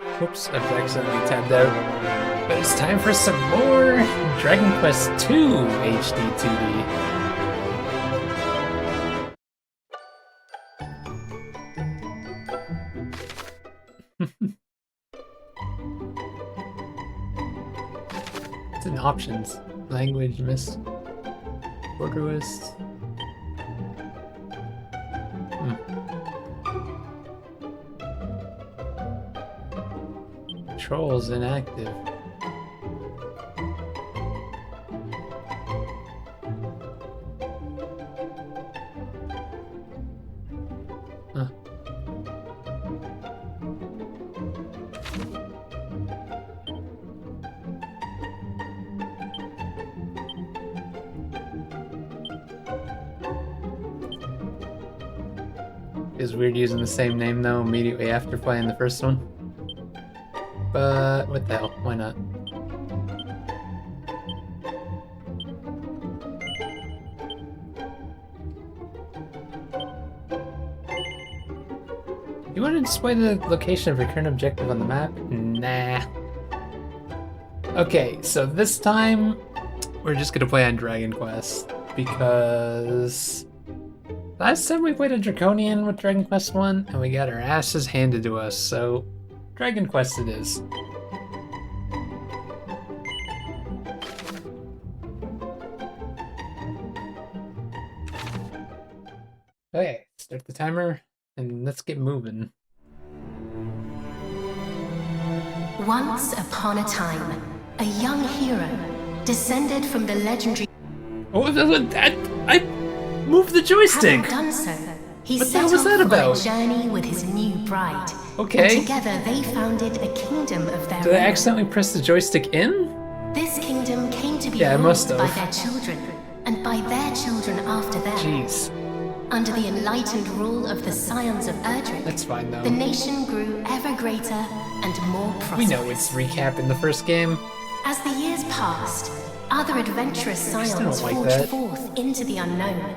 Oops, I've accidentally tabbed out. But it's time for some more Dragon Quest II HD-2D. It's in options. Language, miss. Border list. Controls inactive. Huh. It's weird using the same name though immediately after playing the first one. But what the hell? Why not? You want to display the location of your current objective on the map? Nah. Okay, so this time we're just gonna play on Dragon Quest because last time we played a Draconian with Dragon Quest 1 and we got our asses handed to us, so Dragon Quest it is. Okay, start the timer and let's get moving. Once upon a time, a young hero descended from the legendary. Oh, I moved the joystick! Having done so, he What the set hell was off that on about? a journey with his new bride. Okay. And together they founded a kingdom of their Did I own. accidentally press the joystick in? This kingdom came to be Yeah, I must ruled by have. their children, and by their children after them. Jeez. Under the enlightened rule of the Scions of Erdrick, That's fine though. the nation grew ever greater and more prosperous. We know it's recapping the first game. As the years passed, other adventurous still don't scions like forged that. forth into the unknown.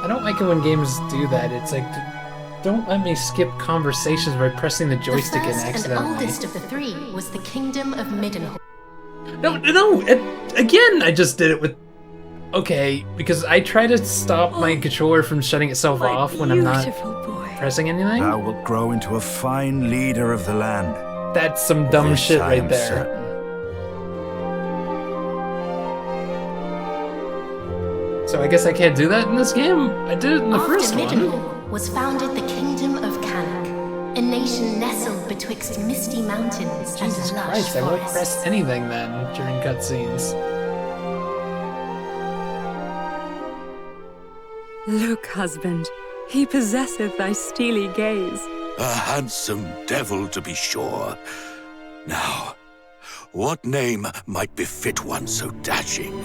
I don't like it when games do that. It's like, don't let me skip conversations by pressing the joystick The in first and accidentally. oldest of the three was the kingdom of Middenhall. No, again, I just did it with... Okay, because I try to stop my controller from shutting itself off when I'm not pressing anything. Thou wilt grow into a fine leader of the land. That's some dumb This shit I right am there. certain. So I guess I can't do that in this game? I did it in the After first one. Middenhall was founded the kingdom of Canuck, a nation nestled betwixt misty mountains Jesus and lush Christ, I won't forests. press anything then during cutscenes. Look, husband, he possesseth thy steely gaze. A handsome devil, to be sure. Now, what name might befit one so dashing?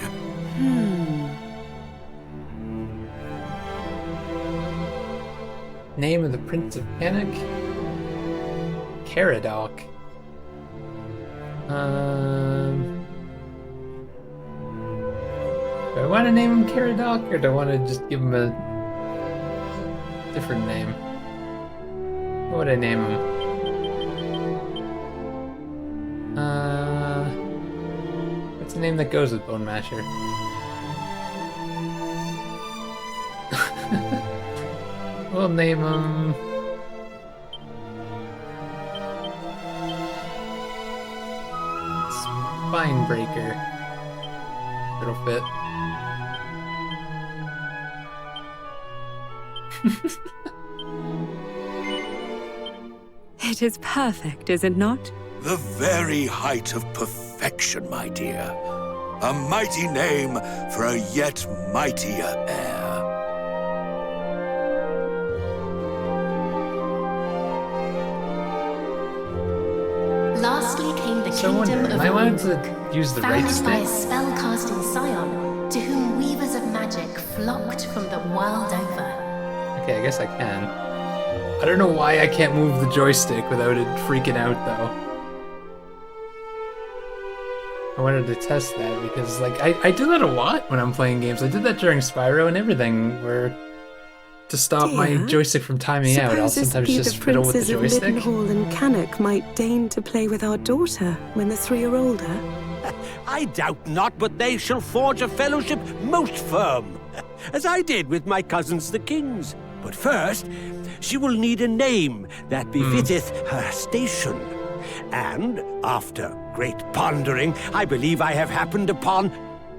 Name of the Prince of Panic? Caradoc. Do I want to name him Caradoc, or do I want to just give him a different name? What would I name him? What's the name that goes with Bone Masher? We'll name him... Spine Breaker. It'll fit. It is perfect, is it not? The very height of perfection, my dear. A mighty name for a yet mightier heir. Lastly came the So I wonder, kingdom am of I allowed Uruk, to use the right founded by a stick? spell-casting scion to whom weavers of magic flocked from the world over. Okay, I guess I can. I don't know why I can't move the joystick without it freaking out, though. I wanted to test that because, like, I do that a lot when I'm playing games. I did that during Spyro and everything, where to stop my Dear, joystick from timing out, I'll Suppose sometimes be just the fiddle with the princes of joystick. Lidenhall and Cannock might deign to play with our daughter when the three are older. I doubt not, but they shall forge a fellowship most firm, as I did with my cousins the kings. But first, she will need a name that befitteth her station. And, after great pondering, I believe I have happened upon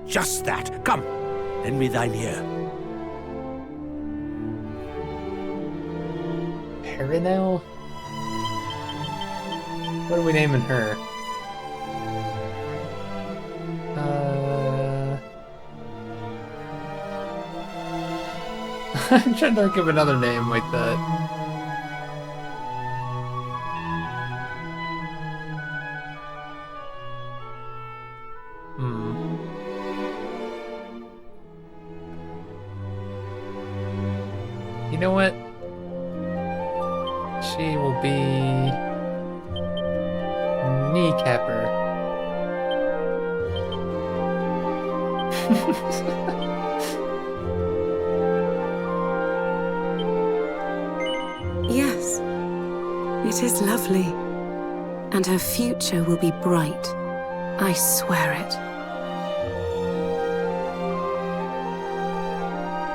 just that. Come, lend me thine ear. Perenelle? What are we naming her? I'm trying to think of another name like that. You know what? She will be Kneecapper. Yes, it is lovely. And her future will be bright. I swear it.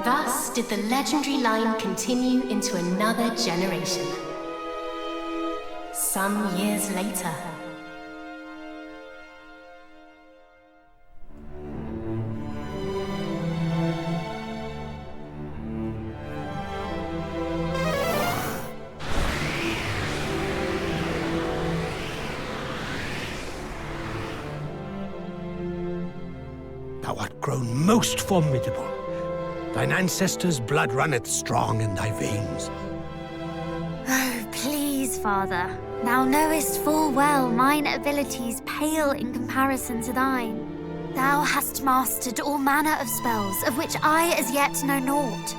Thus did the legendary line continue into another generation. Some years later. Thou art grown most formidable. Thine ancestors' blood runneth strong in thy veins. Oh, please, Father. Thou knowest full well mine abilities pale in comparison to thine. Thou hast mastered all manner of spells, of which I as yet know naught.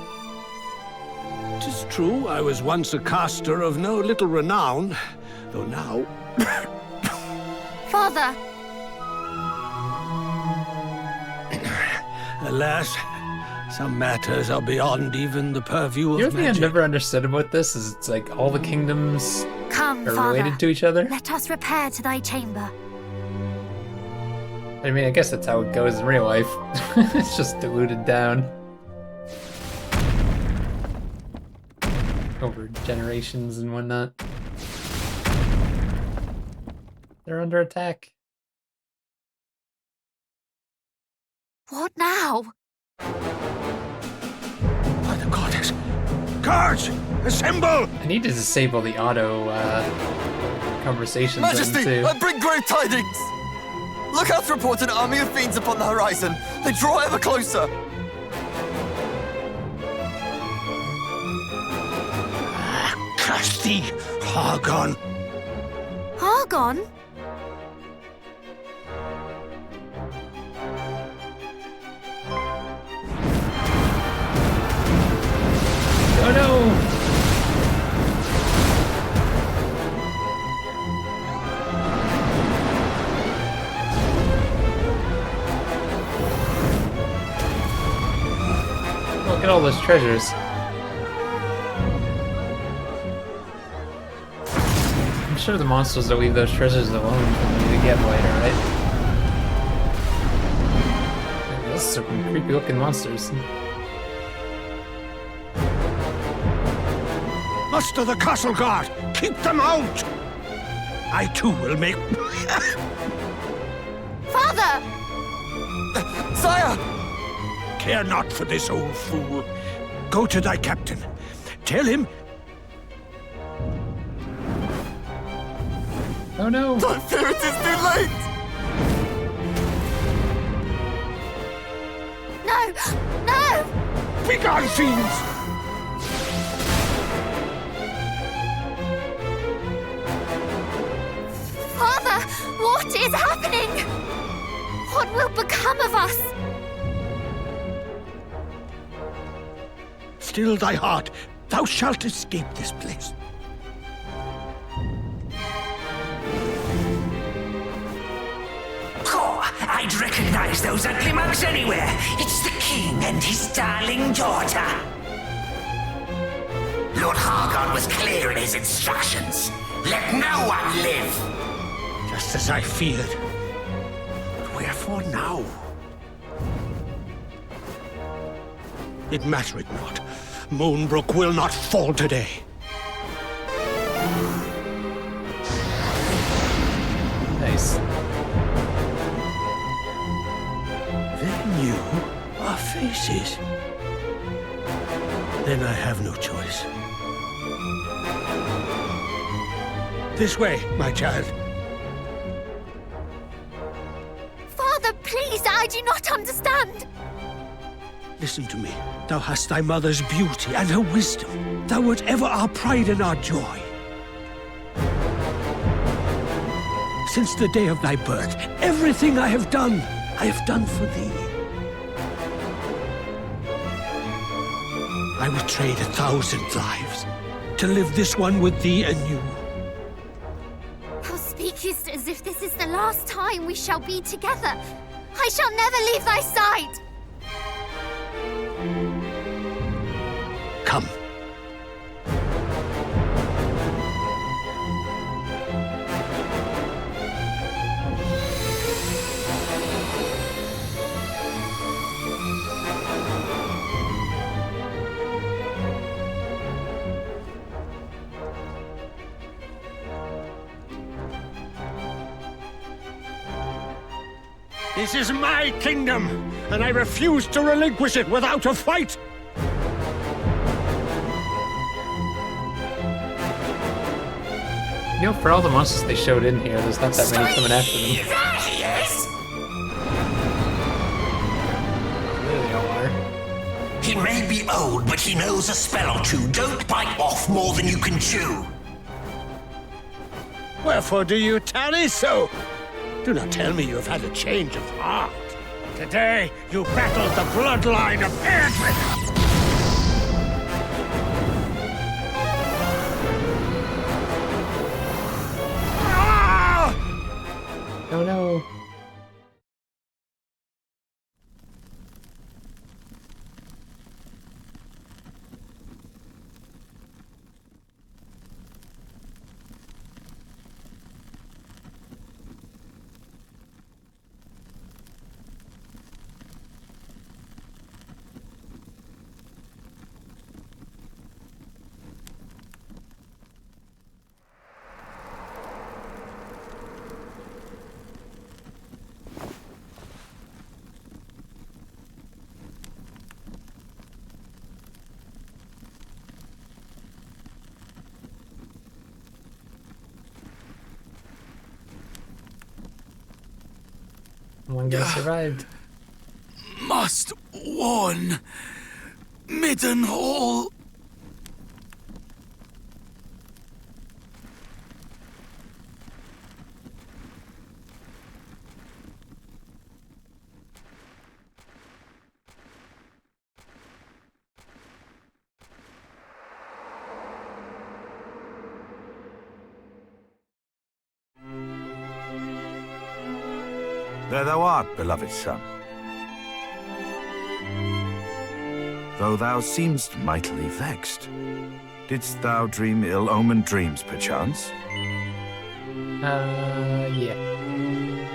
'Tis true, I was once a caster of no little renown, though now... Father! Alas, some matters are beyond even the purview You know of the thing I've magic. never understood about this is it's like all the kingdoms Come, are Father. related to each other. Let us repair to thy chamber. I mean, I guess that's how it goes in real life. It's just diluted down over generations and whatnot. They're under attack. What now? By the goddess! Guards! Assemble! I need to disable the auto conversations Majesty, thing, too. I bring grave tidings! Look out to report an army of fiends upon the horizon. They draw ever closer. Curse thee, Hargon! Argon? Oh no! Look at all those treasures. I'm sure the monsters will leave those treasures alone for me to get later, right? Those are some creepy looking monsters. Muster the castle guard! Keep them out! I too will make... Father! Sire! Care not for this old fool. Go to thy captain. Tell him... Oh no! I fear it is too late! No! No! Begone, fiends! Father! What is happening? What will become of us? Still thy heart. Thou shalt escape this place. I'd recognize those ugly mugs anywhere. It's the king and his darling daughter. Lord Hargon was clear in his instructions. Let no one live. Just as I feared. But wherefore now? It mattereth not. Moonbrook will not fall today. Nice. They knew our faces. Then I have no choice. This way, my child. Father, please, I do not understand. Listen to me. Thou hast thy mother's beauty and her wisdom. Thou wert ever our pride and our joy. Since the day of thy birth, everything I have done for thee. I would trade 1,000 lives to live this one with thee anew. Thou speakest as if this is the last time we shall be together. I shall never leave thy side. Come. This is my kingdom, and I refuse to relinquish it without a fight! You know, for all the monsters they showed in here, there's not that many coming after them. There he is! There they all are. He may be old, but he knows a spell or two. Don't bite off more than you can chew. Wherefore do you tarry so? Do not tell me you have had a change of heart. Today, you battled the bloodline of Erdrick. Oh no. One guy survived. Must warn Midden Hall. There thou art, beloved son. Though thou seemst mightily vexed. Didst thou dream ill-omened dreams, perchance? Yeah.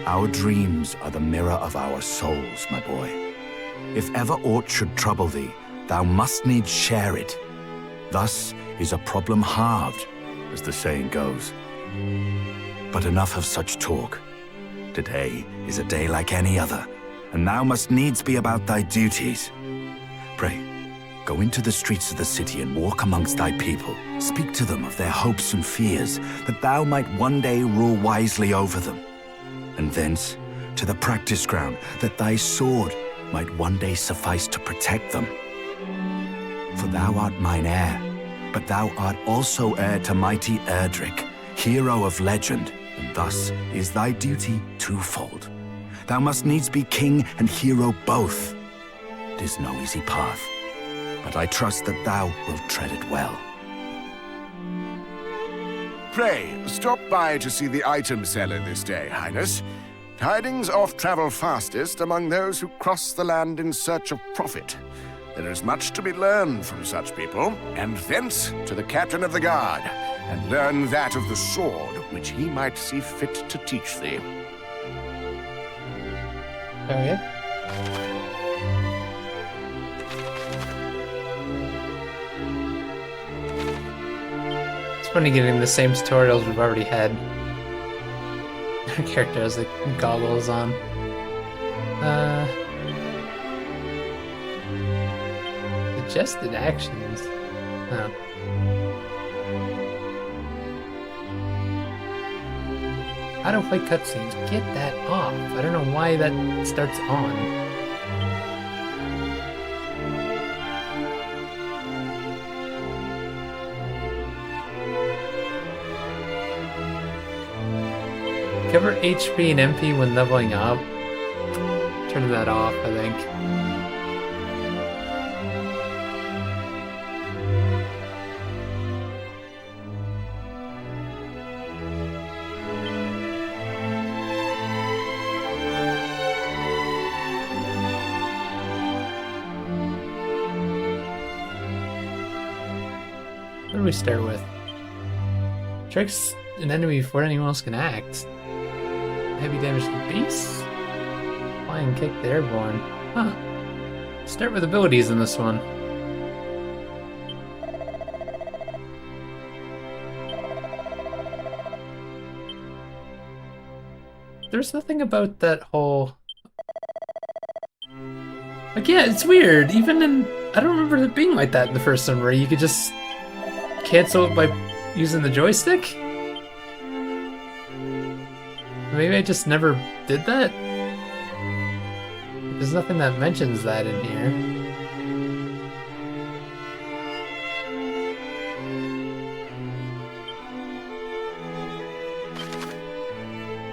Our dreams are the mirror of our souls, my boy. If ever aught should trouble thee, thou must needs share it. Thus is a problem halved, as the saying goes. But enough of such talk. Today is a day like any other, and thou must needs be about thy duties. Pray, go into the streets of the city and walk amongst thy people. Speak to them of their hopes and fears, that thou might one day rule wisely over them. And thence to the practice ground, that thy sword might one day suffice to protect them. For thou art mine heir, but thou art also heir to mighty Erdrick, hero of legend. And thus is thy duty twofold. Thou must needs be king and hero both. 'Tis no easy path, but I trust that thou wilt tread it well. Pray, stop by to see the item seller this day, Highness. Tidings oft travel fastest among those who cross the land in search of profit. There is much to be learned from such people, and thence to the captain of the guard, and learn that of the sword which he might see fit to teach thee. Okay. It's funny getting the same tutorials we've already had. Our character has like goggles on. Suggested actions. Oh. Autoplay cutscenes. Get that off. I don't know why that starts on. Cover HP and MP when leveling up. Turn that off, I think. What do we start with? Strikes an enemy before anyone else can act. Heavy damage to beasts? Flying kick to airborne. Huh. Start with abilities in this one. There's nothing about that whole... Like, yeah, it's weird. Even in... I don't remember it being like that in the first one, where you could just cancel it by using the joystick? Maybe I just never did that? There's nothing that mentions that in here.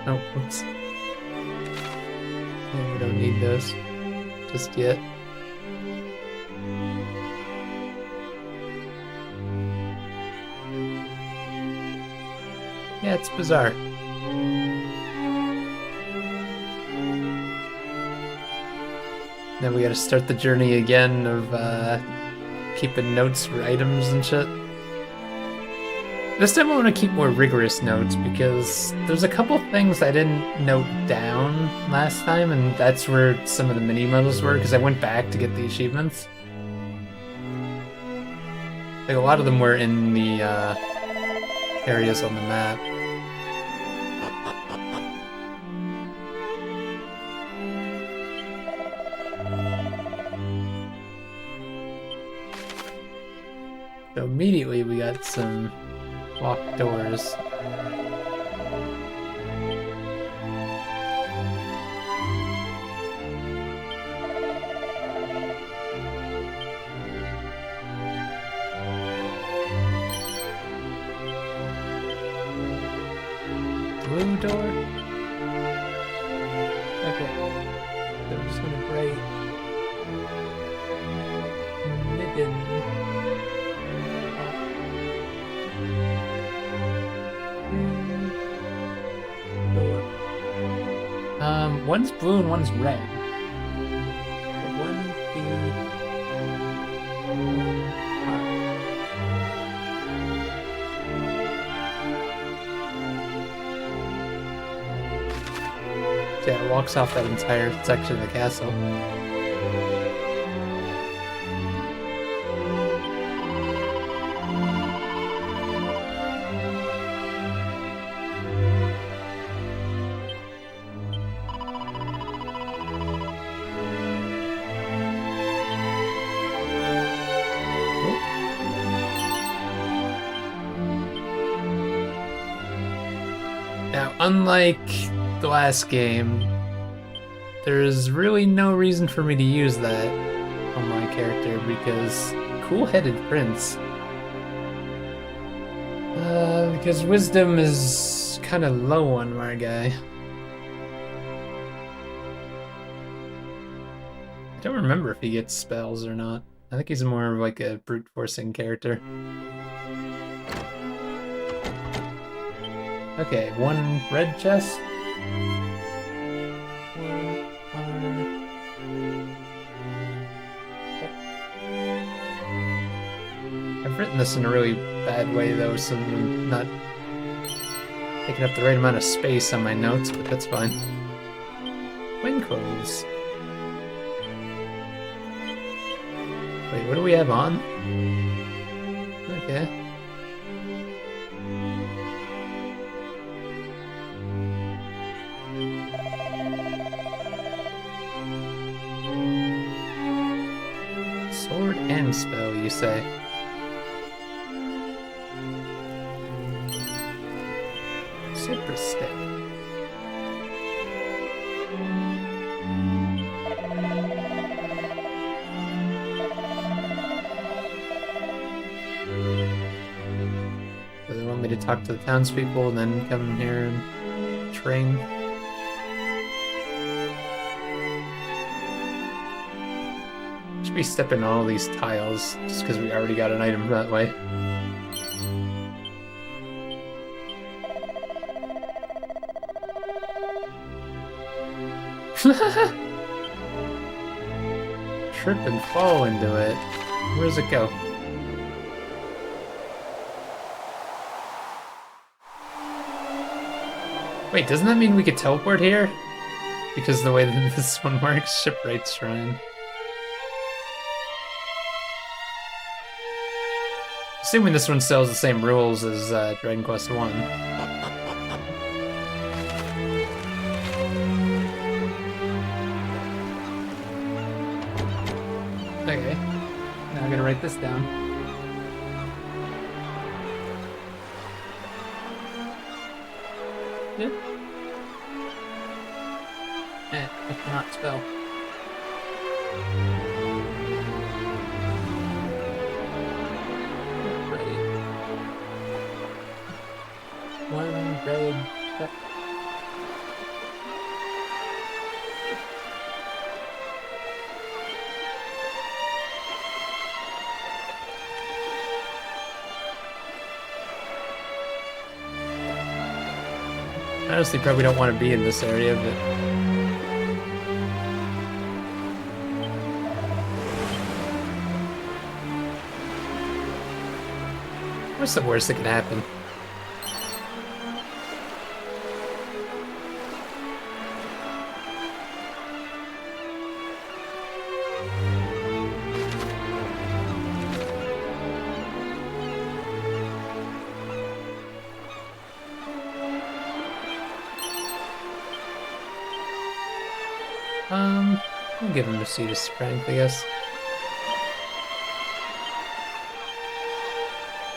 Oh, whoops. Yeah, we don't need those just yet. Yeah, it's bizarre. Then we gotta start the journey again of keeping notes for items and shit. This time I want to keep more rigorous notes because there's a couple things I didn't note down last time, and that's where some of the mini medals were because I went back to get the achievements. Like a lot of them were in the areas on the map. So immediately we got some locked doors. Blue door? Okay. So I'm just gonna write Midden. One's blue and one's red. One be yeah, it walks off that entire section of the castle. Now, unlike the last game, there's really no reason for me to use that on my character because cool-headed prince. Because wisdom is kind of low on my guy. I don't remember if he gets spells or not. I think he's more of like a brute-forcing character. Okay, one red chest. written this in a really bad way, though, so I'm not taking up the right amount of space on my notes, but that's fine. Wing clothes. Wait, what do we have on? Okay. Sword and spell, you say? Cypress stick. Do they want me to talk to the townspeople and then come here and train? Should be stepping on all these tiles just because we already got an item that way. Trip and fall into it. Where does it go? Wait, doesn't that mean we could teleport here? Because the way that this one works, Shipwright Shrine. Assuming this one still has the same rules as Dragon Quest 1. Okay, now I'm gonna write this down. Yep. I cannot spell. One red. I honestly probably don't want to be in this area, but what's the worst that can happen? I'll give him a seat of strength, I guess.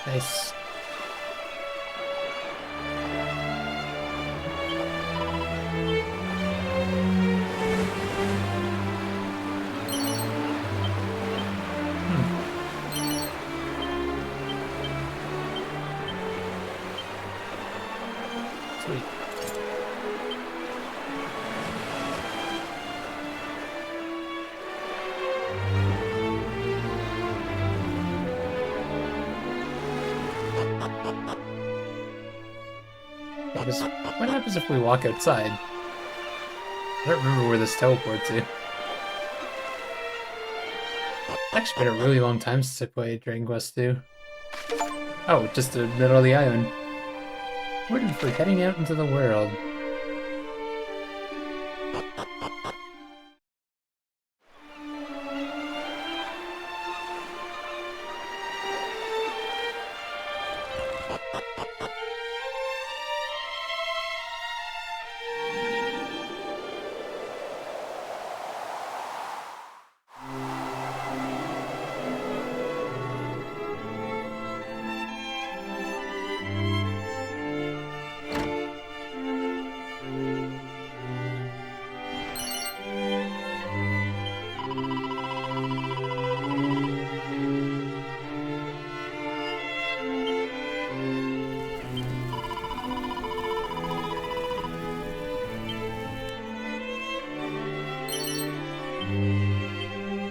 Nice. Sweet. What happens if we walk outside? I don't remember where this teleports to. It's actually been a really long time since I played Dragon Quest 2. Oh, just the middle of the island. Waiting for heading out into the world.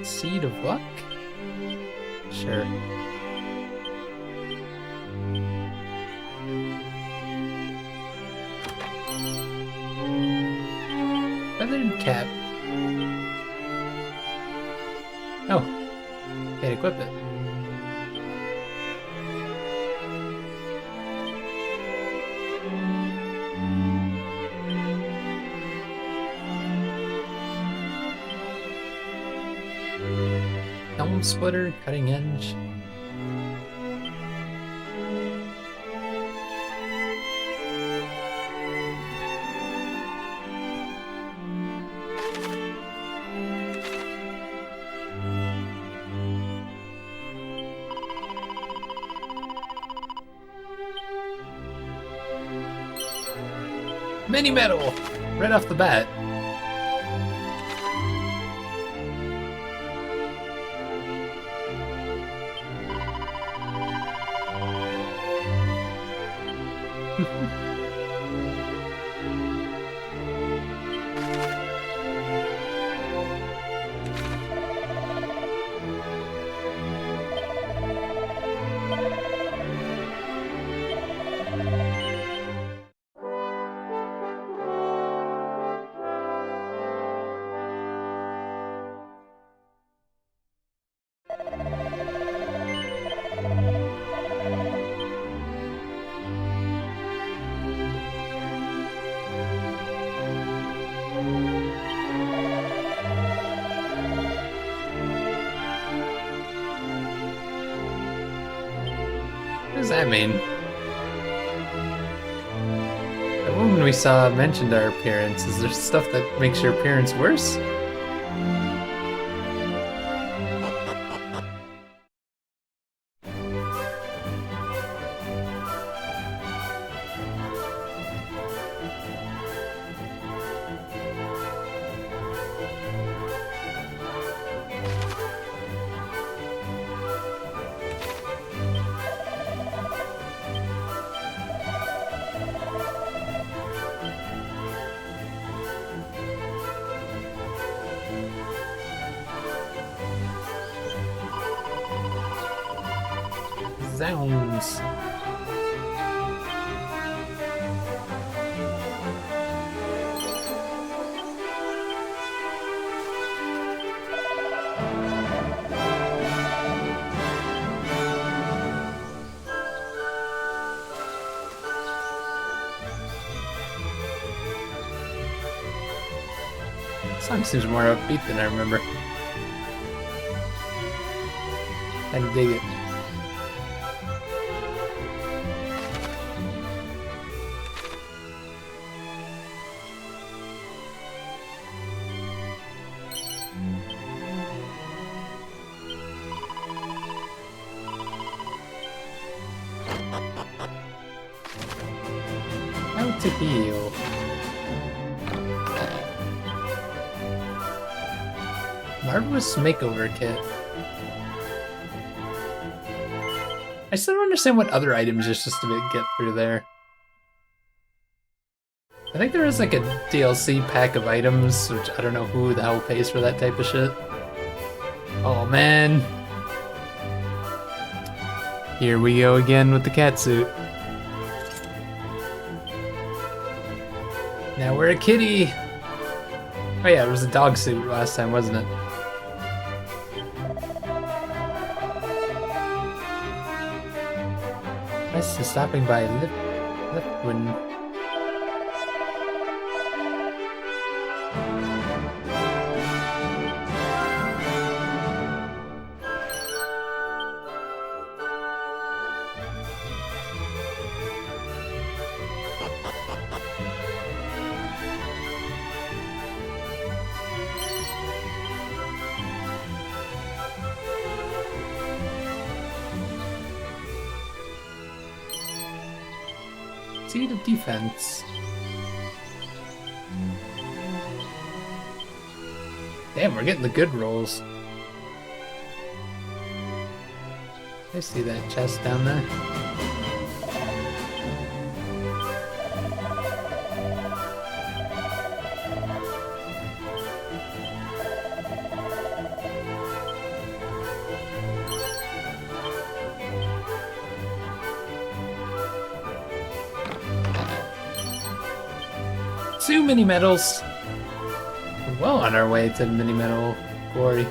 Seed of luck? Sure. Feathered cap. Oh. Can't equip it. Foam splitter, cutting edge. Mini metal! Right off the bat. What does that mean? The woman we saw mentioned our appearance. Is there stuff that makes your appearance worse? Zounds. This song seems more upbeat than I remember. I dig it. How to heal. Marvelous makeover kit. I still don't understand what other items you're supposed to get through there. I think there is like a DLC pack of items, which I don't know who the hell pays for that type of shit. Oh man. Here we go again with the cat suit. Now we're a kitty! Oh yeah, it was a dog suit last time, wasn't it? Nice to stopping by Lipwin. Seed of defense. Damn, we're getting the good rolls. I see that chest down there. Two mini medals. We're well on our way to mini medal glory.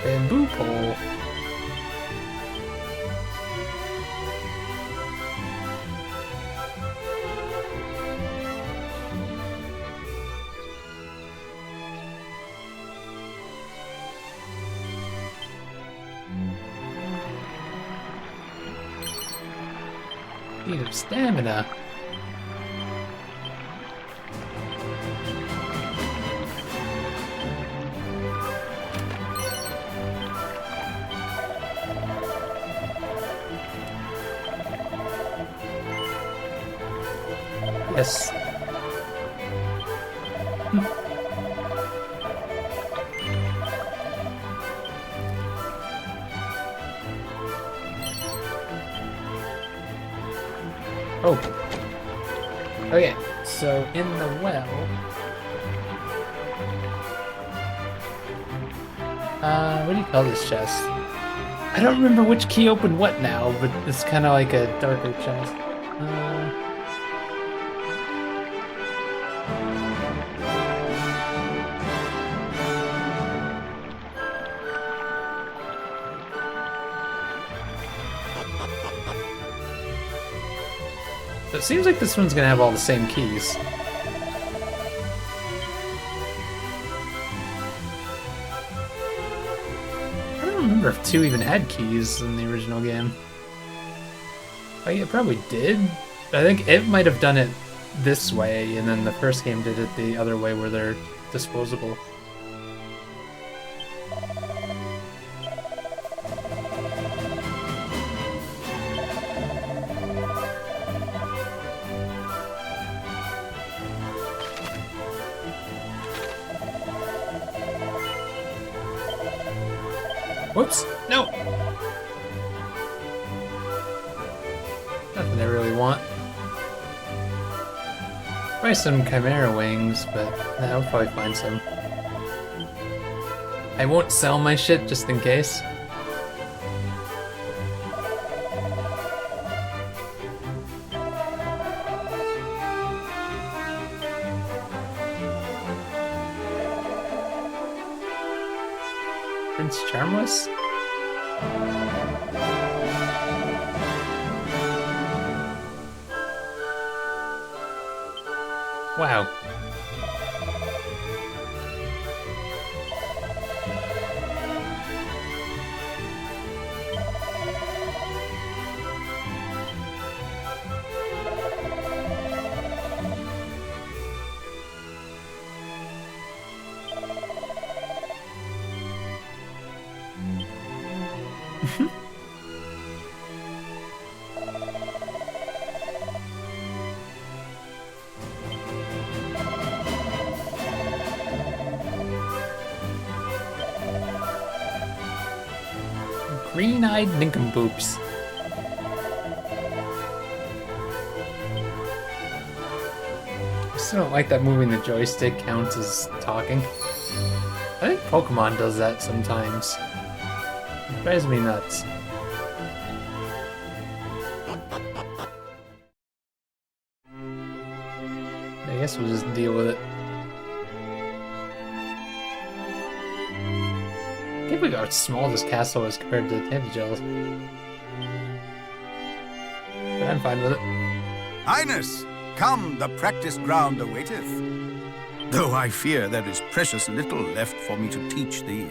Bamboo pole. Need of stamina. Yes. Oh. Okay, so in the well... what do you call this chest? I don't remember which key opened what now, but it's kind of like a darker chest. So it seems like this one's gonna have all the same keys. I don't remember if 2 even had keys in the original game. Oh yeah, it probably did. I think it might have done it this way, and then the first game did it the other way where they're disposable. Whoops! No! Nothing I really want. Probably some Chimera wings, but I'll probably find some. I won't sell my shit just in case. Prince Charmless? Wow. Green-eyed nincompoops. I still don't like that moving the joystick counts as talking. I think Pokemon does that sometimes. It drives me nuts. I guess we'll just deal with it. I can't believe how small this castle is compared to the Tantagels. But I'm fine with it. Highness, come, the practice ground awaiteth. Though I fear there is precious little left for me to teach thee.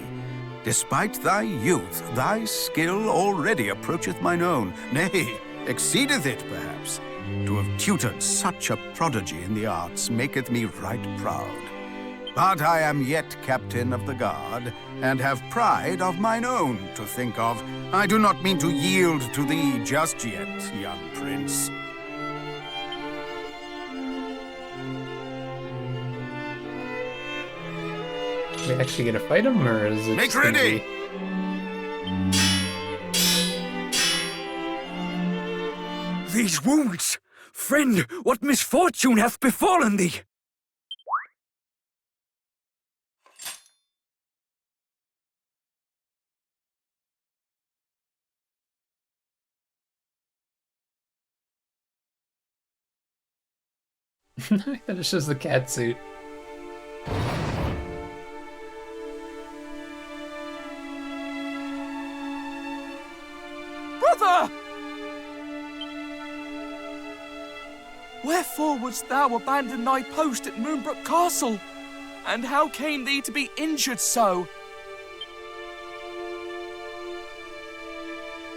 Despite thy youth, thy skill already approacheth mine own, nay, exceedeth it perhaps. To have tutored such a prodigy in the arts maketh me right proud. But I am yet captain of the guard, and have pride of mine own to think of. I do not mean to yield to thee just yet, young prince. Are we actually gonna fight him, or is it Make just gonna ready! be... These wounds! Friend, what misfortune hath befallen thee? I thought it shows the cat suit. Wherefore wouldst thou abandon thy post at Moonbrook Castle? And how came thee to be injured so?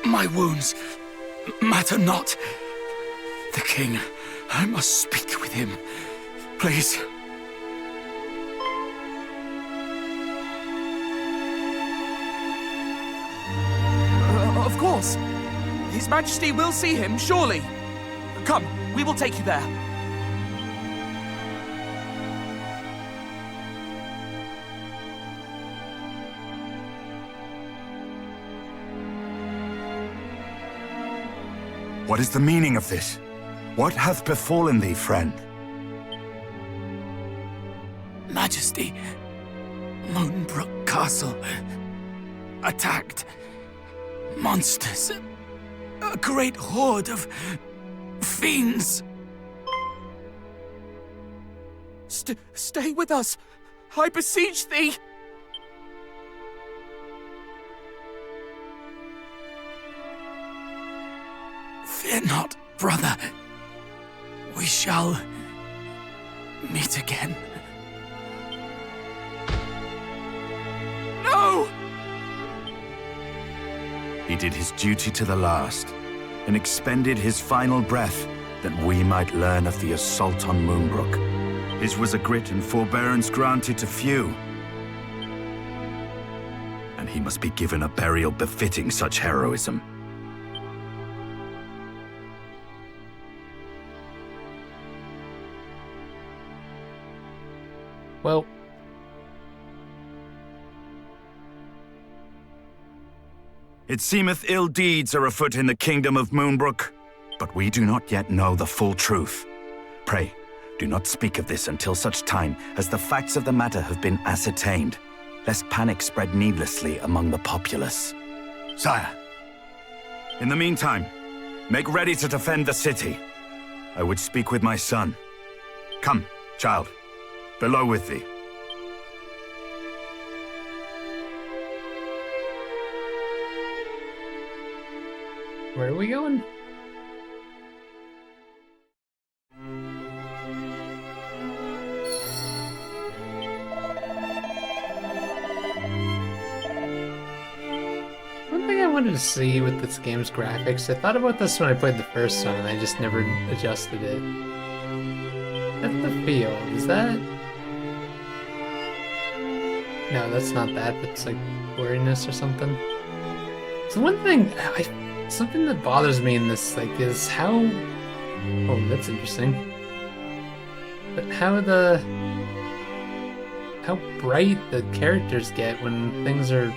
My wounds matter not. The king, I must speak with him. Please. Of course. His Majesty will see him, surely. Come, we will take you there. What is the meaning of this? What hath befallen thee, friend? Majesty, Moonbrook Castle. Attacked. Monsters. A great horde of fiends. Stay with us. I beseech thee. Fear not, brother. We shall meet again. No! He did his duty to the last, and expended his final breath that we might learn of the assault on Moonbrook. His was a grit and forbearance granted to few, and he must be given a burial befitting such heroism. Well, it seemeth ill deeds are afoot in the kingdom of Moonbrook, but we do not yet know the full truth. Pray, do not speak of this until such time as the facts of the matter have been ascertained, lest panic spread needlessly among the populace. Sire, in the meantime, make ready to defend the city. I would speak with my son. Come, child, below with thee. Where are we going? One thing I wanted to see with this game's graphics, I thought about this when I played the first one and I just never adjusted it. That's the field, is that? No, that's not that, that's like blurriness or something. So one thing, something that bothers me in this, like, is how... Oh, that's interesting. But how bright the characters get when things are,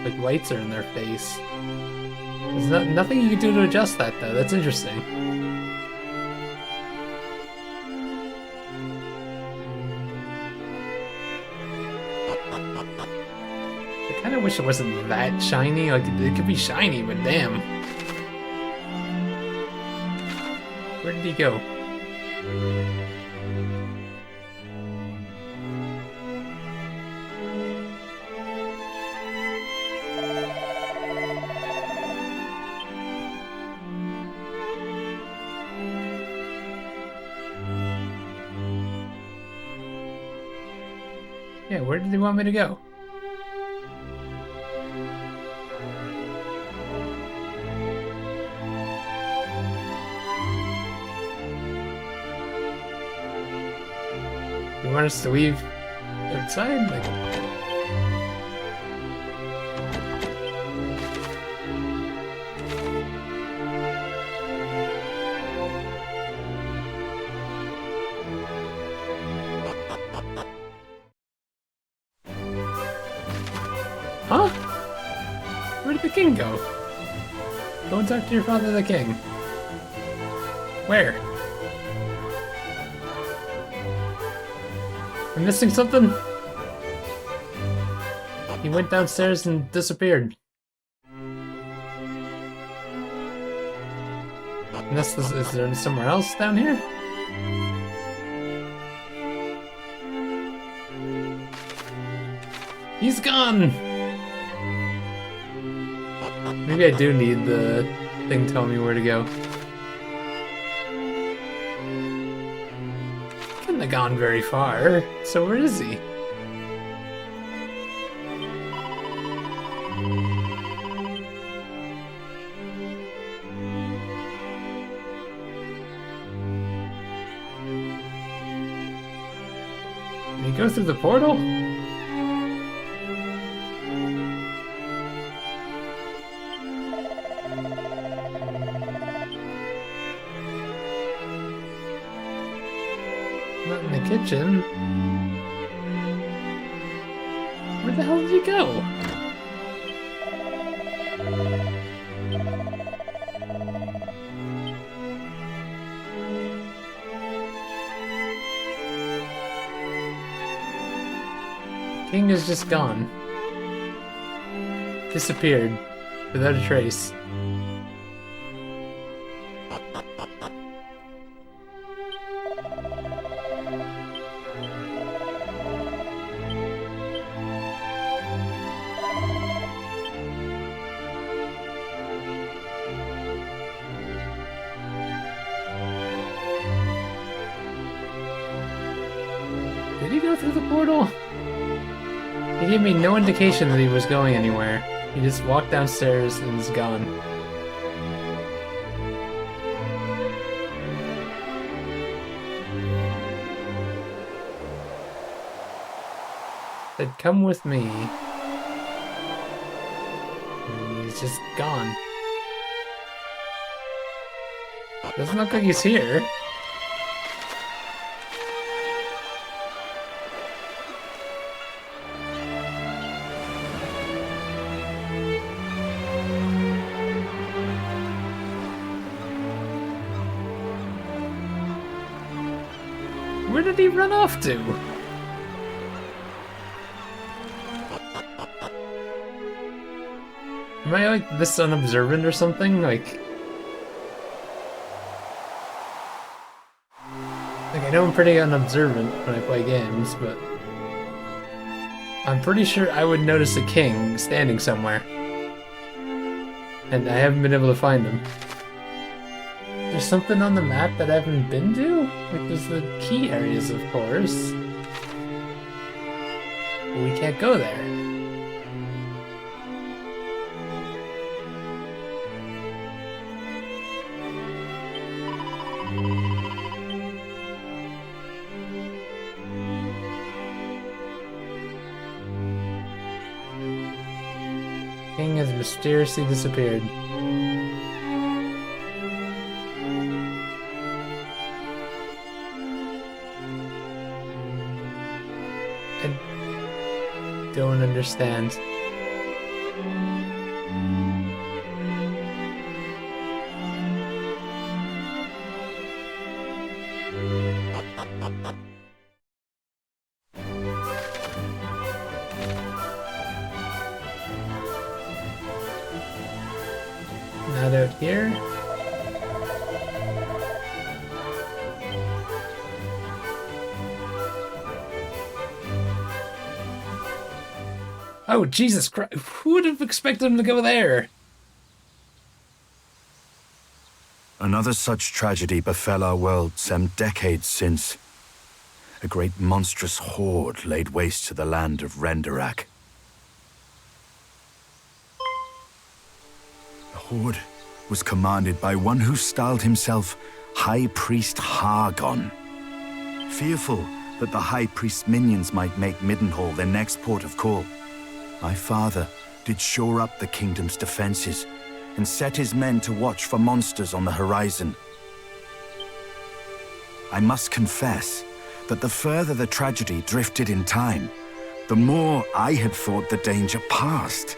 like, lights are in their face. There's nothing you can do to adjust that, though. That's interesting. I kind of wish it wasn't that shiny. Like, it could be shiny, but damn. Where did he go? Yeah, where did he want me to go? You want us to leave outside? Like... Huh? Where did the king go? Go and talk to your father, the king. Where? I'm missing something? He went downstairs and disappeared. Unless is there somewhere else down here? He's gone! Maybe I do need the thing telling me where to go. have gone very far. So where is he? Did he go through the portal? Not in the kitchen. Where the hell did he go? King is just gone. Disappeared. Without a trace. Did he go through the portal? He gave me no indication that he was going anywhere. He just walked downstairs and is gone. Said, come with me. And he's just gone. Doesn't look like he's here. Where did he run off to? Am I like this unobservant or something? Like I know I'm pretty unobservant when I play games, but I'm pretty sure I would notice a king standing somewhere. And I haven't been able to find him. There's something on the map that I haven't been to? Like, there's the key areas, of course. But we can't go there. King has mysteriously disappeared. I don't understand. Not out here. Oh, Jesus Christ. Who would have expected him to go there? Another such tragedy befell our world some decades since. A great monstrous horde laid waste to the land of Renderak. The horde was commanded by one who styled himself High Priest Hargon. Fearful that the High Priest's minions might make Middenhall their next port of call, my father did shore up the kingdom's defenses and set his men to watch for monsters on the horizon. I must confess that the further the tragedy drifted in time, the more I had thought the danger past.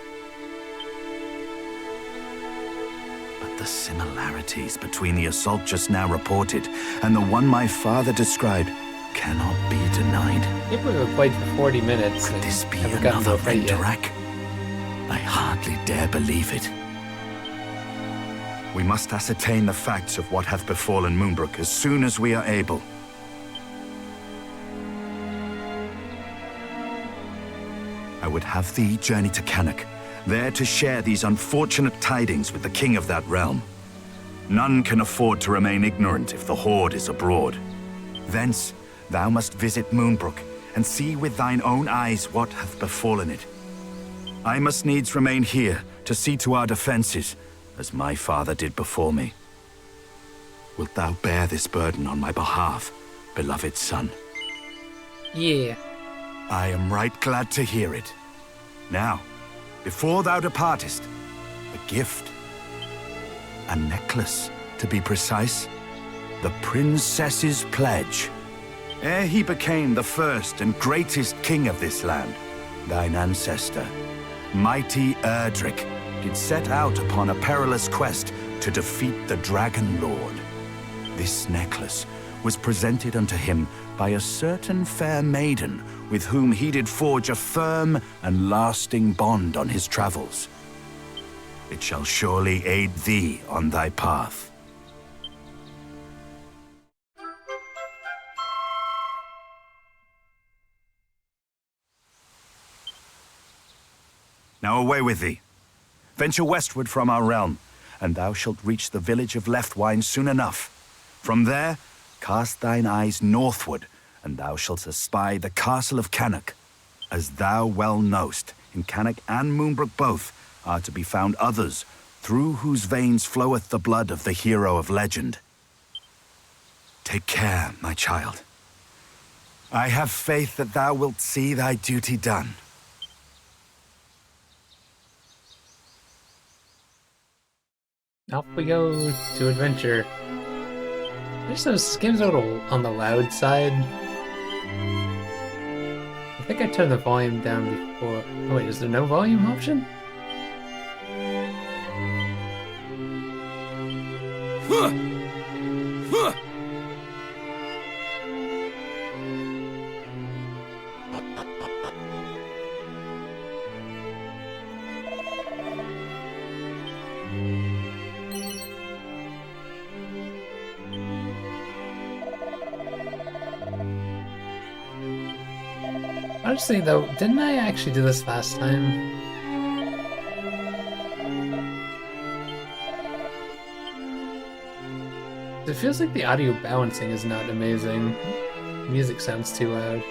But the similarities between the assault just now reported and the one my father described cannot be denied. If we have played for 40 minutes, could this be haven't gotten to another a fight yet. Renderak? I hardly dare believe it. We must ascertain the facts of what hath befallen Moonbrook as soon as we are able. I would have thee journey to Cannock, there to share these unfortunate tidings with the king of that realm. None can afford to remain ignorant if the horde is abroad. Thence, thou must visit Moonbrook and see with thine own eyes what hath befallen it. I must needs remain here to see to our defenses, as my father did before me. Wilt thou bear this burden on my behalf, beloved son? Yeah. I am right glad to hear it. Now, before thou departest, a gift. A necklace, to be precise. The princess's pledge. Ere he became the first and greatest king of this land, thine ancestor, mighty Erdrick, did set out upon a perilous quest to defeat the Dragon Lord. This necklace was presented unto him by a certain fair maiden with whom he did forge a firm and lasting bond on his travels. It shall surely aid thee on thy path. Now away with thee. Venture westward from our realm, and thou shalt reach the village of Leftwine soon enough. From there, cast thine eyes northward, and thou shalt espy the castle of Cannock. As thou well knowst, in Cannock and Moonbrook both are to be found others, through whose veins floweth the blood of the hero of legend. Take care, my child. I have faith that thou wilt see thy duty done. Off we go to adventure. This game's a little on the loud side. I think I turned the volume down before. Oh wait, is there no volume option? Honestly though, didn't I actually do this last time? It feels like the audio balancing is not amazing. Music sounds too loud.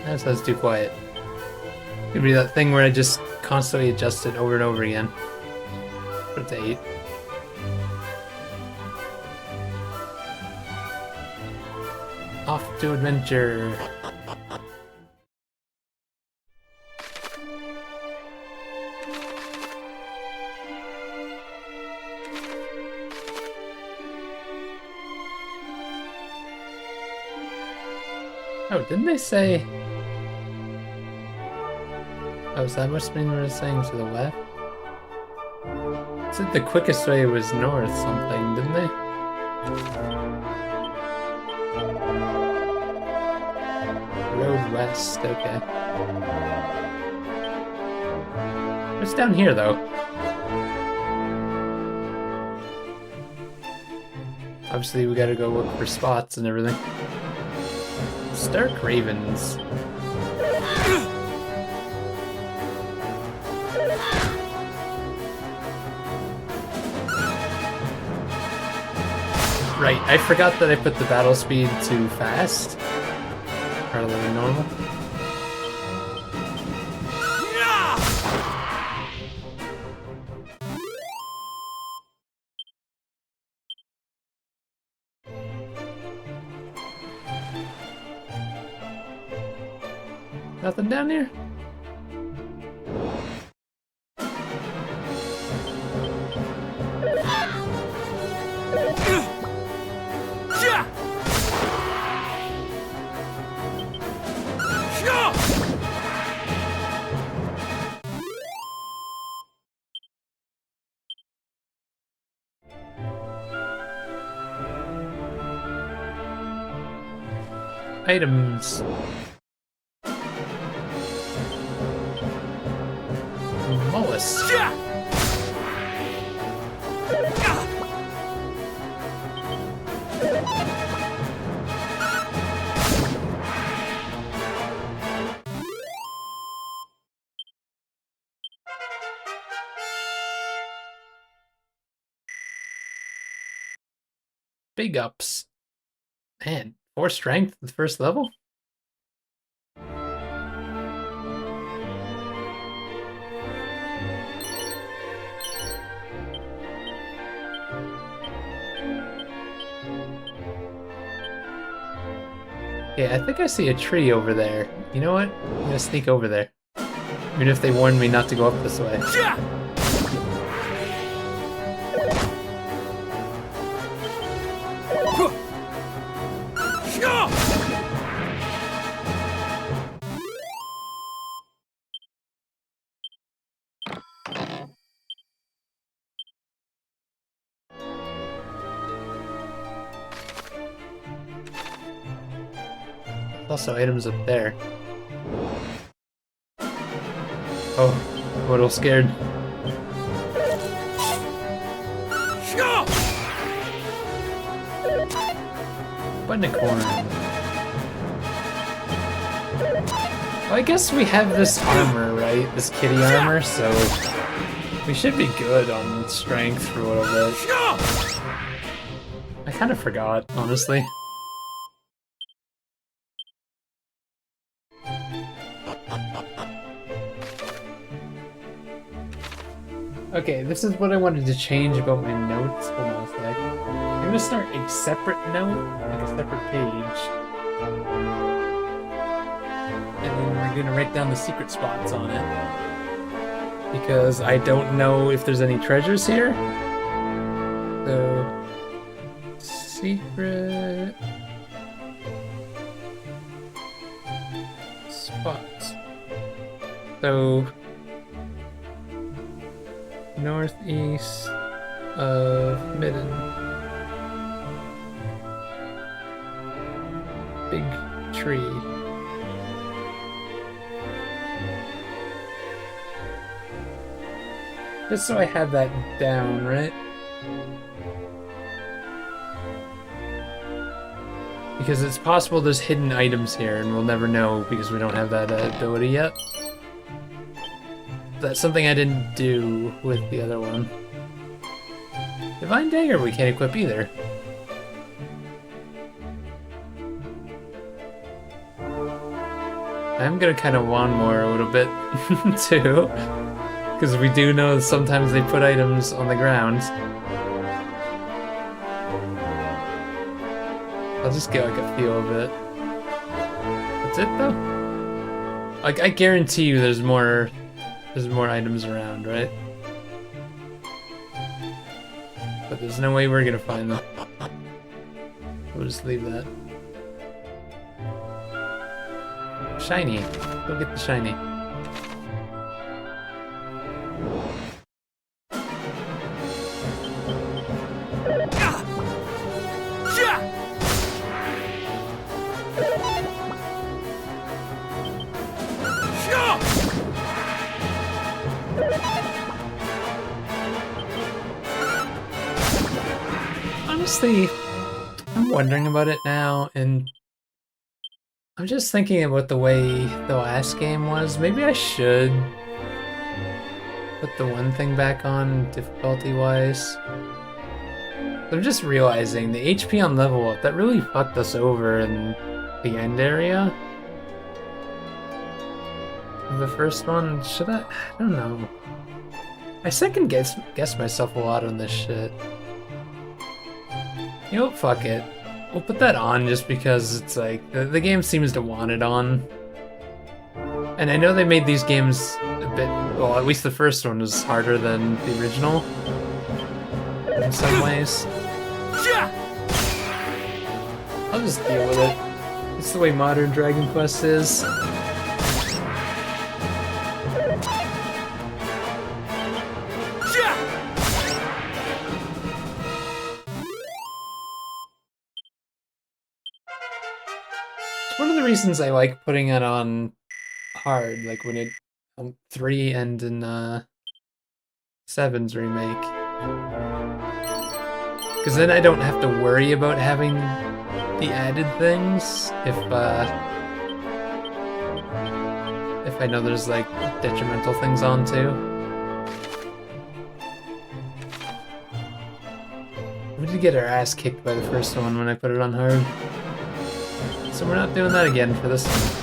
That sounds too quiet. Could be that thing where I just constantly adjust it over and over again. Put it to 8. Off to adventure. Oh, didn't they say... Oh, is that must mean we were saying to the left? Said the quickest way was north something, didn't they? Road west, okay. What's down here though? Obviously we gotta go look for spots and everything. Stark Ravens. Right, I forgot that I put the battle speed to fast rather than normal. Nothing down here? smallest. Big ups. Man, 4 strength at the first level? Yeah, I think I see a tree over there. You know what? I'm gonna sneak over there. Even if they warned me not to go up this way. Also items up there. Oh, I'm a little scared. Unicorn. Well, I guess we have this armor, right? This kitty armor, so we should be good on strength for a little bit. I kind of forgot, honestly. Okay, this is what I wanted to change about my notes. Hold on a sec. I'm gonna start a separate note, like a separate page. And then we're gonna write down the secret spots on it. Because I don't know if there's any treasures here. So... secret... spots. So... northeast of Midden. Big tree. Just so I have that down, right? Because it's possible there's hidden items here and we'll never know because we don't have that ability yet. That's something I didn't do with the other one. Divine Dagger we can't equip either. I'm gonna kind of want more a little bit, too. Because we do know that sometimes they put items on the ground. I'll just get like a feel of it. That's it though? Like, I guarantee you there's more items around, right? But there's no way we're gonna find them. We'll just leave that. Shiny. Go get the shiny. Honestly, I'm wondering about it now, and I'm just thinking about the way the last game was. Maybe I should put the one thing back on, difficulty-wise. I'm just realizing the HP on level up, that really fucked us over in the end area. The first one, should I? I don't know. I second guess myself a lot on this shit. You know what, fuck it. We'll put that on just because it's like, the game seems to want it on. And I know they made these games a bit, well, at least the first one was harder than the original. In some ways. I'll just deal with it. It's the way modern Dragon Quest is. One of the reasons I like putting it on hard, like when it 3 and in 7's remake. Because then I don't have to worry about having the added things if I know there's like detrimental things on too. We did get our ass kicked by the first one when I put it on hard. So we're not doing that again for this one.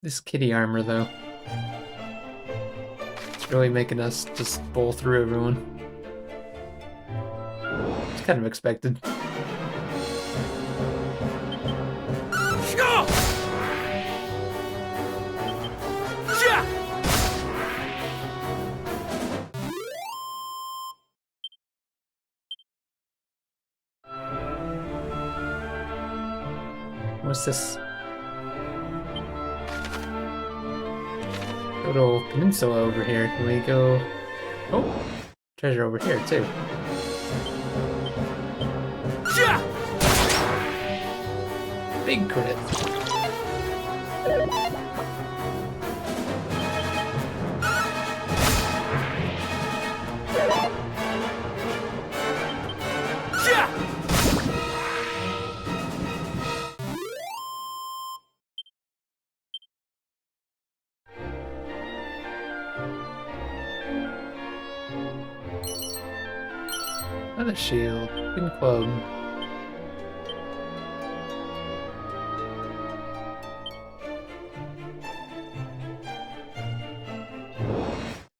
This kitty armor, though. It's really making us just bowl through everyone. It's kind of expected. What's this? Little peninsula over here. Can we go? Oh, treasure over here too. Big crit. Another shield. Pin club.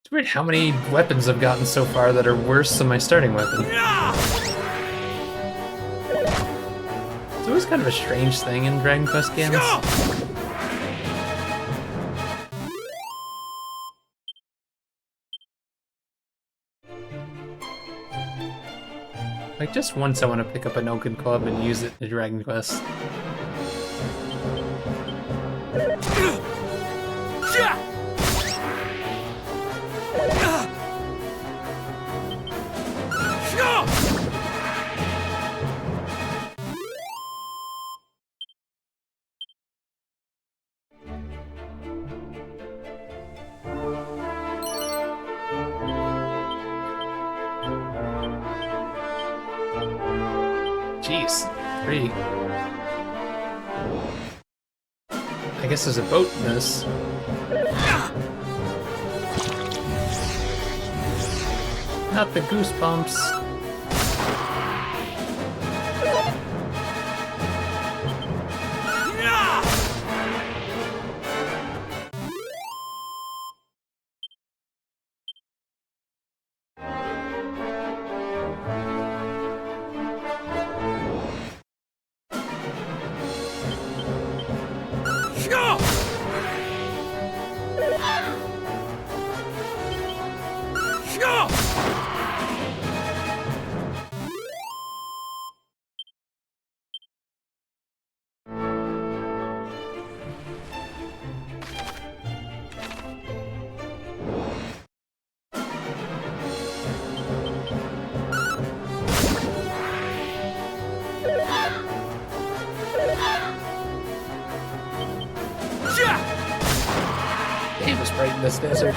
It's weird how many weapons I've gotten so far that are worse than my starting weapon. It's always kind of a strange thing in Dragon Quest games. Like, just once I want to pick up an Oaken Club and use it in Dragon Quest. Jeez, 3. I guess there's a boat in this. Not the goosebumps. Damn, it's bright in this desert.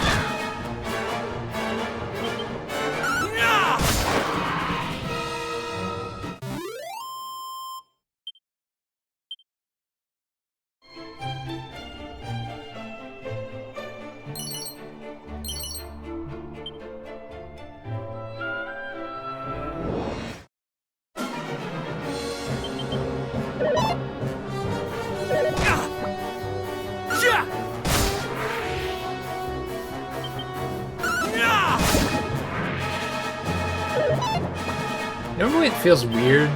Normally it feels weird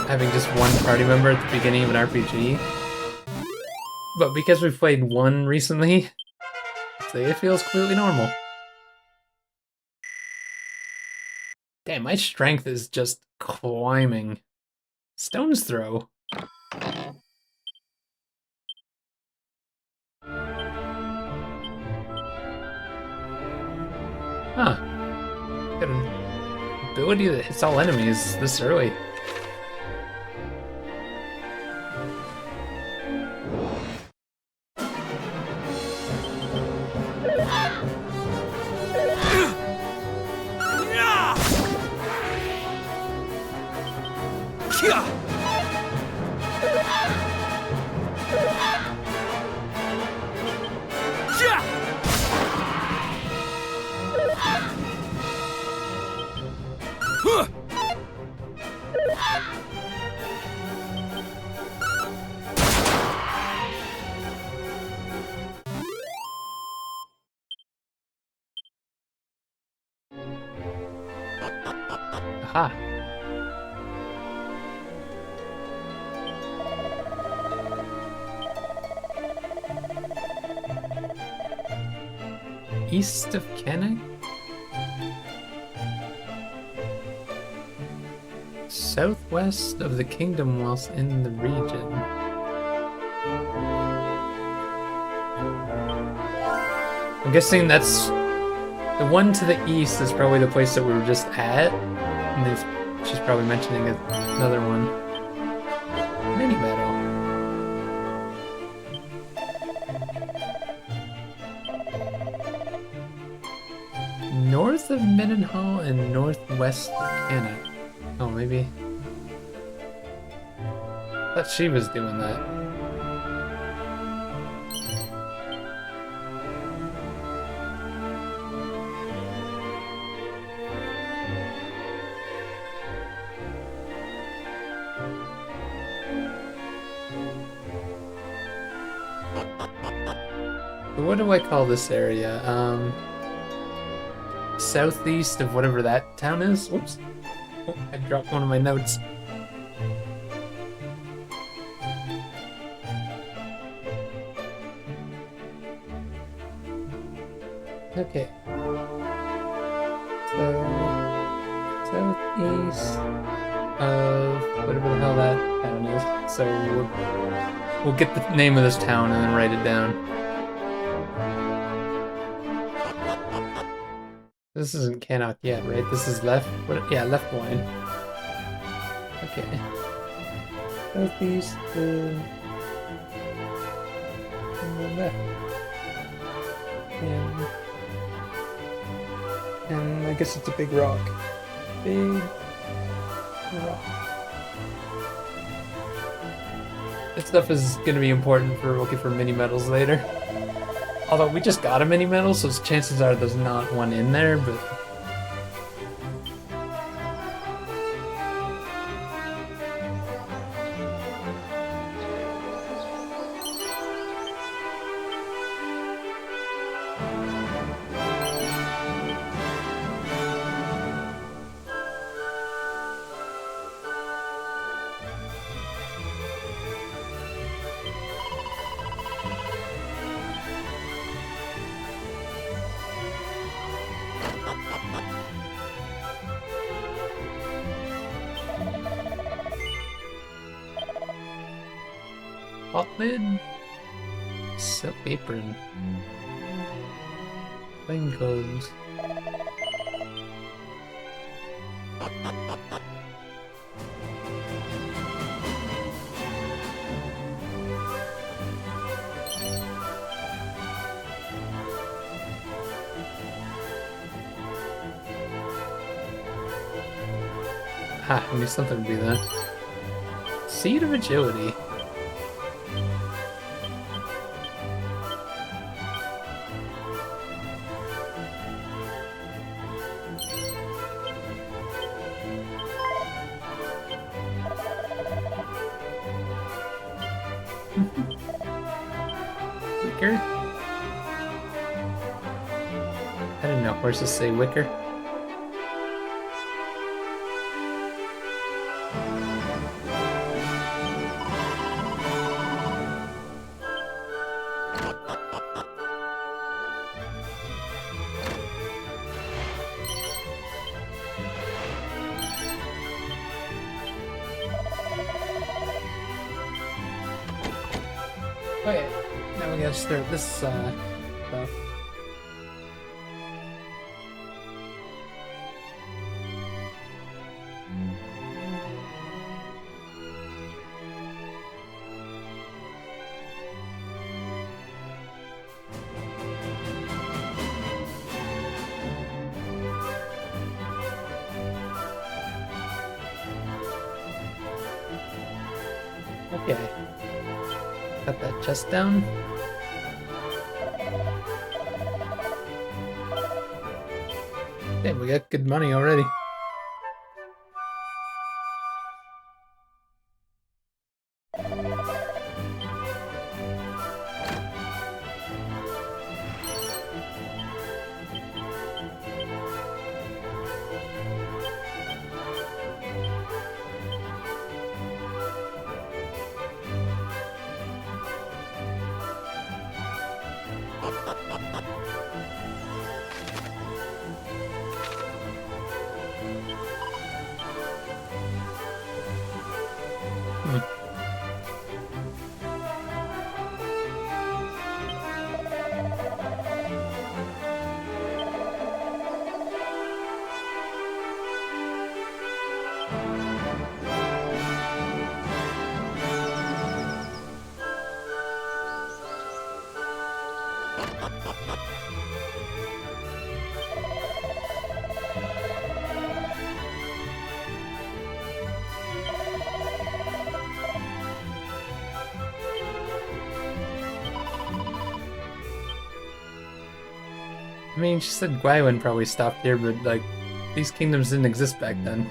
having just one party member at the beginning of an RPG, but because we've played one recently, I'd say it feels completely normal. Damn, my strength is just climbing. Stone's Throw. Huh. Got an ability that hits all enemies this early. Aha. East of Kenneck? Southwest of the kingdom whilst in the region. I'm guessing that's the one to the east is probably the place that we were just at. And she's probably mentioning another one. Mini Meadow. North of Mendenhall and northwest of Kenneck. Oh, maybe. I thought she was doing that. What do I call this area? Southeast of whatever that town is? Whoops. Oh, I dropped one of my notes. Okay. So, southeast of whatever the hell that town is. So we'll get the name of this town and then write it down. This isn't Cannock yet, right? This is left. What? Yeah, left one. Okay. Southeast and left. And I guess it's a big rock. Big rock. This stuff is gonna be important for looking for mini medals later. Although we just got a mini medal, so chances are there's not one in there, but hot lid, silk apron, plain clothes. Ha, I knew something would be there. Seed of Agility. Wicker? I didn't know horses say wicker. Okay, now we gotta start this stuff. Okay. Got that chest down. Okay, we got good money already. I mean, she said Gwywin probably stopped here, but, like, these kingdoms didn't exist back then.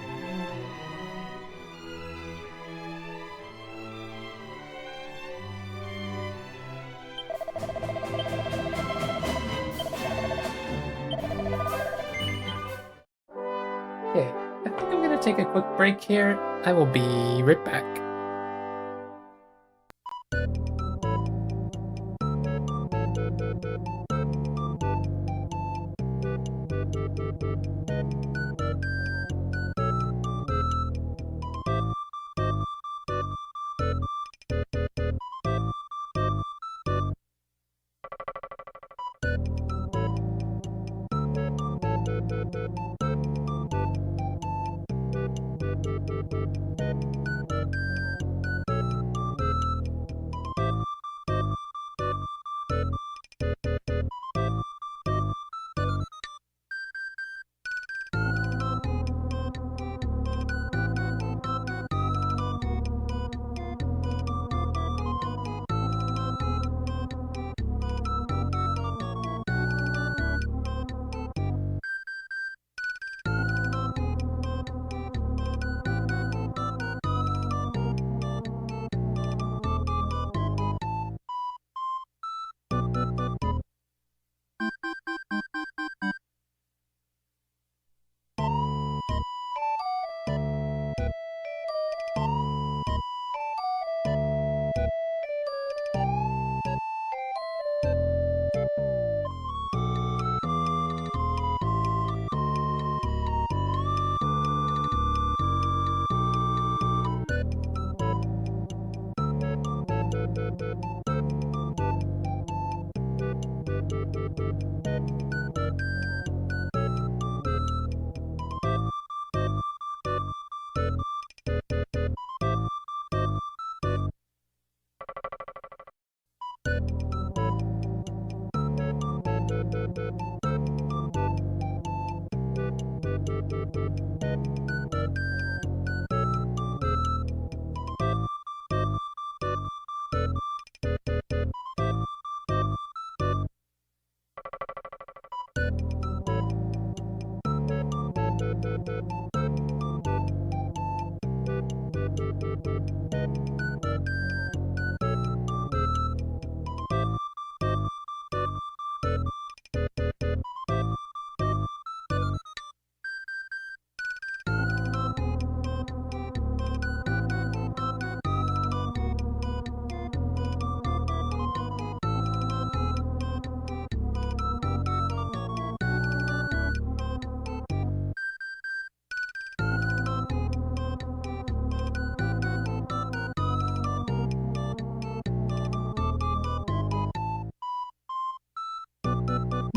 Okay, I think I'm gonna take a quick break here. I will be right back.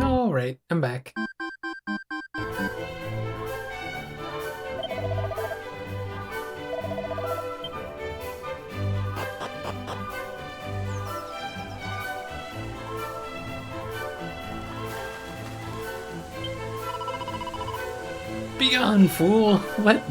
Alright, I'm back. Be gone, fool! What?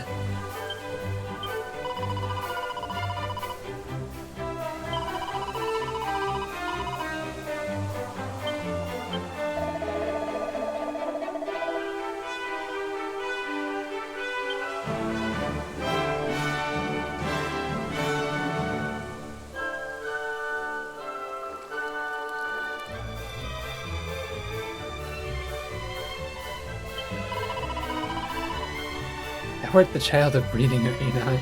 worth the child of breeding arena.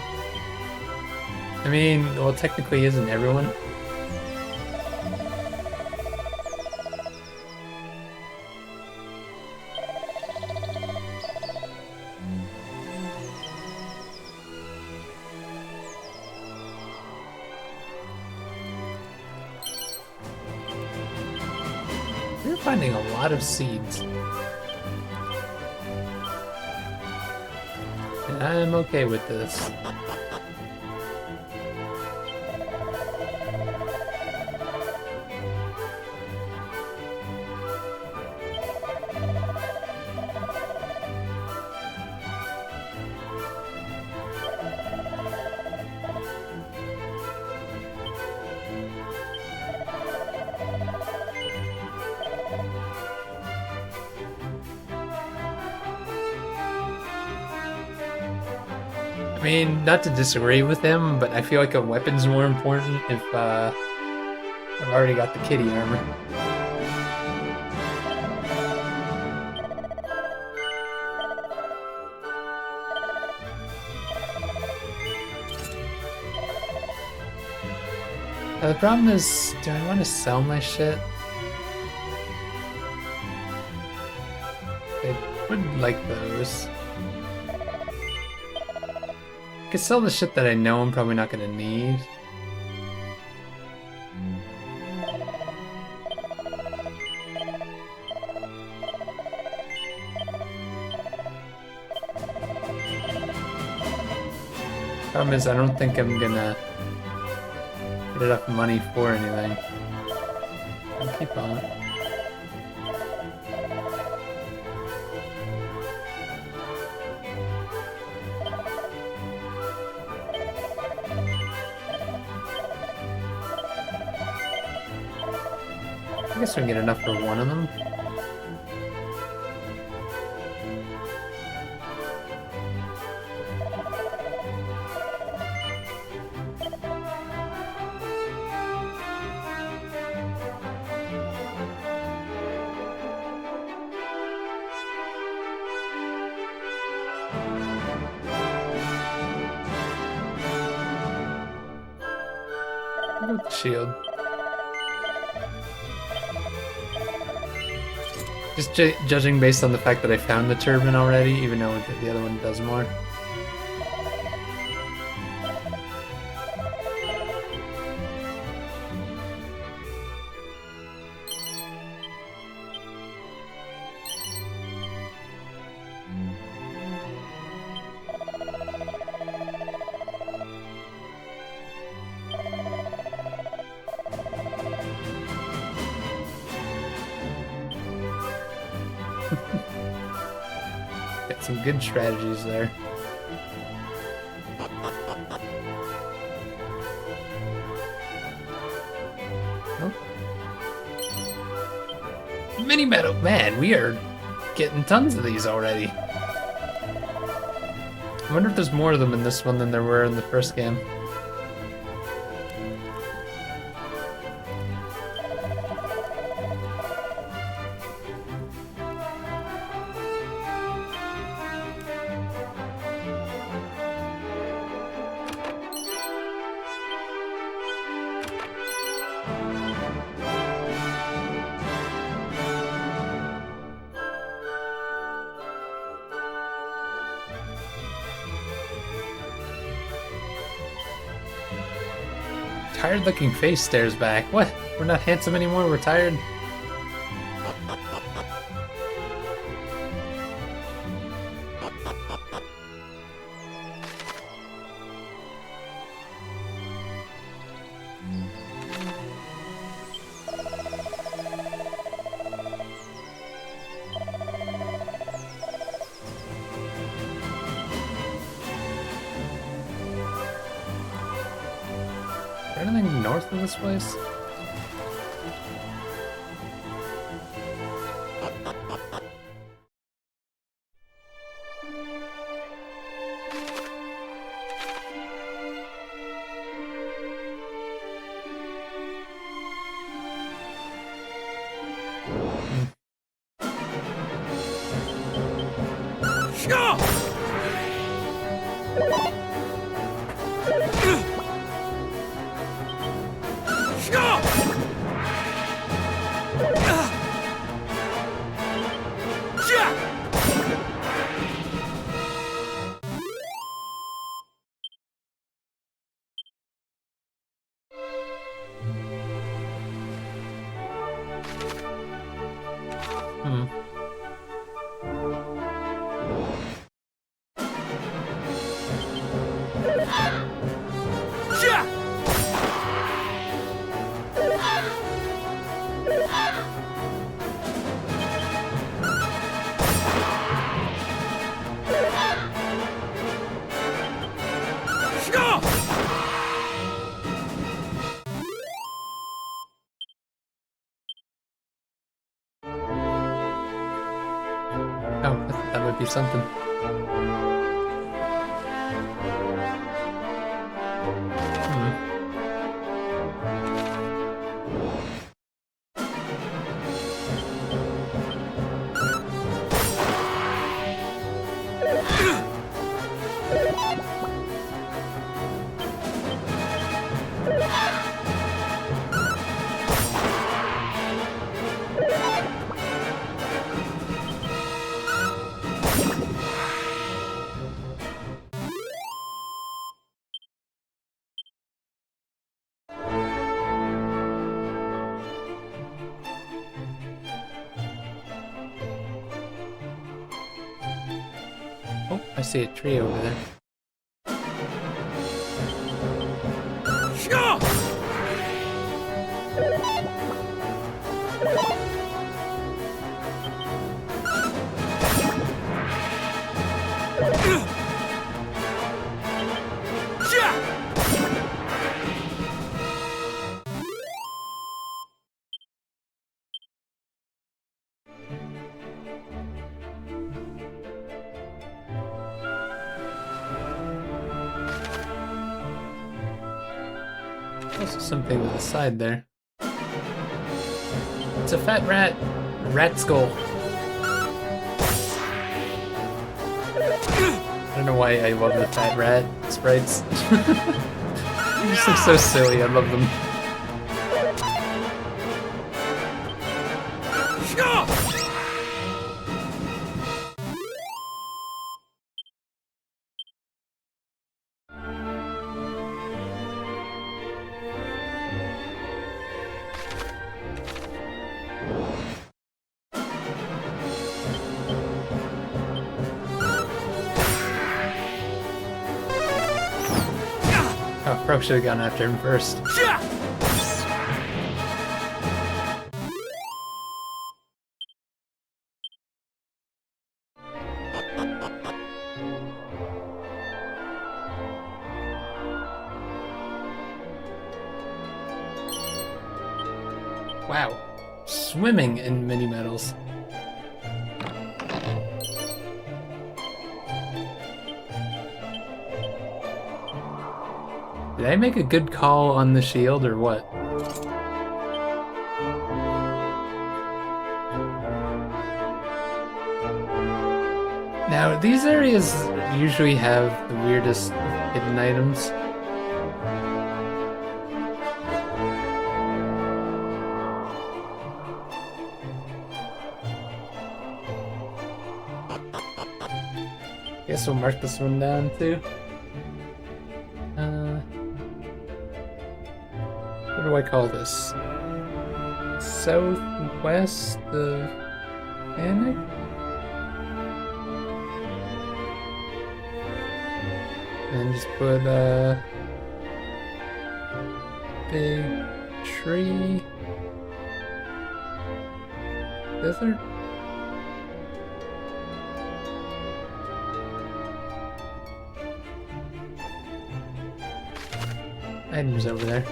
I mean, well, technically isn't everyone? We're finding a lot of seeds. And I'm okay with this. I mean, not to disagree with him, but I feel like a weapon's more important if I've already got the kitty armor. The problem is, do I want to sell my shit? I would like those. I could sell the shit that I know I'm probably not gonna need. Problem is, I don't think I'm gonna get enough money for anything. I'll keep on. I guess we can get enough for one of them. I'll go with the shield. Just judging based on the fact that I found the turban already, even though the other one does more. Got some good strategies there. Oh. Mini meadow, man, we are getting tons of these already. I wonder if there's more of them in this one than there were in the first game. Tired looking face stares back. What? We're not handsome anymore, we're tired? Is there anything north of this place? might be something. Oh, I see a tree over there. Also something to the side there. It's a fat rat. A rat skull. I don't know why I love the fat rat sprites. They just look so silly, I love them. Oh, probably should have gone after him first. Wow. Swimming in mini medals. Did I make a good call on the shield or what? Now, these areas usually have the weirdest hidden items. Guess we'll mark this one down too. What do I call this? Southwest of Panic? And just put a big tree desert. Items over there.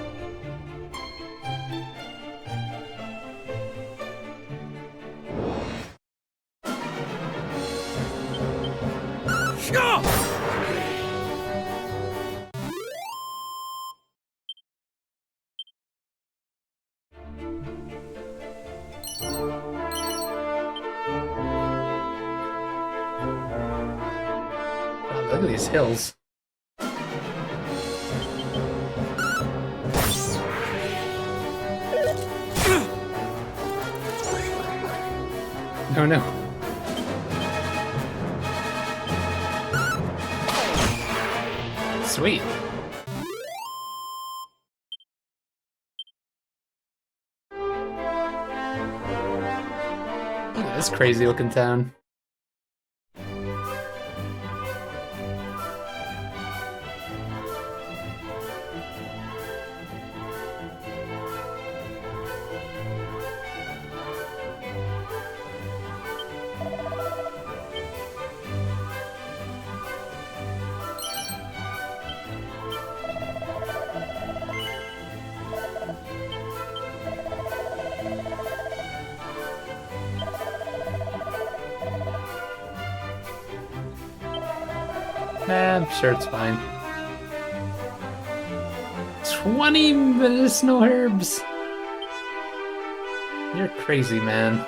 Oh, look at these hills. Oh no. Sweet. Look at this crazy looking town. I'm sure it's fine. 20 medicinal herbs? You're crazy, man.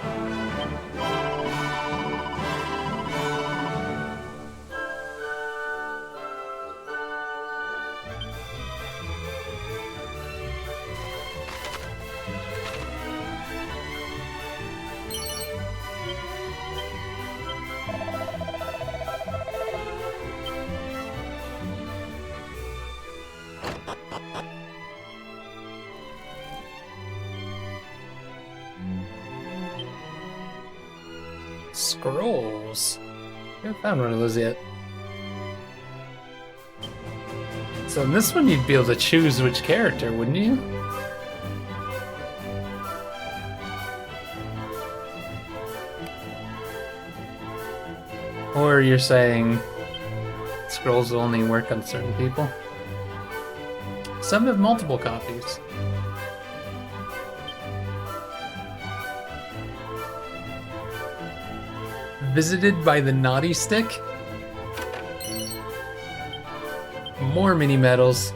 Scrolls. I haven't found one of those yet. So in this one you'd be able to choose which character, wouldn't you? Or you're saying scrolls will only work on certain people? Some have multiple copies. Visited by the naughty stick? More mini medals.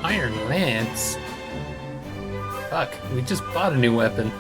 Iron Lance? Fuck, we just bought a new weapon.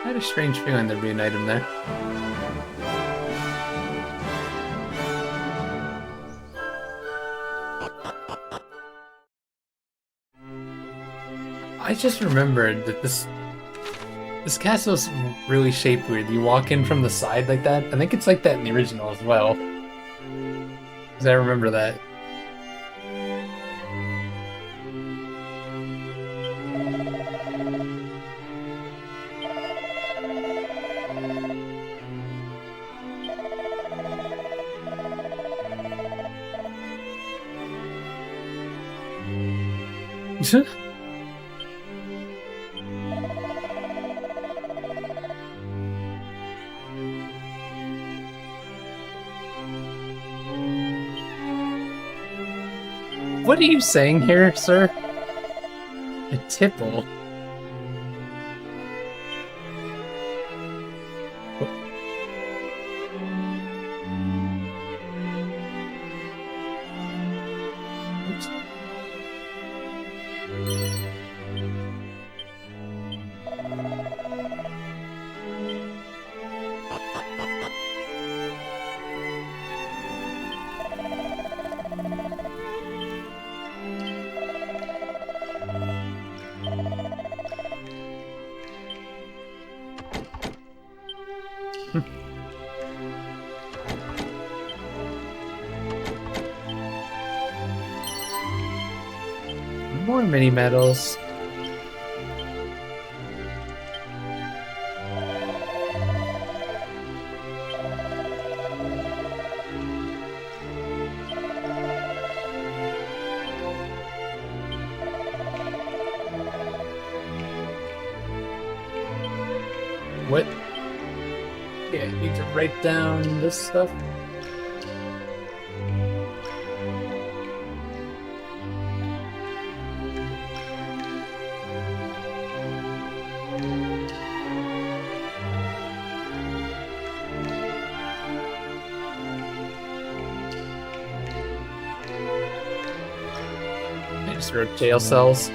I had a strange feeling there'd be an item there. I just remembered that this castle's really shaped weird. You walk in from the side like that. I think it's like that in the original as well. Because I remember that. What are you saying here, sir? A tipple? Oops. More mini medals. What? Yeah, I need to write down this stuff. Sort of jail cells.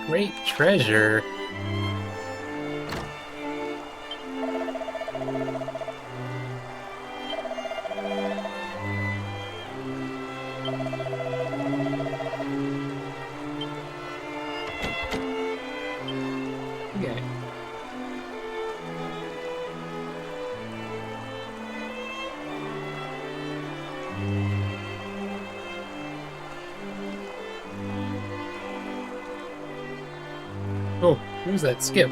Great treasure. Okay. Oh, who's that skip?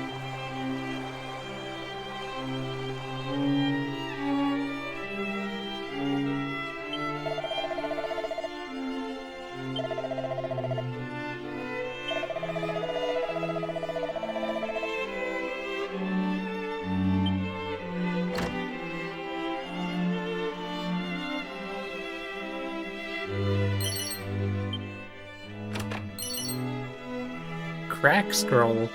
Crack scroll.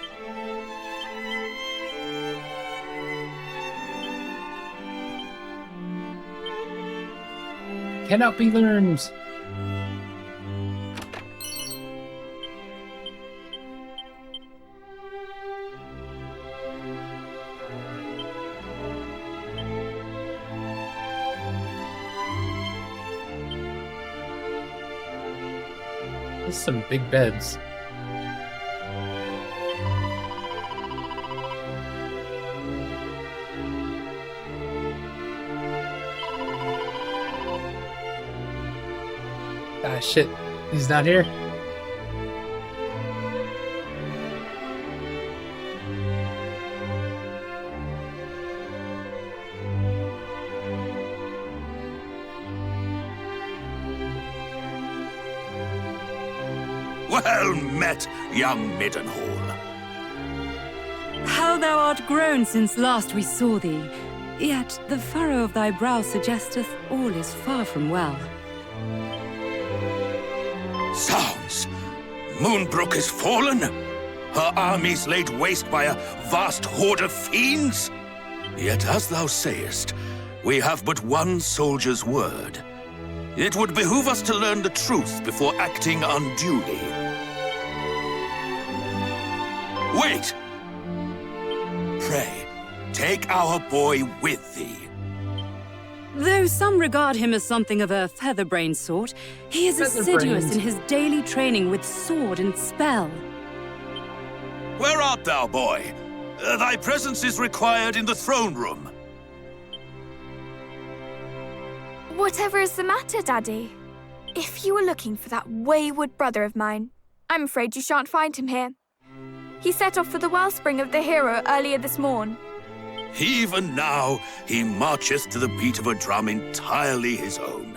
Cannot be learned. There's some big beds. Ah, shit. He's not here. Well met, young Middenhall. How thou art grown since last we saw thee. Yet the furrow of thy brow suggesteth all is far from well. Sounds! Moonbrook is fallen? Her armies laid waste by a vast horde of fiends? Yet as thou sayest, we have but one soldier's word. It would behoove us to learn the truth before acting unduly. Wait! Pray, take our boy with thee. Though some regard him as something of a featherbrained sort, he is assiduous in his daily training with sword and spell. Where art thou, boy? Thy presence is required in the throne room. Whatever is the matter, Daddy? If you were looking for that wayward brother of mine, I'm afraid you shan't find him here. He set off for the wellspring of the hero earlier this morn. Even now, he marcheth to the beat of a drum entirely his own.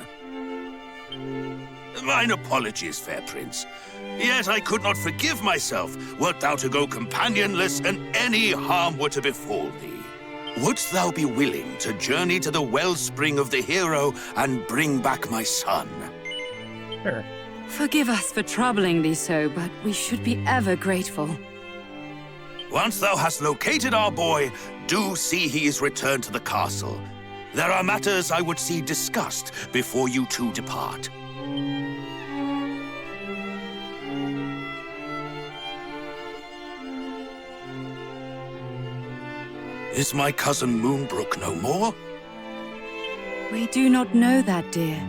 Mine apologies, fair prince. Yet I could not forgive myself wert thou to go companionless and any harm were to befall thee. Wouldst thou be willing to journey to the wellspring of the hero and bring back my son? Sure. Forgive us for troubling thee so, but we should be ever grateful. Once thou hast located our boy, do see he is returned to the castle. There are matters I would see discussed before you two depart. Is my cousin Moonbrook no more? We do not know that, dear.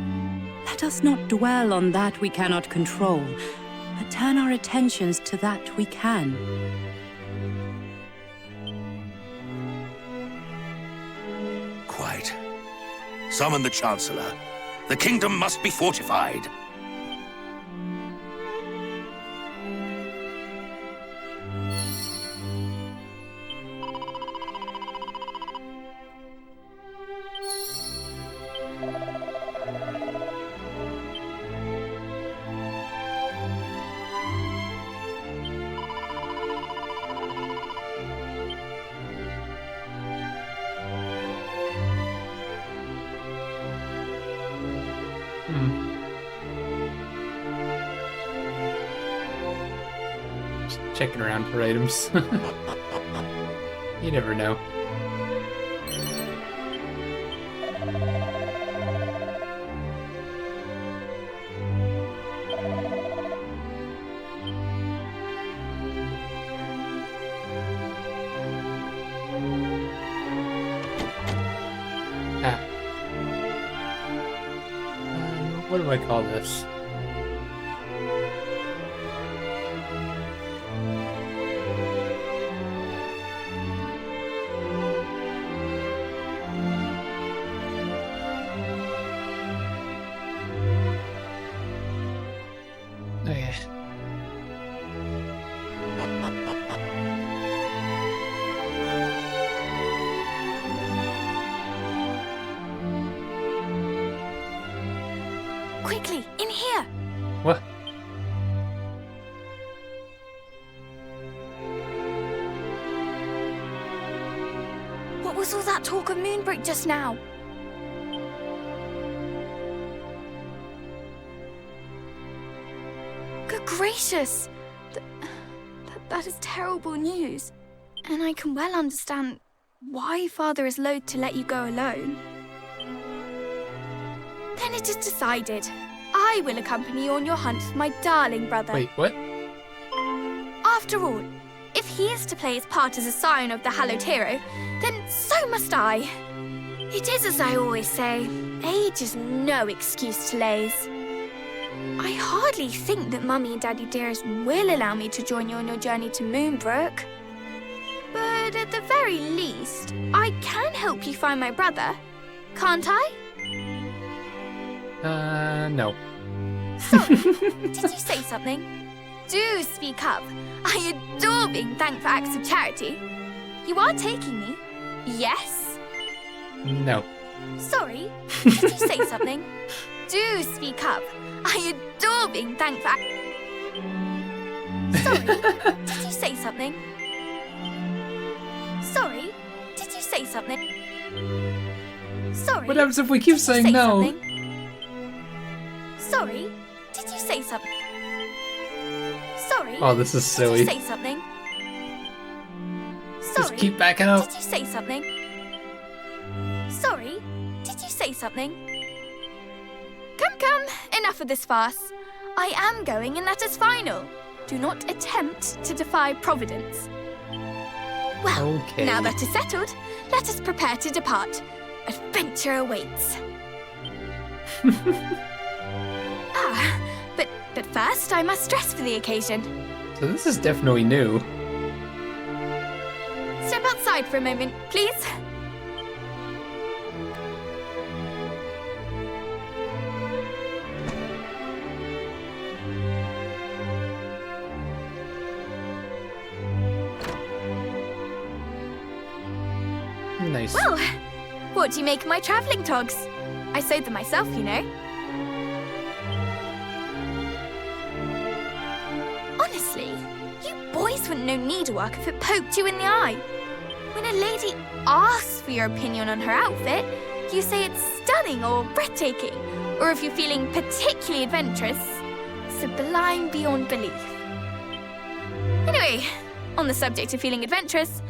Let us not dwell on that we cannot control, but turn our attentions to that we can. Quite. Summon the Chancellor. The kingdom must be fortified. Just checking around for items. You never know. What do I call this? Okay. Quickly, in here! What? What was all that talk of Moonbrook just now? Good gracious! That is terrible news. And I can well understand why Father is loath to let you go alone. Then it is decided. I will accompany you on your hunt for my darling brother. Wait, what? After all, if he is to play his part as a scion of the hallowed hero, then so must I. It is as I always say, age is no excuse to laze. I hardly think that Mummy and Daddy dearest will allow me to join you on your journey to Moonbrook. But at the very least, I can help you find my brother, can't I? No. Sorry, did you say something? Do speak up. I adore being thanked for acts of charity. You are taking me? Yes? No. Sorry, did you say something? Do speak up. I adore being thanked for Sorry, did you say something? Sorry, did you say something? Sorry. What happens if we keep saying no? Something? Sorry, did you say something? Sorry. Oh, this is silly. Did you say something? Sorry. Just keep backing up. Did you say something? Sorry, did you say something? Come, enough of this farce. I am going, and that is final. Do not attempt to defy Providence. Well, okay. Now that is settled, let us prepare to depart. Adventure awaits. But first I must dress for the occasion. So this is definitely new. Step outside for a moment, please. Nice. Well, what do you make of my travelling togs? I sewed them myself, you know. Honestly, you boys wouldn't know needlework if it poked you in the eye. When a lady asks for your opinion on her outfit, you say it's stunning or breathtaking, or if you're feeling particularly adventurous, sublime beyond belief. Anyway, on the subject of feeling adventurous,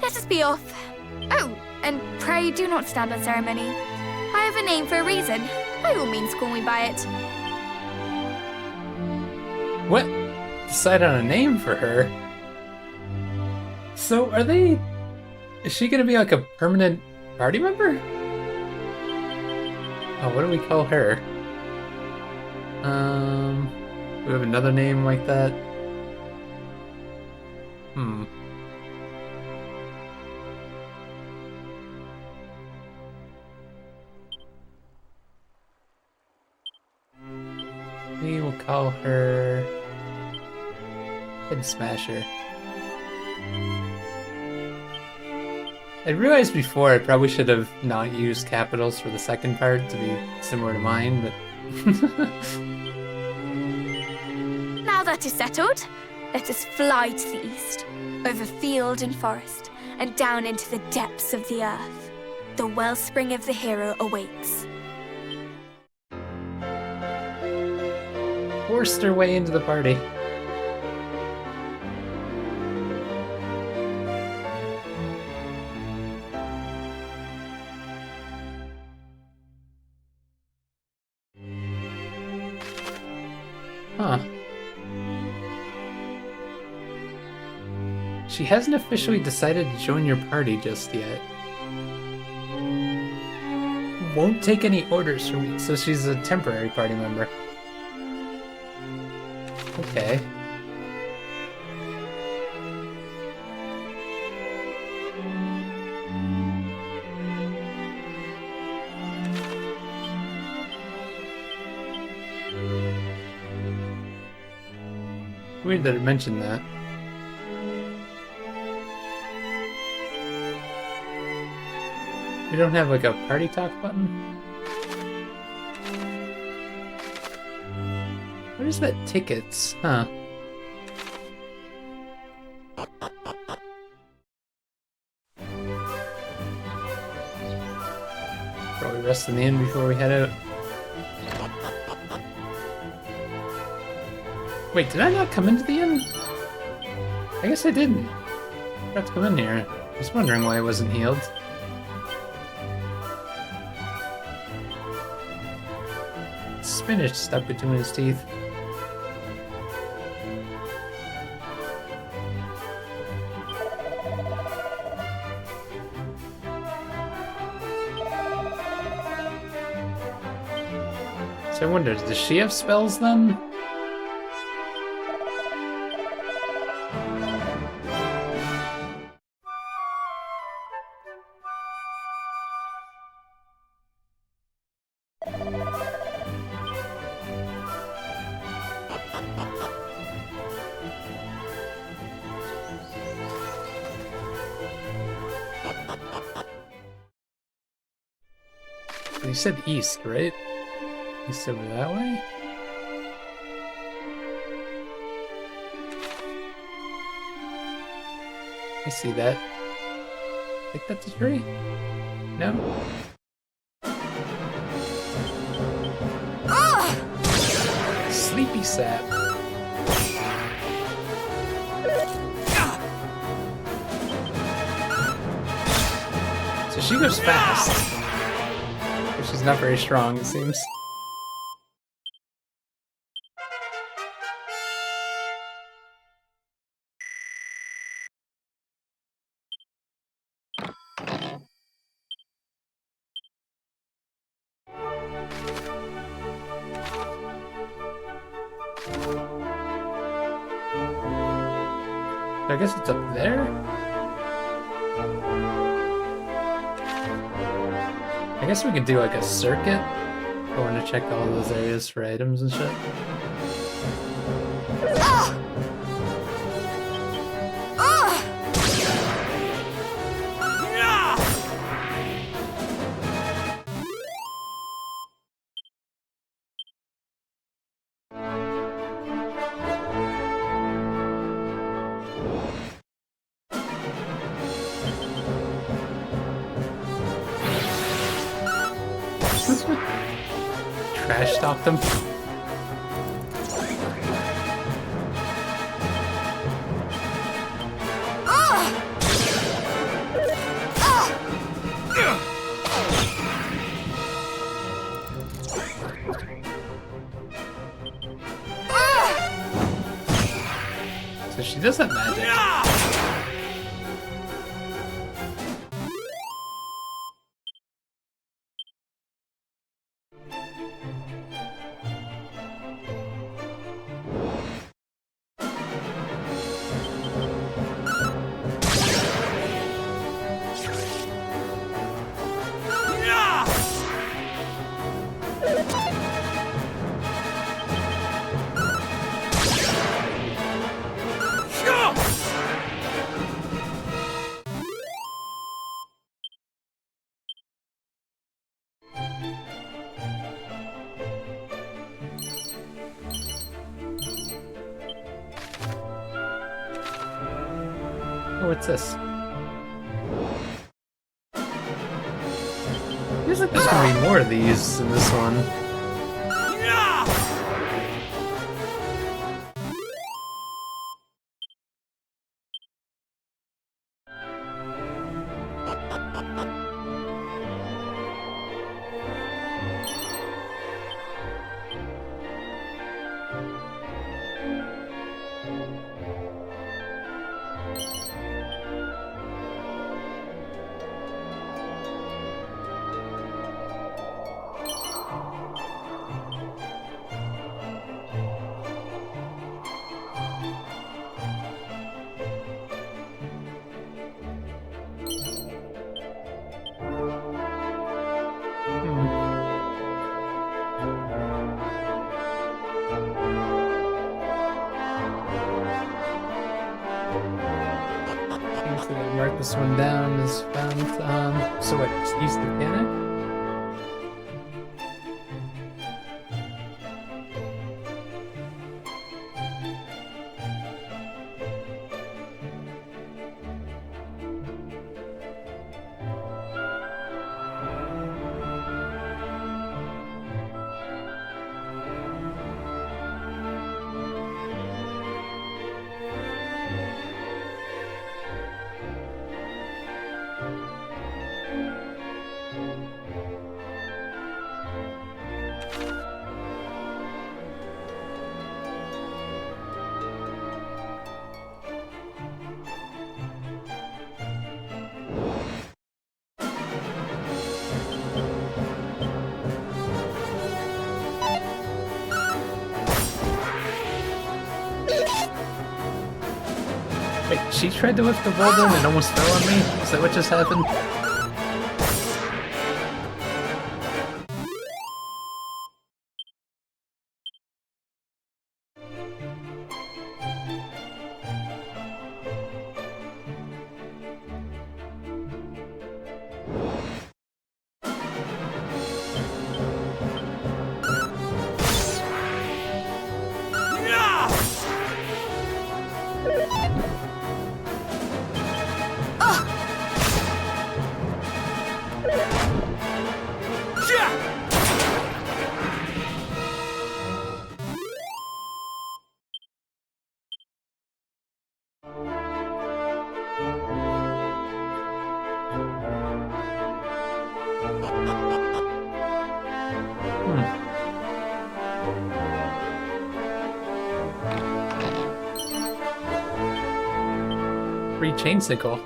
let us be off. Oh, and pray do not stand on ceremony. I have a name for a reason. By all means, call me by it. What? Decide on a name for her? So are they... Is she gonna be like a permanent party member? Oh, what do we call her? Do we have another name like that? We will call her Head Smasher. I realized before I probably should have not used capitals for the second part to be similar to mine, but... Now that is settled, let us fly to the east, over field and forest, and down into the depths of the earth. The wellspring of the hero awakes. Forced her way into the party. Huh. She hasn't officially decided to join your party just yet. Won't take any orders from me, so she's a temporary party member. Okay. Weird that it mentioned that. We don't have like a party talk button? What is that? Tickets? Huh. Probably rest in the inn before we head out. Wait, did I not come into the inn? I guess I didn't. I forgot to come in here. I was wondering why I wasn't healed. Spinach stuck between his teeth. So I wonder, does she have spells then? You said east, right? East over that way? I see that. I think that's a tree? No? Sleepy sap. So she goes fast. But she's not very strong, it seems. I guess it's up there? I guess we could do like a circuit. Going to check all those areas for items and shit. Trash talk them. So she does have magic. Oh, what's this? Feels like there's gonna be more of these in this one. Mark this one down as found. So what, just use the panic? Wait, she tried to lift the boulder and it almost fell on me? Is that what just happened? Free chain sickle.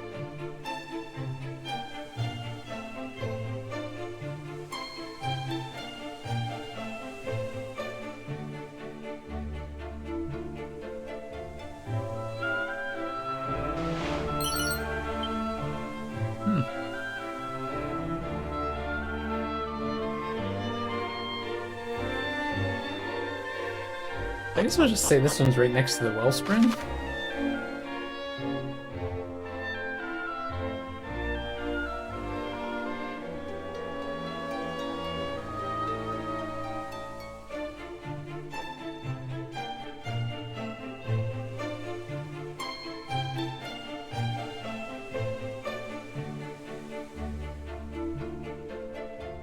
I guess I'll just say this one's right next to the wellspring.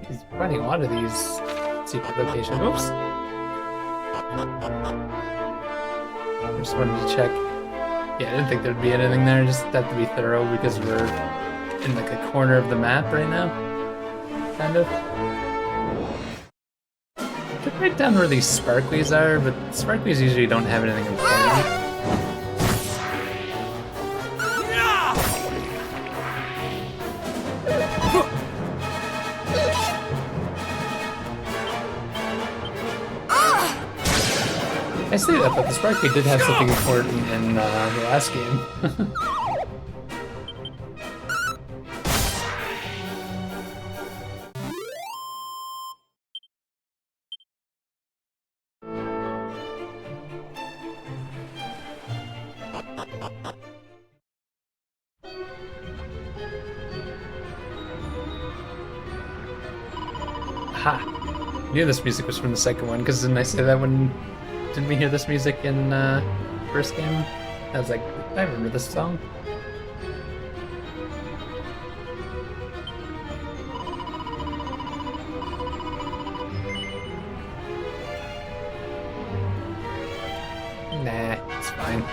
He's finding a lot of these secret locations. Oops. I just wanted to check. Yeah, I didn't think there'd be anything there. Just have to be thorough because we're in like a corner of the map right now. Kind of. I could write down where these sparklies are, but sparklies usually don't have anything important. I say that, but the Sparky did have something important in the last game. Ha! I knew this music was from the second one, because didn't I say that when... Didn't we hear this music in first game? I was like, I remember this song. it's fine.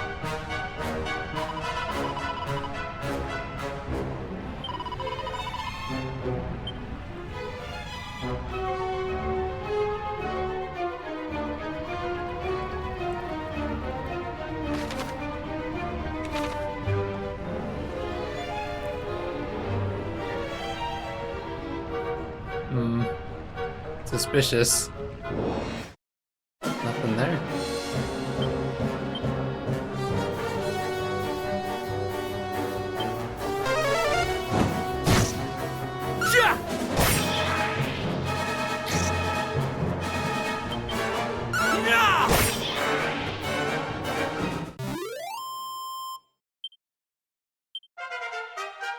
Suspicious. Nothing there.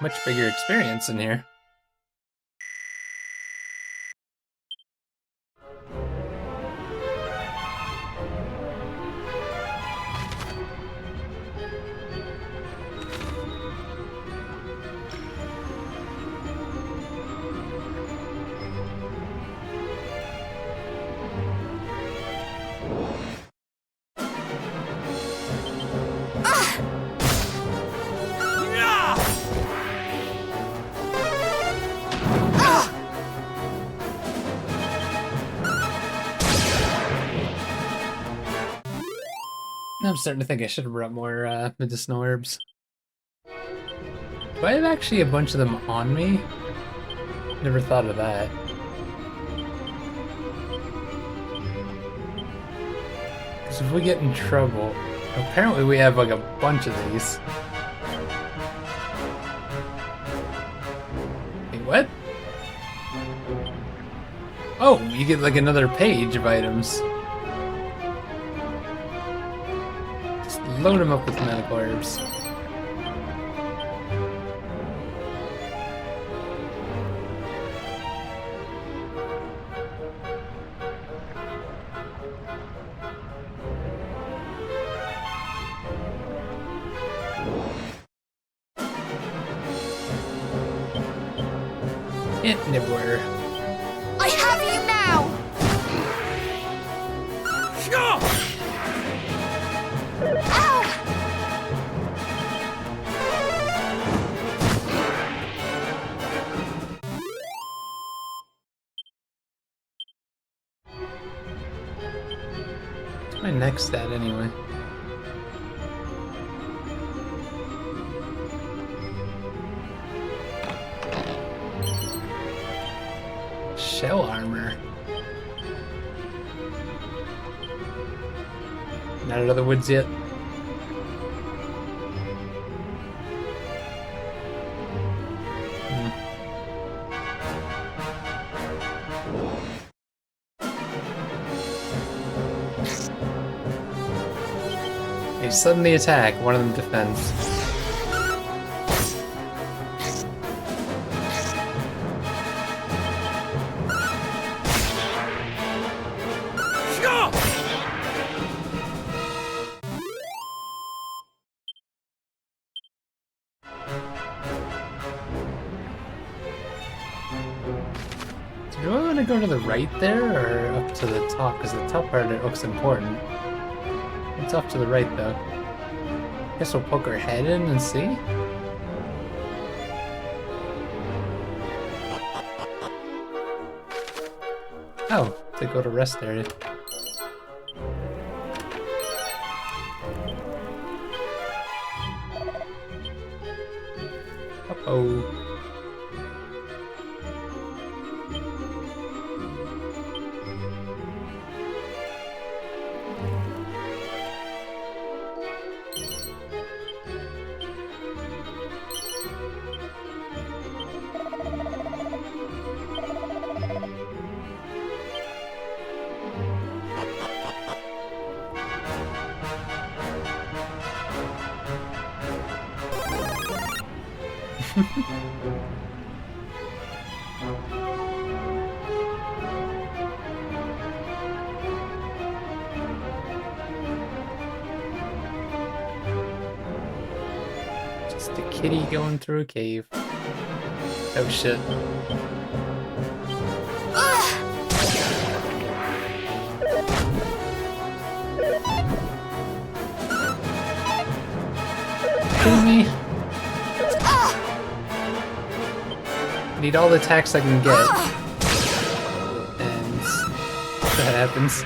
Much bigger experience in here. I'm starting to think I should have brought more medicinal herbs. Do I have actually a bunch of them on me? Never thought of that. Because if we get in trouble, apparently we have like a bunch of these. Wait, what? Oh, you get like another page of items. Load them up with medical herbs. Hit Nibbler. I have you now! What's my next stat anyway? Shell armor. Not out of the woods yet. They suddenly attack, one of them defends. Do I want to go to the right there or up to the top? Because the top part of it looks important. It's off to the right though. Guess we'll poke our head in and see. Oh, to go to rest area. Uh-oh. Just a kitty going through a cave. Oh shit. kidding me? I need all the attacks I can get. And that happens.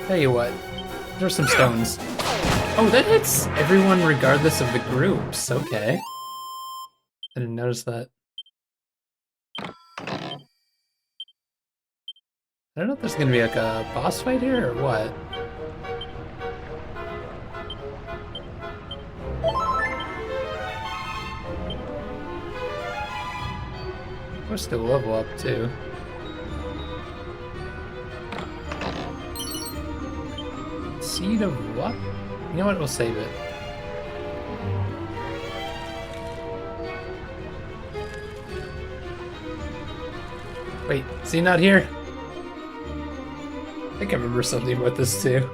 Tell you what, there's some stones. Oh, that hits everyone regardless of the groups. Okay. I didn't notice that. I don't know if there's gonna be like a boss fight here or what. We're still level up too. Seed of what? You know what? We'll save it. Wait, is he not here? I think I remember something about this too.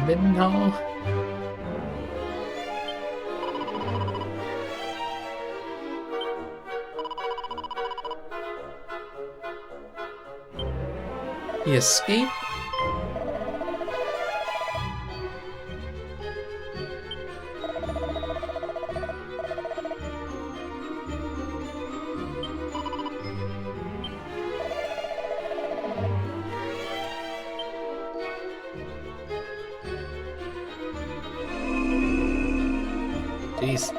Middenhall. He escaped? Jeez.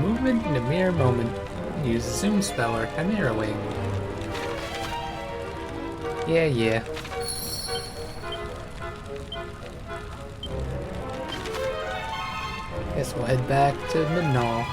Movement in a mere moment. Use Zoom spell or Chimera Wing. Yeah. Guess we'll head back to Middenhall.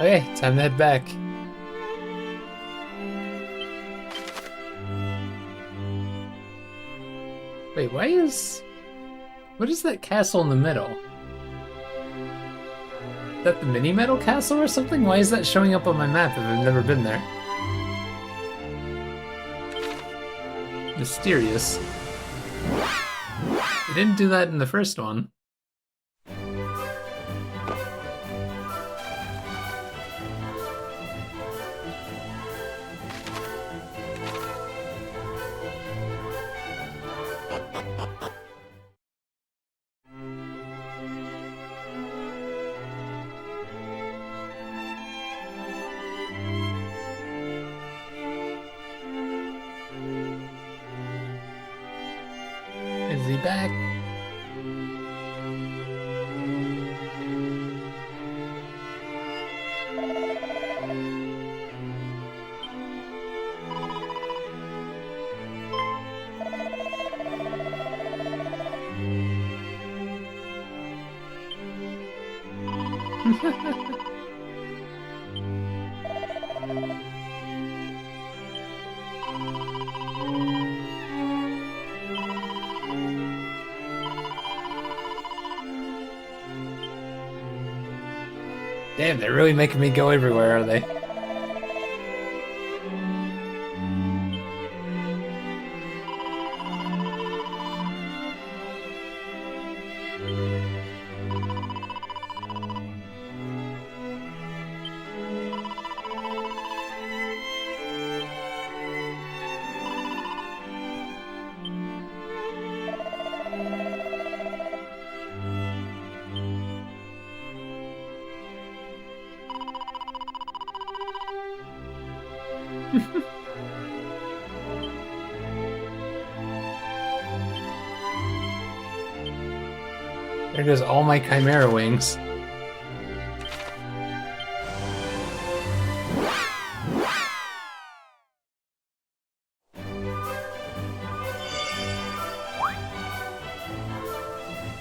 Okay, time to head back. Wait, what is that castle in the middle? Is that the mini metal castle or something? Why is that showing up on my map if I've never been there? Mysterious. They didn't do that in the first one. Is he back? Damn, they're really making me go everywhere, are they? There goes all my Chimera wings.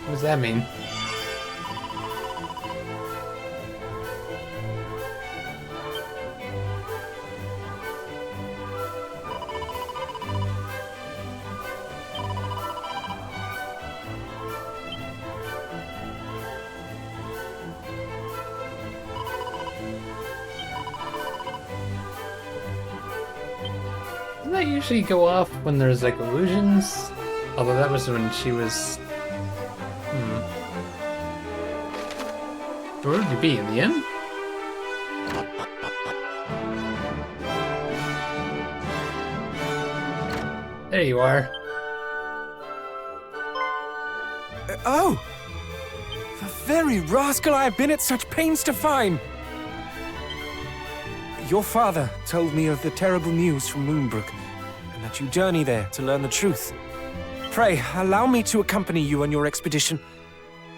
What does that mean? Doesn't that usually go off when there's like illusions? Although that was when she was... Where would you be, in the inn? There you are. Oh! The very rascal I have been at such pains to find! Your father told me of the terrible news from Moonbrook, and that you journey there to learn the truth. Pray, allow me to accompany you on your expedition.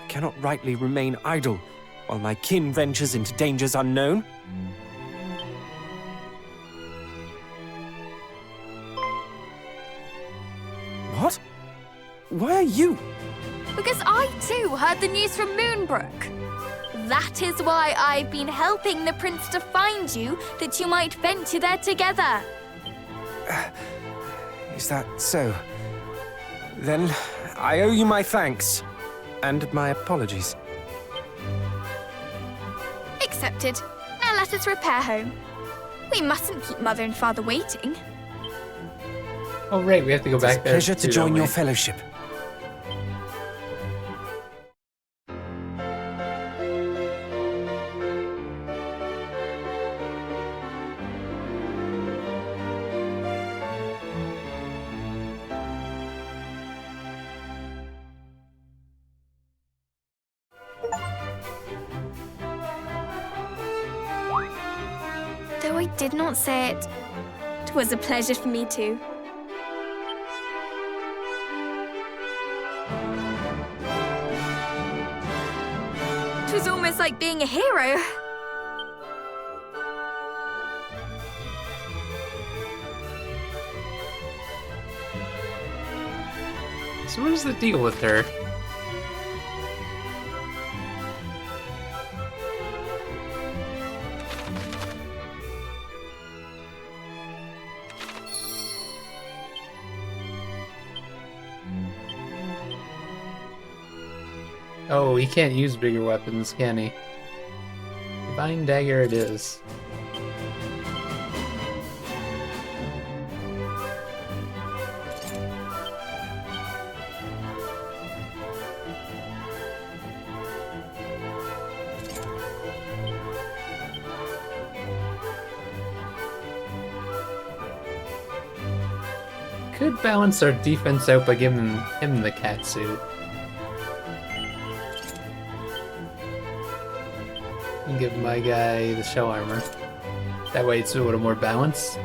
I cannot rightly remain idle while my kin ventures into dangers unknown. What? Why are you? Because I too heard the news from Moonbrook. That is why I've been helping the prince to find you, that you might venture there together. Is that so? Then I owe you my thanks, and my apologies. Accepted. Now let us repair home. We mustn't keep Mother and Father waiting. Oh right, we have to go back there. It's a pleasure to join your fellowship. Though I did not say it, it was a pleasure for me too. It was almost like being a hero. So what is the deal with her? Oh, he can't use bigger weapons, can he? Divine Dagger it is. Could balance our defense out by giving him the cat suit. And give my guy the shell armor. That way it's a little more balanced.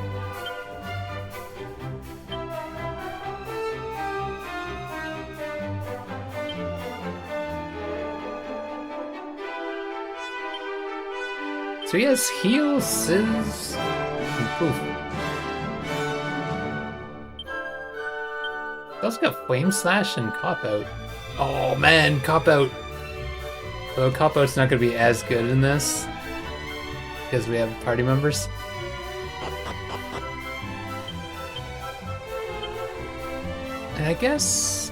So he has heal, sizz, and poof. He's also got flame slash and cop out. Oh man, cop out. So cop out's not gonna be as good in this because we have party members. And I guess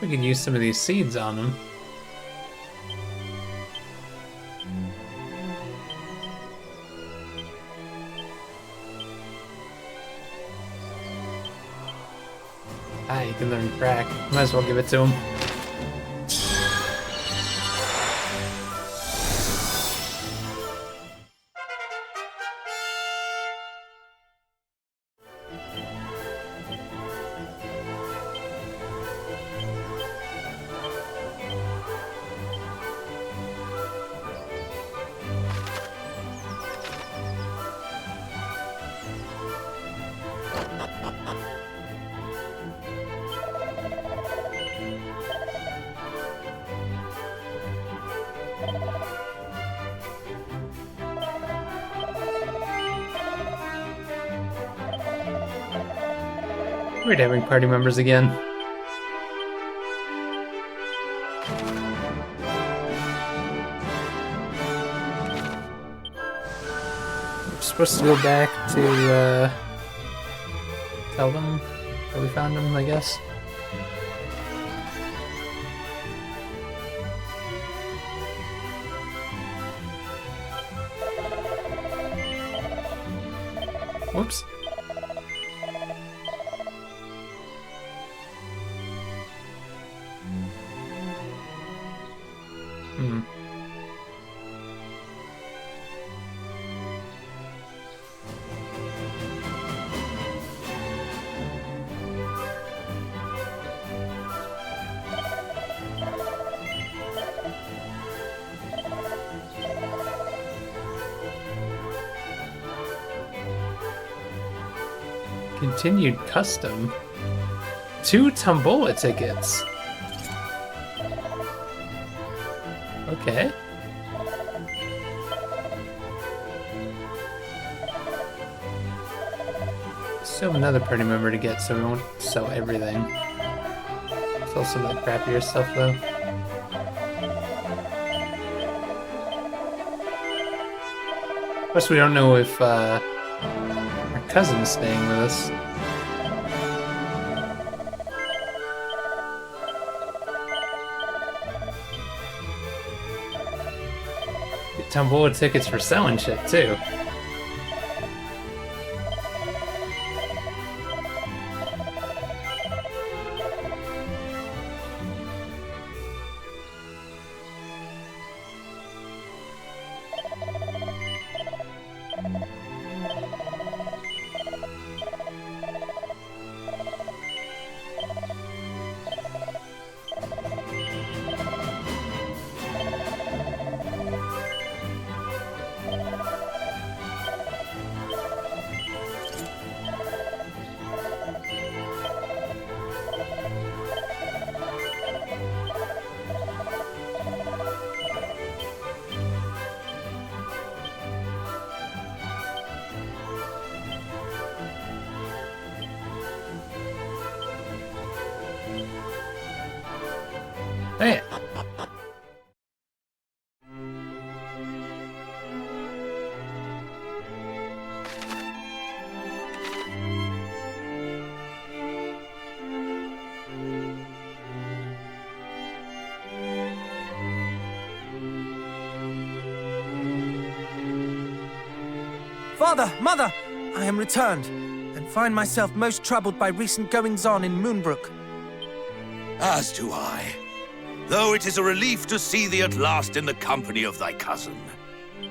we can use some of these seeds on him. Ah, you can learn crack. Might as well give it to him. Weird having party members again. We're supposed to go back to tell them where we found them, I guess. Whoops. Continued custom. 2 Tombola tickets. Okay. Still have another party member to get, so we won't sell everything. Sell some of the crappier stuff, though. Of course, we don't know if our cousin's staying with us. Get Tombola tickets for selling shit, too. Hey. Father, Mother, I am returned, and find myself most troubled by recent goings-on in Moonbrook. As do I. Though it is a relief to see thee at last in the company of thy cousin.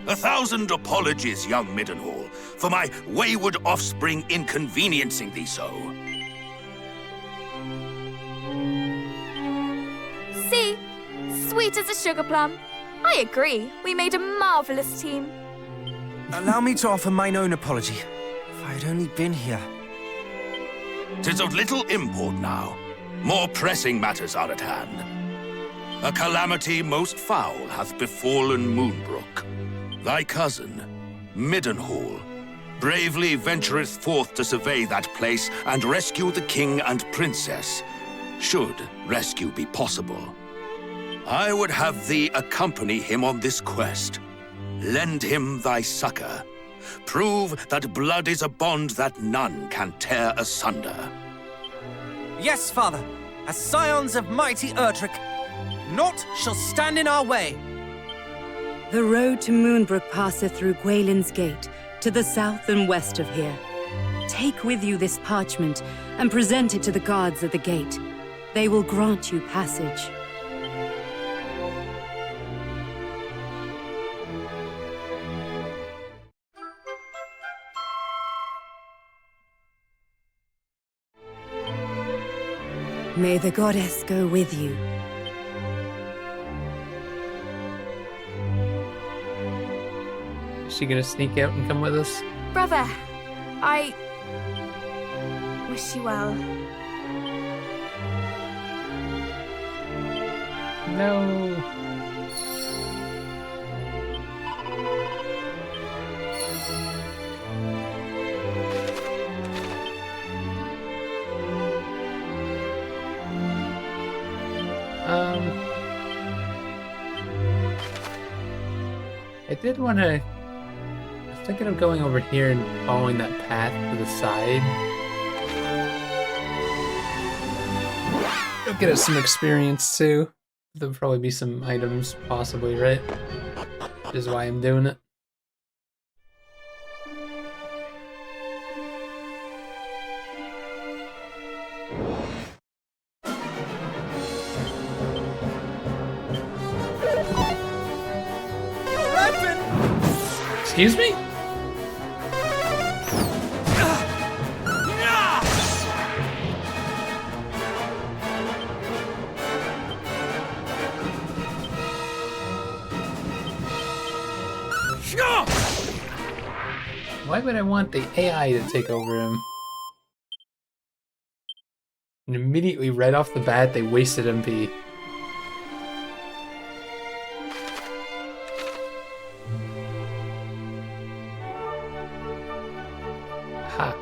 1,000 apologies, young Middenhall, for my wayward offspring inconveniencing thee so. See? Sweet as a sugar plum. I agree. We made a marvelous team. Allow me to offer mine own apology. If I had only been here. 'Tis of little import now. More pressing matters are at hand. A calamity most foul hath befallen Moonbrook. Thy cousin, Middenhall, bravely ventureth forth to survey that place and rescue the king and princess, should rescue be possible. I would have thee accompany him on this quest. Lend him thy succor. Prove that blood is a bond that none can tear asunder. Yes, father. As scions of mighty Erdrick, naught shall stand in our way. The road to Moonbrook passeth through Gwaelin's Gate, to the south and west of here. Take with you this parchment and present it to the guards at the gate. They will grant you passage. May the goddess go with you. Is she gonna sneak out and come with us? Brother, I wish you well. No. I did want to. I was thinking of going over here and following that path to the side. It'll get us some experience too. There'll probably be some items, possibly, right? Which is why I'm doing it. Excuse me? Why would I want the AI to take over him? And immediately, right off the bat, they wasted MP. Ha.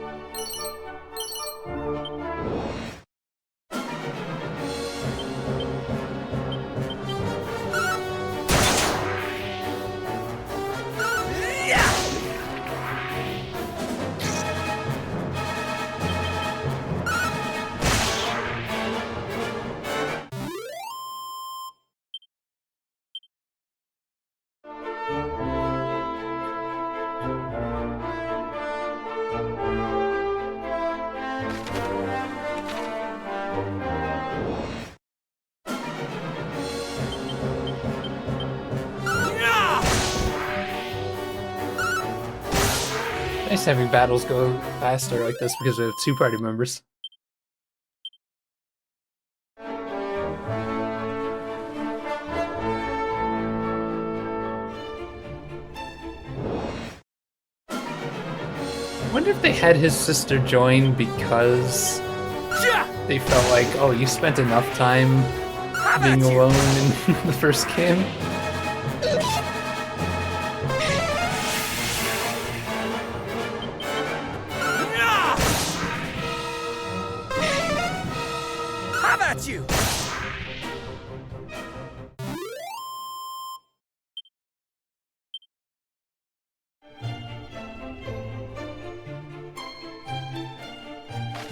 Nice having battles go faster like this because we have two party members. I wonder if they had his sister join because they felt like, oh, you spent enough time being alone in the first game. You.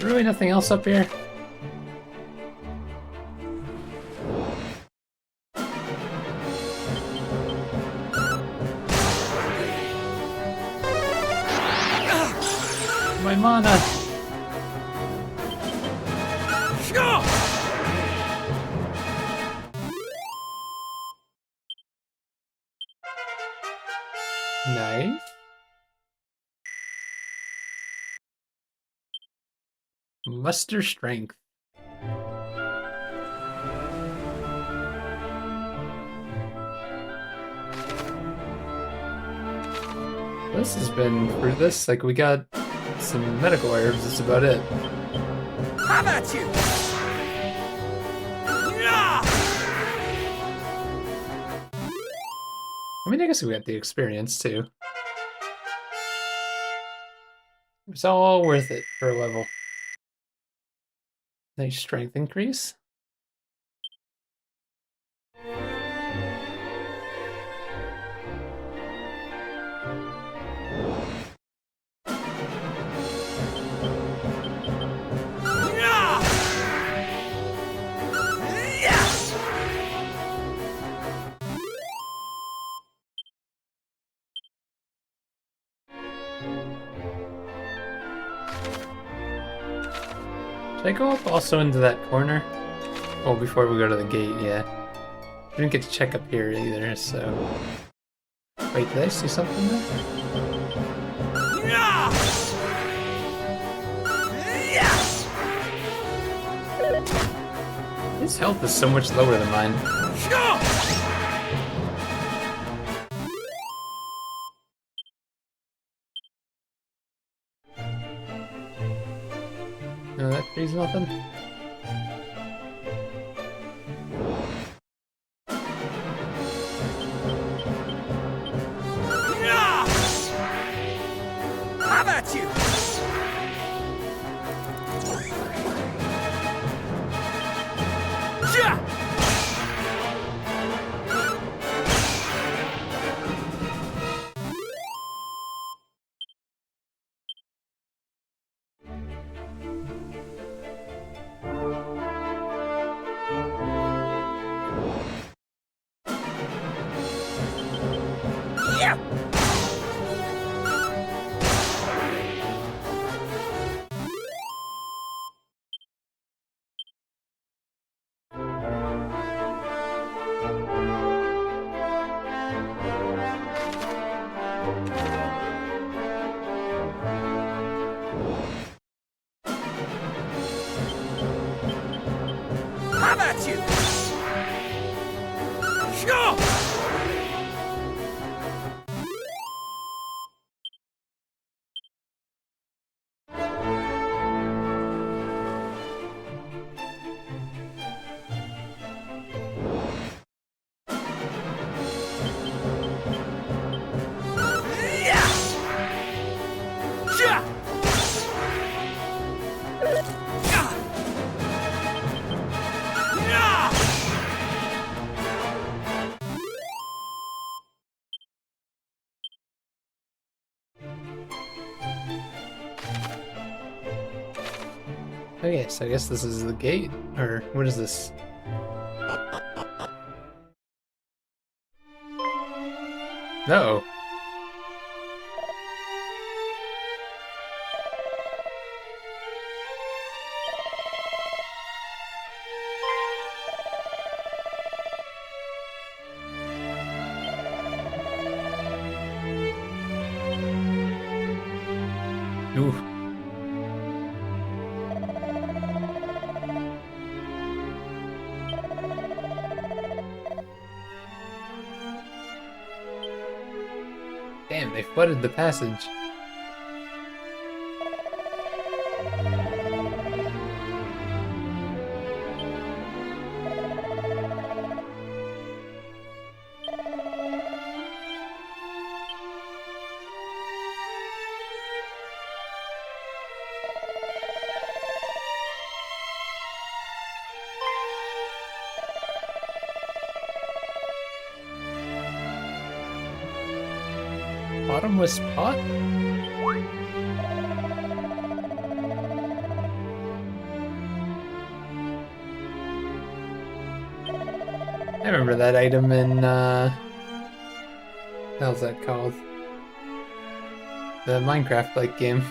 Really nothing else up here? My mana! Nice. Muster strength. This has been fruitless. Like, we got some medical herbs, that's about it. How about you? I mean, I guess we got the experience too. It's all worth it for a level. Nice strength increase. Should I go up also into that corner? Oh, before we go to the gate, yeah. I didn't get to check up here either, so... Wait, did I see something there? His health is so much lower than mine. No, that frees nothing. Have at you! Have at you! Okay, so I guess this is the gate, or what is this? Uh-oh. Ooh. Damn, they flooded the passage. Bottomless pot? I remember that item in, how's that called? The Minecraft-like game.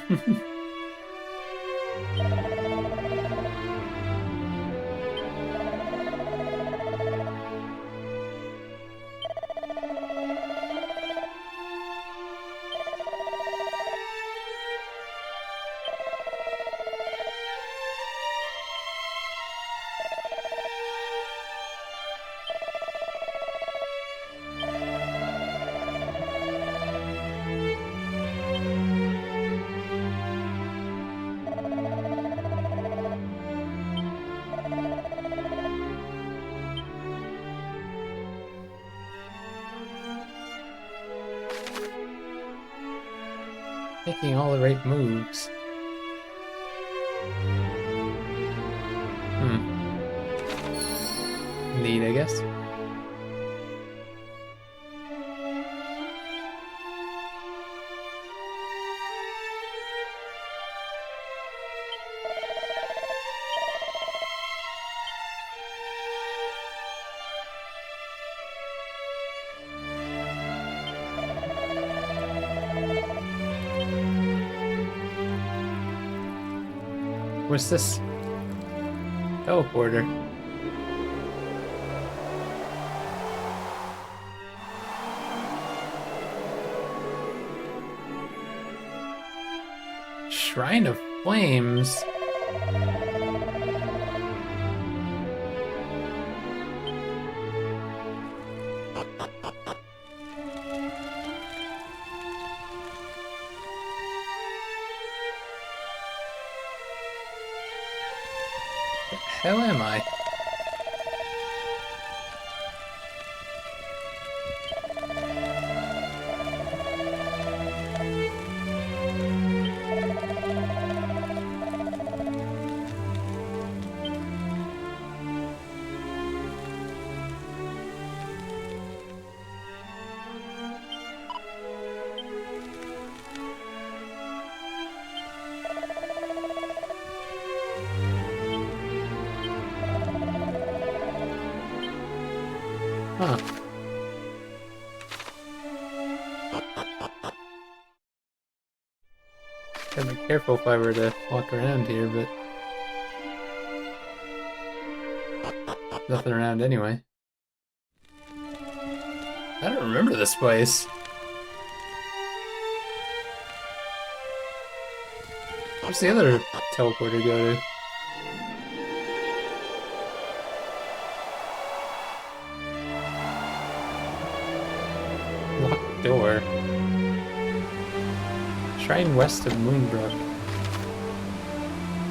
Making all the right moves. Neat, I guess. What's this? Teleporter. Shrine of Flames. The hell am I? Huh. Gotta be careful if I were to walk around here, but nothing around anyway. I don't remember this place. Where's the other teleporter go to? Locked door. Shrine west of Moonbrook.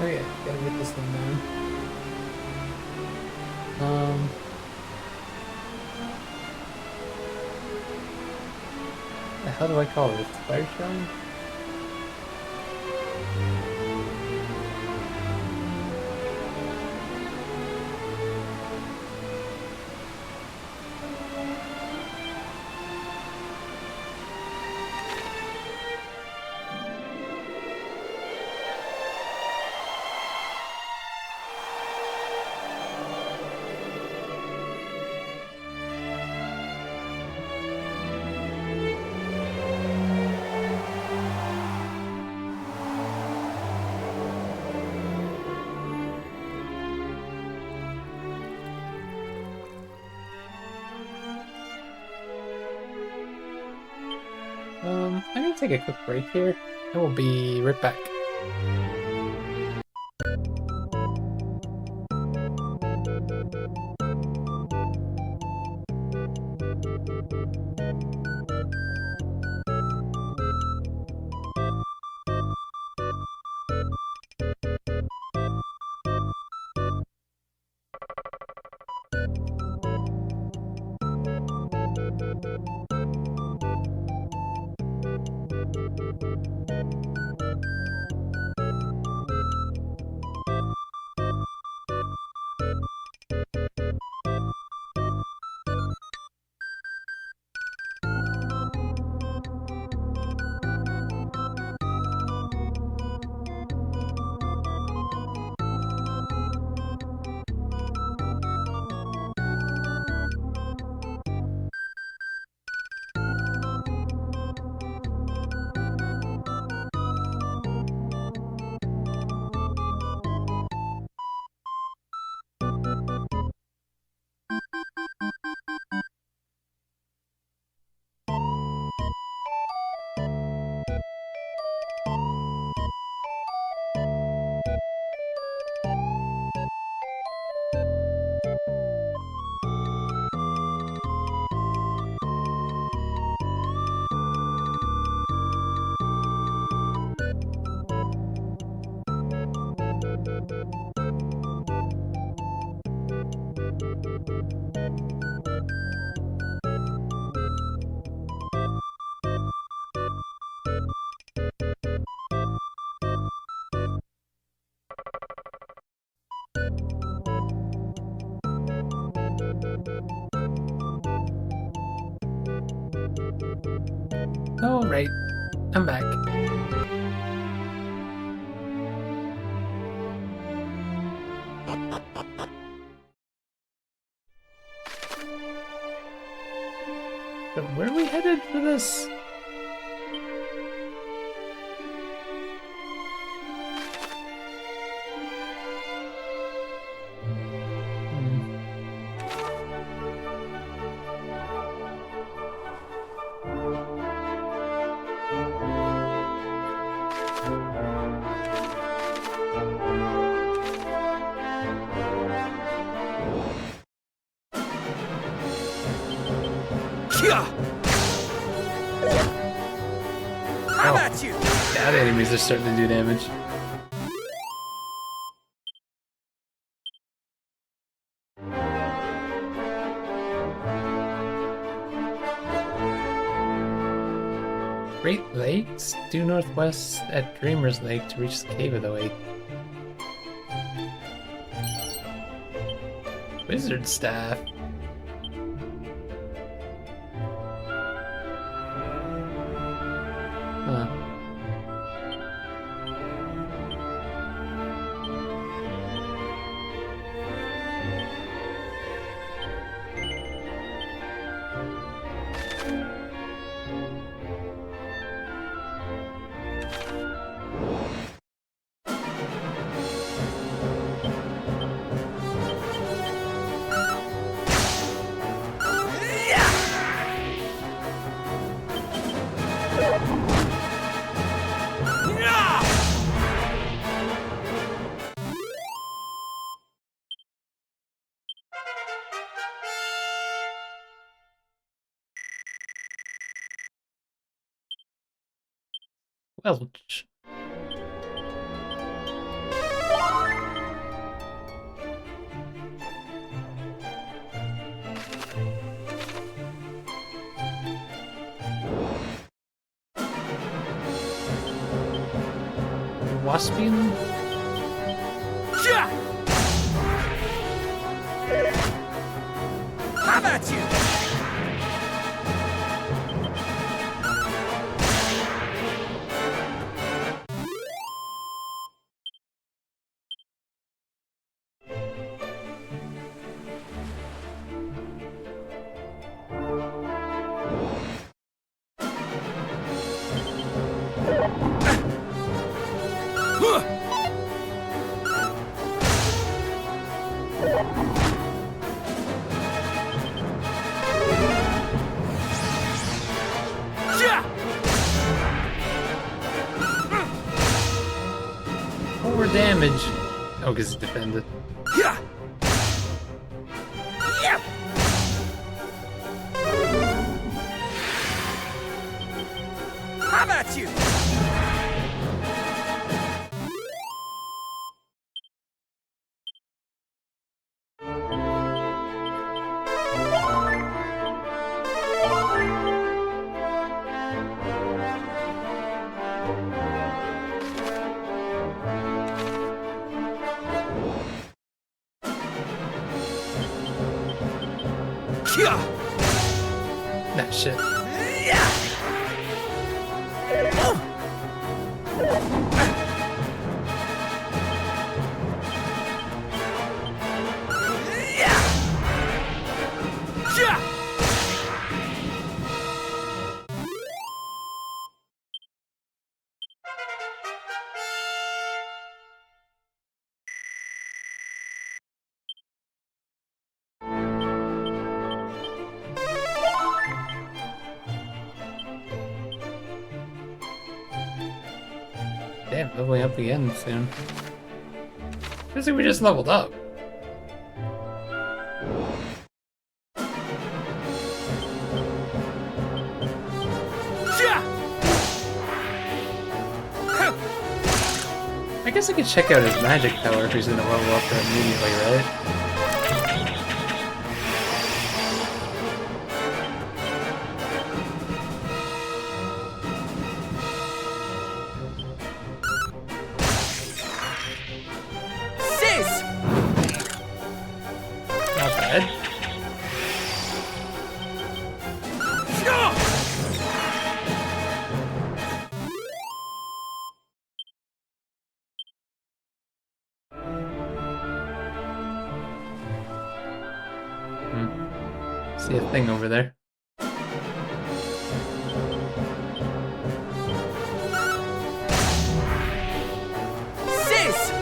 Oh yeah, gotta get this thing down. How do I call it? Fire shrine? I'm gonna take a quick break here, and we'll be right back. Oh, right. I'm back. So where are we headed for this? How about you? Now the enemies are starting to do damage. Great Lakes, due northwest at Dreamer's Lake to reach the Cave of the Lake. Wizard Staff. Huh. Welch. Waspian? How about you? More damage. Oh, because he defended. Yeah. How about you? That shit. Damn, leveling up again soon. Feels like we just leveled up. I guess I could check out his magic power if he's gonna level up immediately, right? See a thing over there. Sis!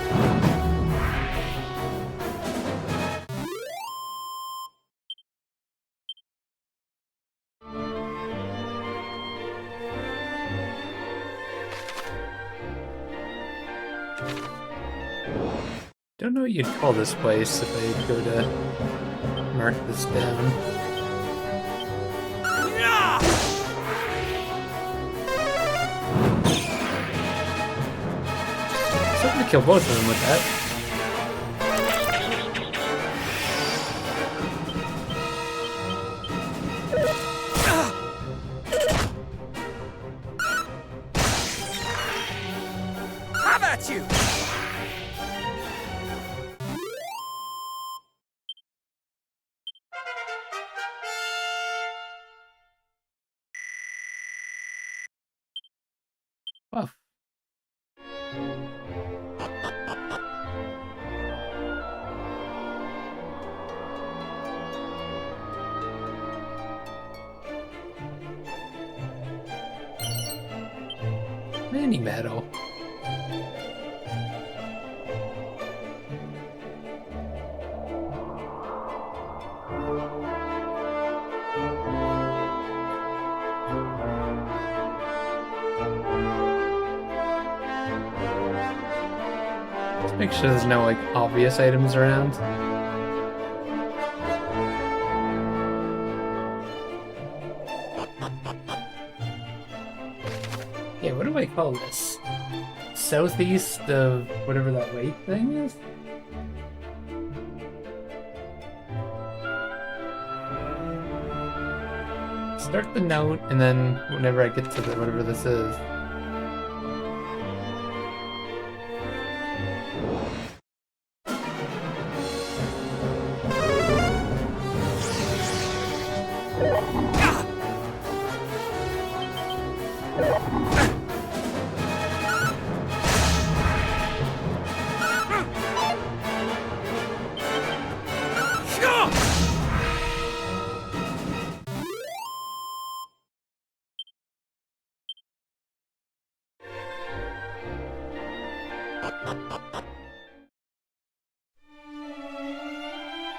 Don't know what you'd call this place if I go to mark this down. So I'm gonna kill both of them with that. Have at you! Wow. Mini metal. Let's make sure there's no like obvious items around. Yeah, what do I call this? Southeast of whatever that lake thing is? Start the note, and then whenever I get to the whatever this is.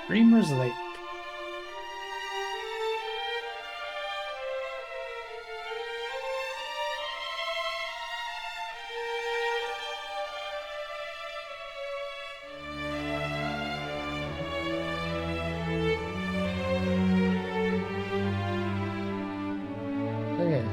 Dreamer's Lake. Okay.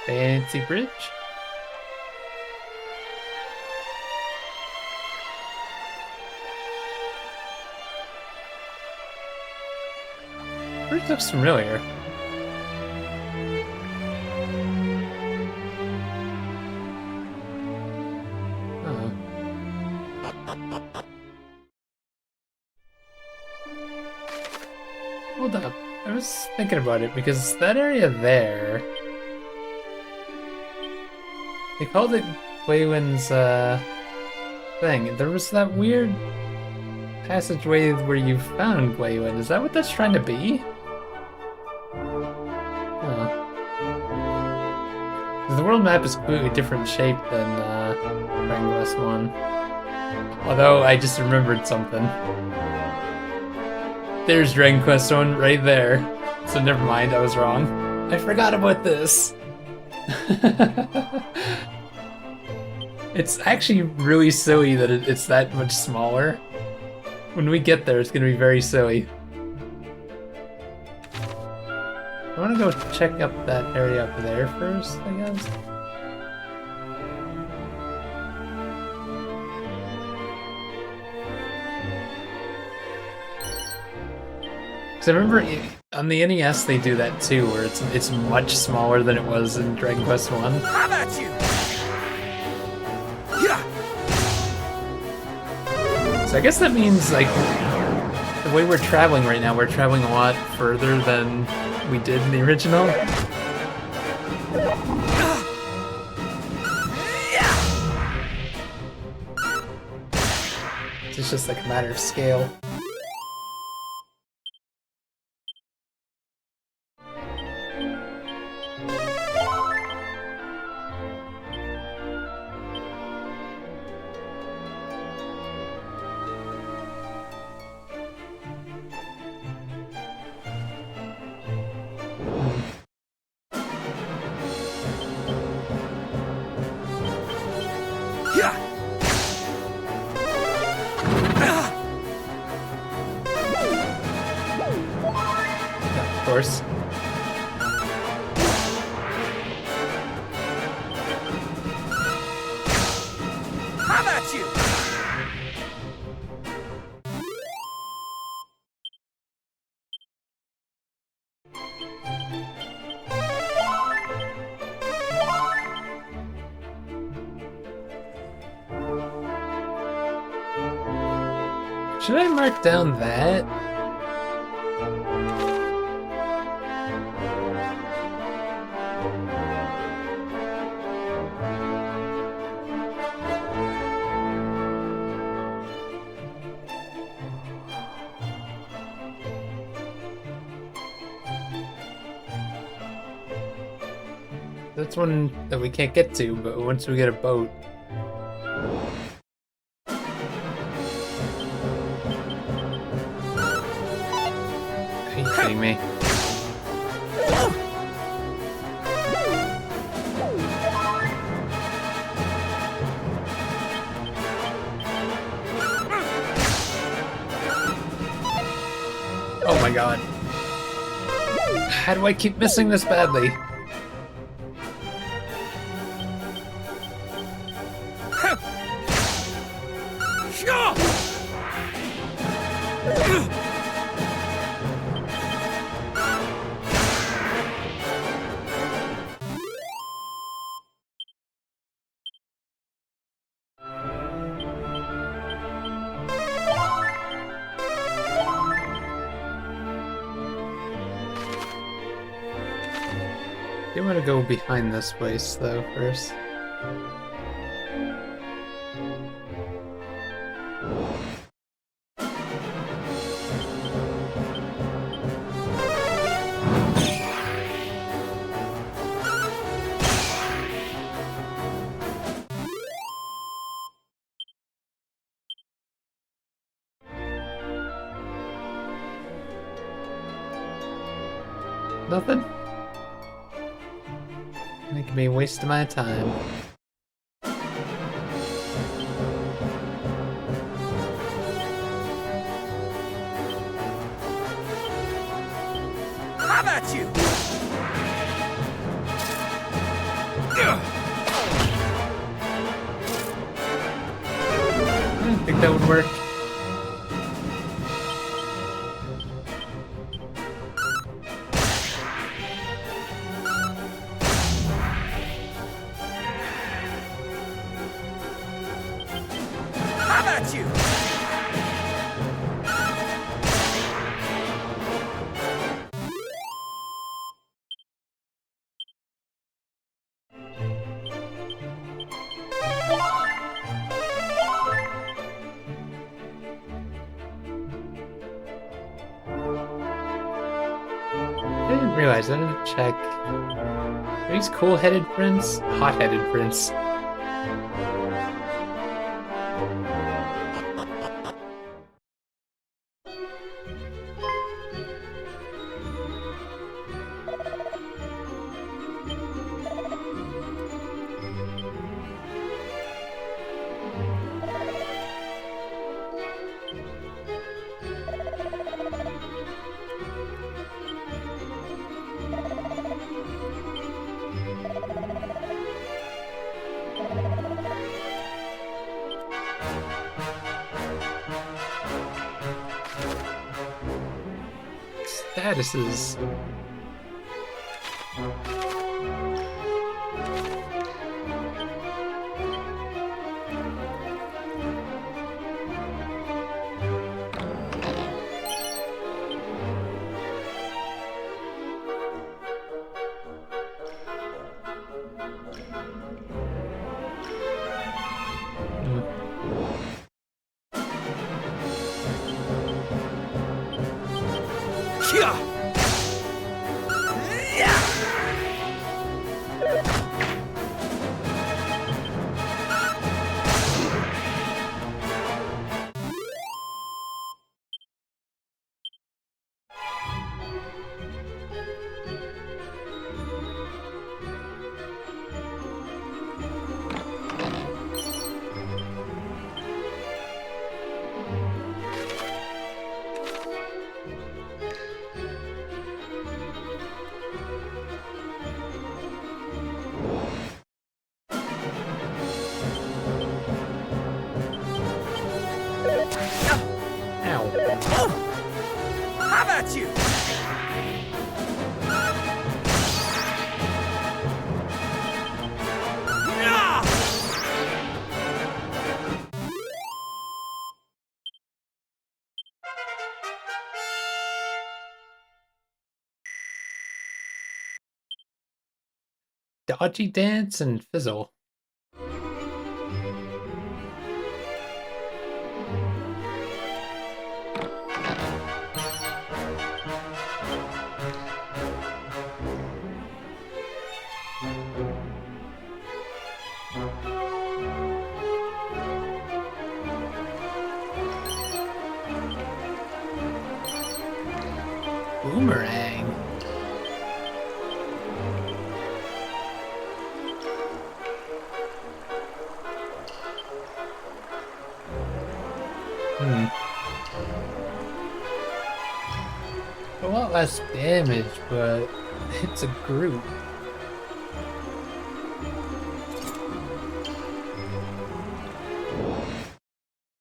Fancy bridge. Bridge looks familiar. Hold up. I was thinking about it because that area there. They called it Waywin's thing. There was that weird passageway where you found Waywin. Is that what that's trying to be? The world map is completely different shape than Dragon Quest 1. Although I just remembered something. There's Dragon Quest 1 right there. So never mind, I was wrong. I forgot about this. It's actually really silly that it's that much smaller. When we get there, it's gonna be very silly. I wanna go check up that area up there first, I guess. Because I remember On the NES, they do that too, where it's much smaller than it was in Dragon Quest One. How about you? So I guess that means, like, the way we're traveling right now, we're traveling a lot further than we did in the original. It's just like a matter of scale. Of course. How about you? Should I mark down that? That's one that we can't get to, but once we get a boat. Are you kidding me? Oh my god. How do I keep missing this badly? You want to go behind this place, though, first. Nothing? Making me waste my time. How about you? I didn't think that would work. How about you? I didn't realize, I didn't check. Are these cool-headed prints? Hot-headed prints. statuses. Have at you! Dodgy dance and fizzle. Boomerang. A lot less damage, but it's a group.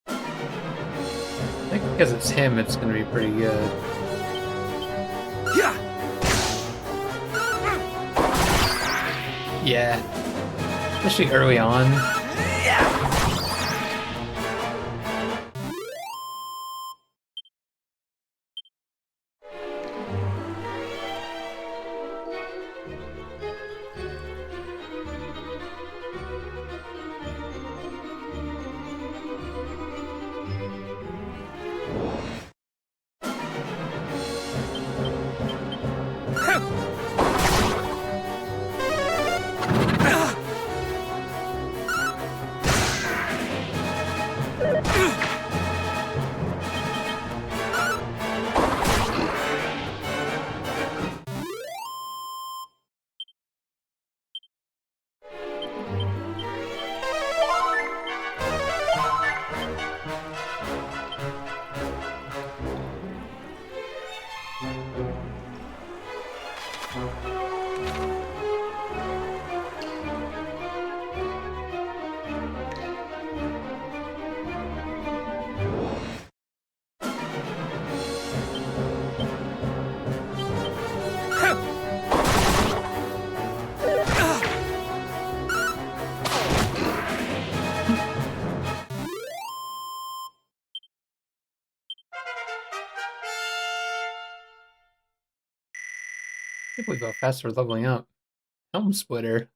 I think because it's him, it's gonna be pretty good. Yeah. Especially early on. I can't believe how fast we're leveling up. Helm Splitter.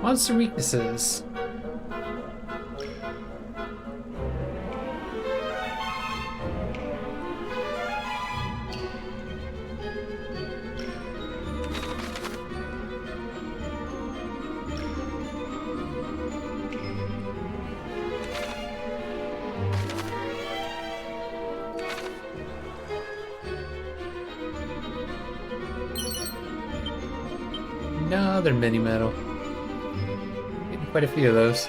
Monster weaknesses. Another mini medal. Getting quite a few of those.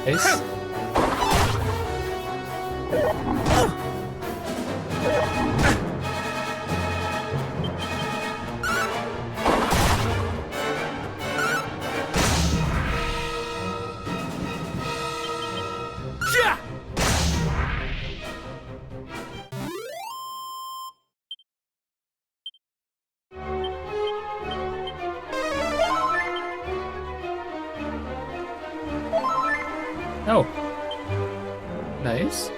Nice. Oh. Nice.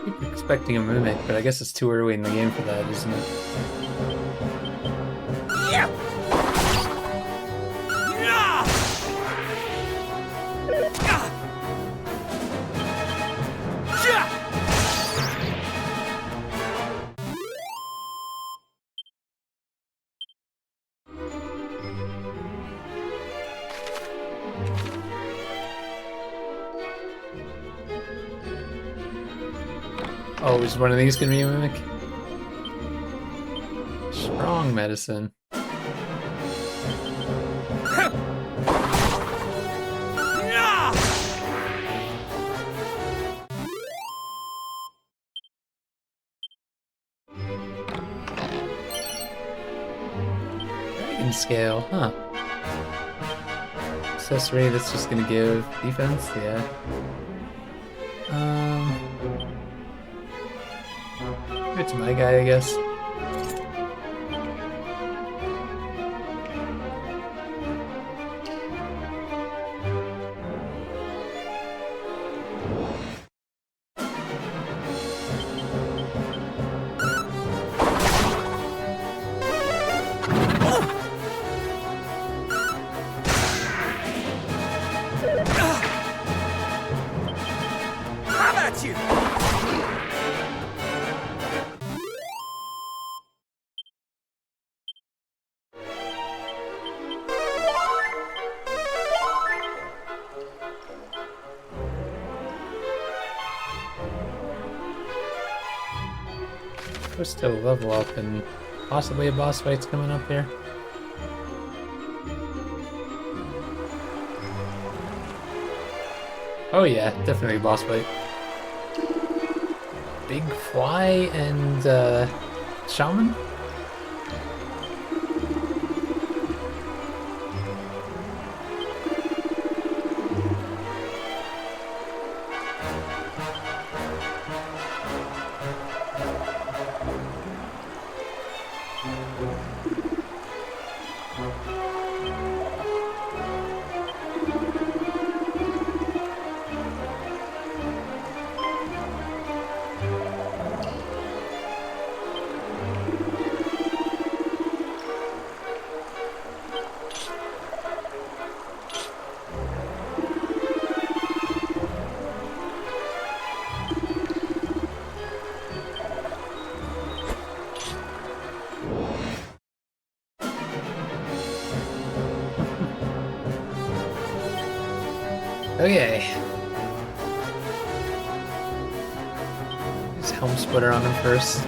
Keep expecting a mimic, but I guess it's too early in the game for that, isn't it? Yeah. Oh, is one of these gonna be a mimic? Strong medicine. Dragon scale, huh? Accessory that's just gonna give defense, yeah. It's my guy, I guess. How about you? We're still level up and possibly a boss fight's coming up here. Oh yeah, definitely a boss fight. Big Fly and Shaman? Okay. Use Helm Splitter on him first.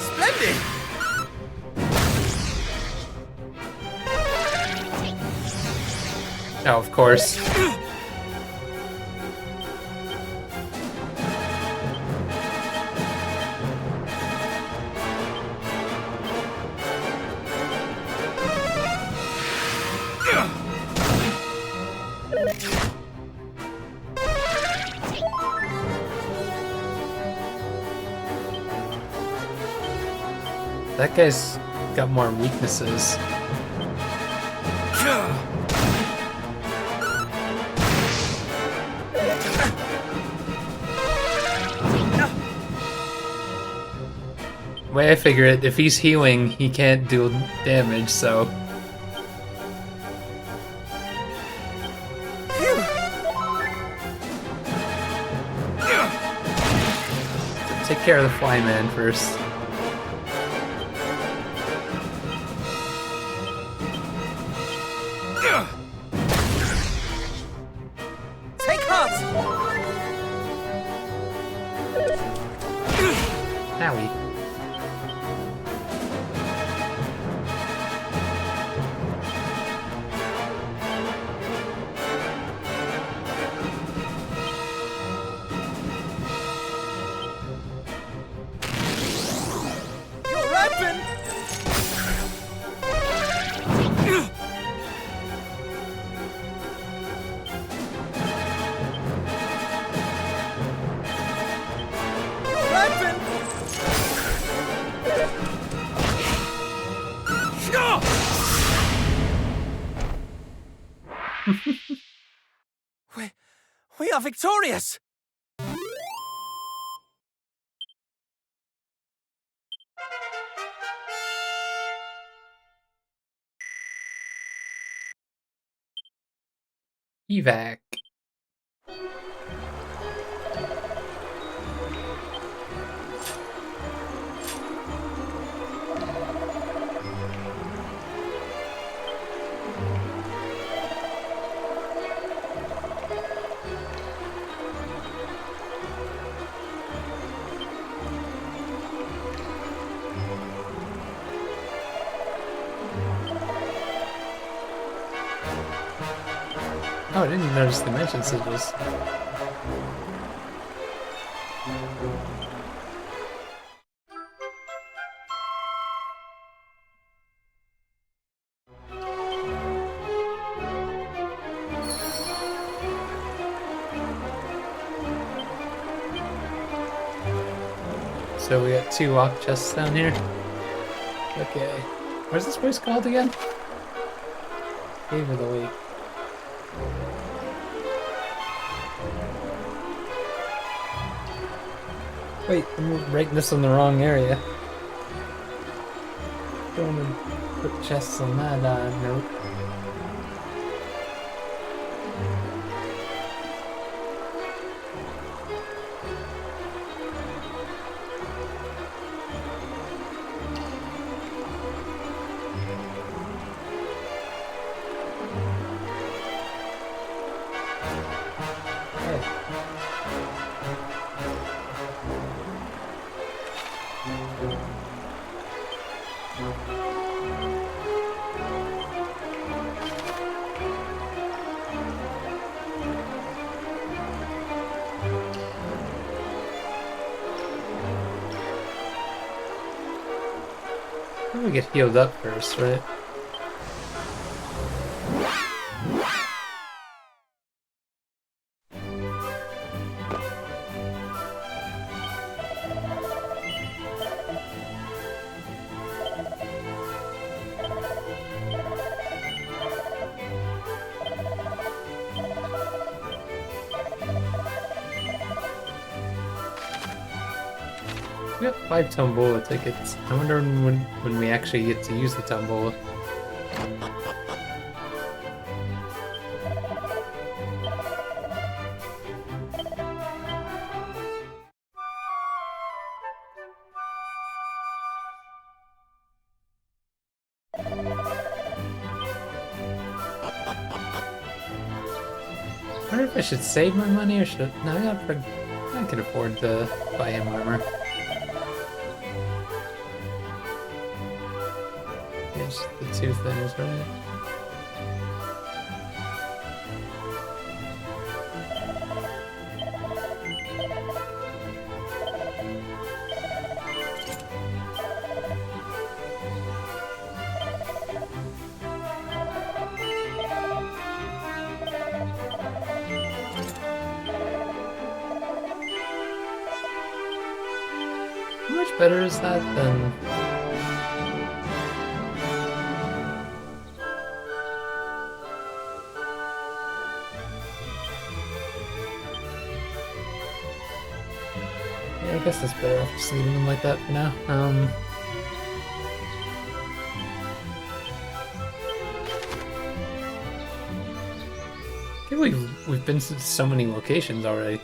Splendid! Oh, of course. That guy's got more weaknesses. The way I figure it, if he's healing, he can't do damage, so... care of the flyman first. Take heart! Owie. You're rapping! You're rapping! We are victorious! Evac. Oh, I didn't notice the mention sigils. So we got 2 walk chests down here. Okay. Where's this place called again? Cave of the Lake. Wait, I'm writing this in the wrong area. Don't want to put chests on that note. We get healed up first, right? We got 5 tombola tickets. I wonder when we actually get to use the tombola. I wonder if I should save my money or should no? I can afford to buy him armor. Here's the 2 things, right? How much better is that than... Yeah, I guess that's better off just leaving them like that for now. I think we've been to so many locations already.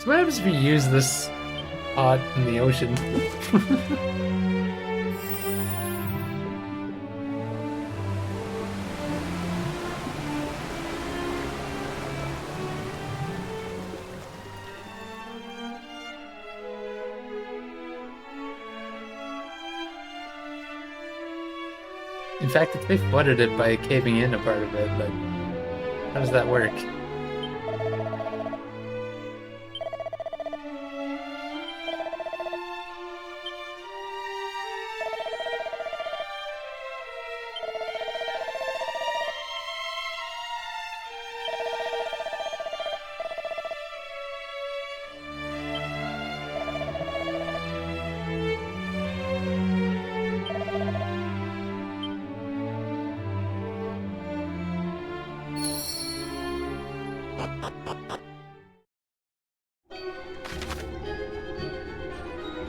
So what happens if you use this pot in the ocean? In fact, if they flooded it by caving in a part of it, like, how does that work?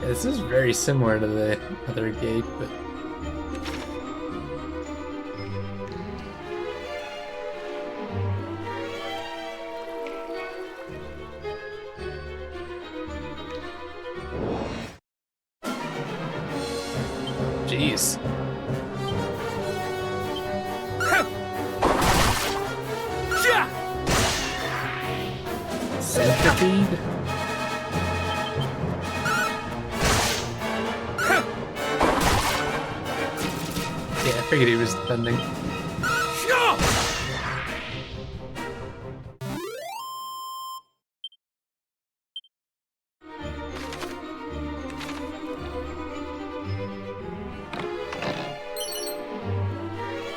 Yeah, this is very similar to the other gate, but... Jeez. Centipede? Yeah, I figured he was defending.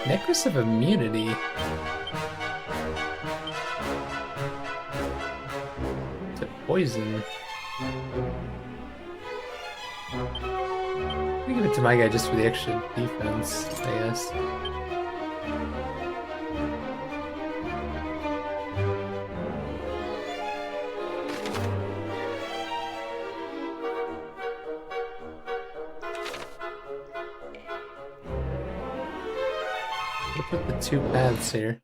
Necklace of immunity. To poison. I'll give it to my guy just for the extra defense, I guess. We'll put the two paths here.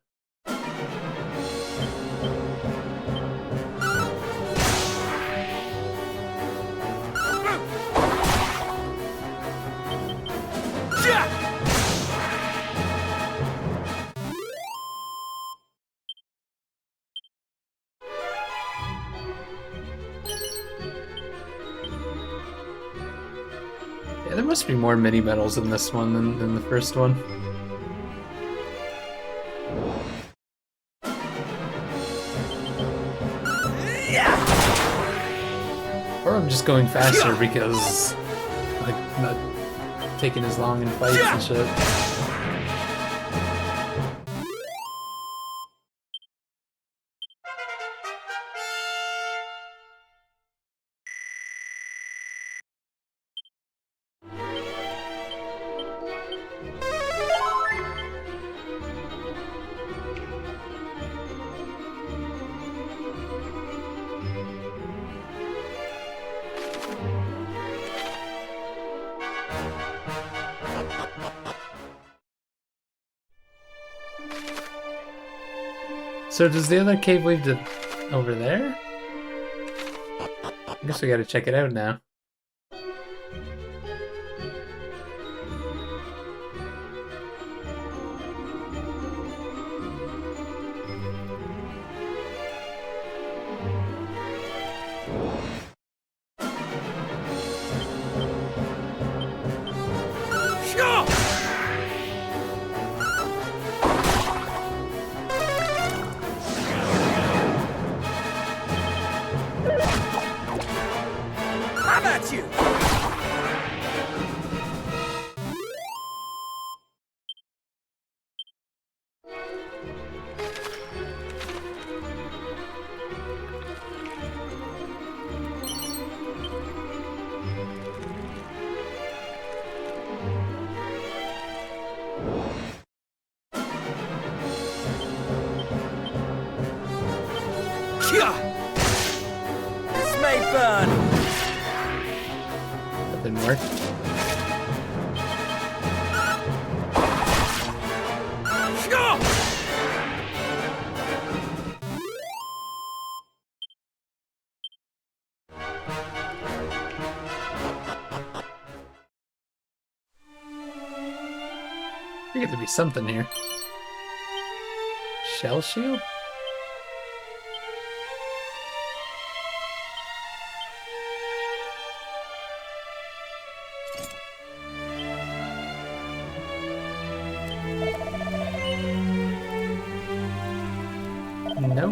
Yeah, there must be more mini medals in this one than the first one. Or I'm just going faster because like not taking as long in fights and shit. So does the other cave lead to over there? I guess we gotta check it out now. This may burn. That didn't work. figured there'd be something here. Shell shield? No.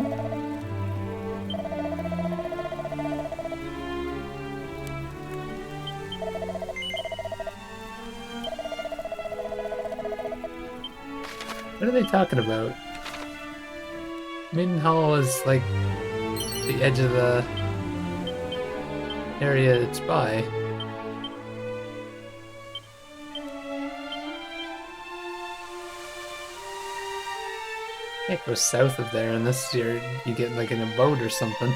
What are they talking about? Middenhall is like the edge of the area it's by. It goes south of there, unless you get like in a boat or something.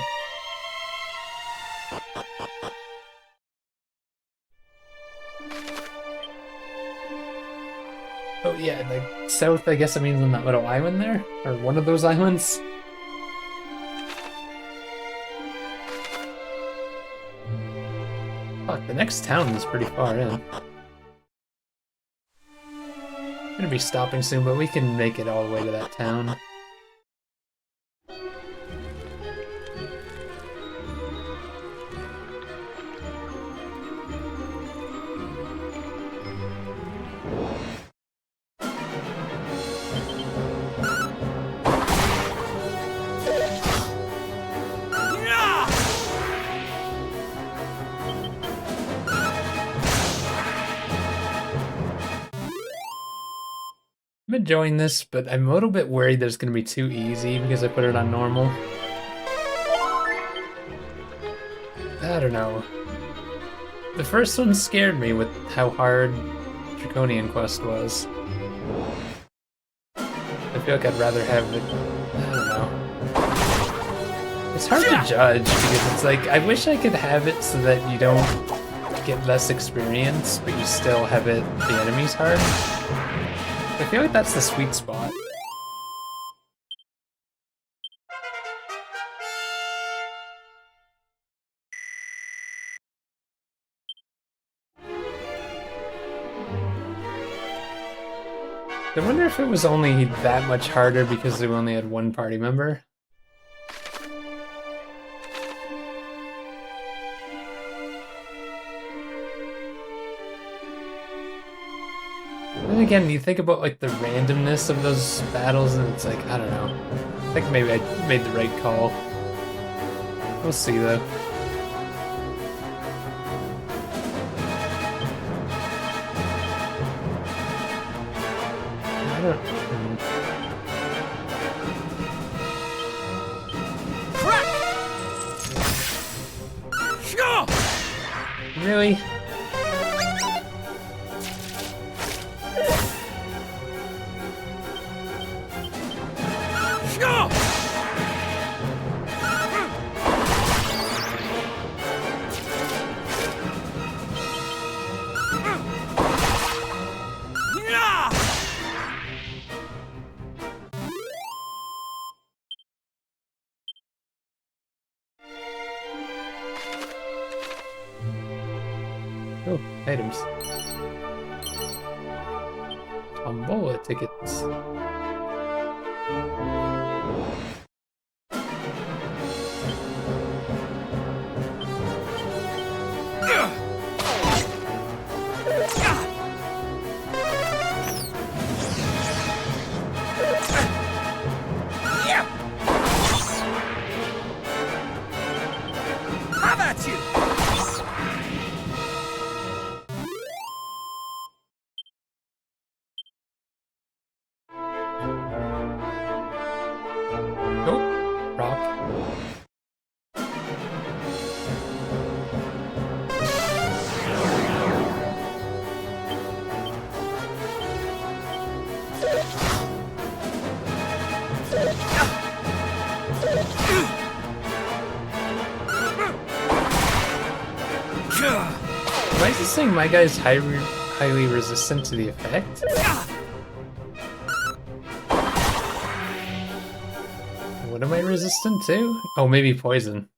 Oh yeah, like south, I guess it means on that little island there? Or one of those islands? Fuck, the next town is pretty far in. I'm gonna be stopping soon, but we can make it all the way to that town. I'm enjoying this, but I'm a little bit worried that it's going to be too easy because I put it on normal. I don't know. The first one scared me with how hard Draconian Quest was. I feel like I'd rather have it... I don't know. It's hard to judge because it's like, I wish I could have it so that you don't get less experience, but you still have it, the enemies hard. I feel like that's the sweet spot. I wonder if it was only that much harder because we only had one party member. Then again, you think about like the randomness of those battles and it's like, I don't know. I think maybe I made the right call. We'll see though. I don't... Really? Oh, items. Tombola tickets. How about you? Why is it saying my guy's highly resistant to the effect? What am I resistant to? Oh, maybe poison.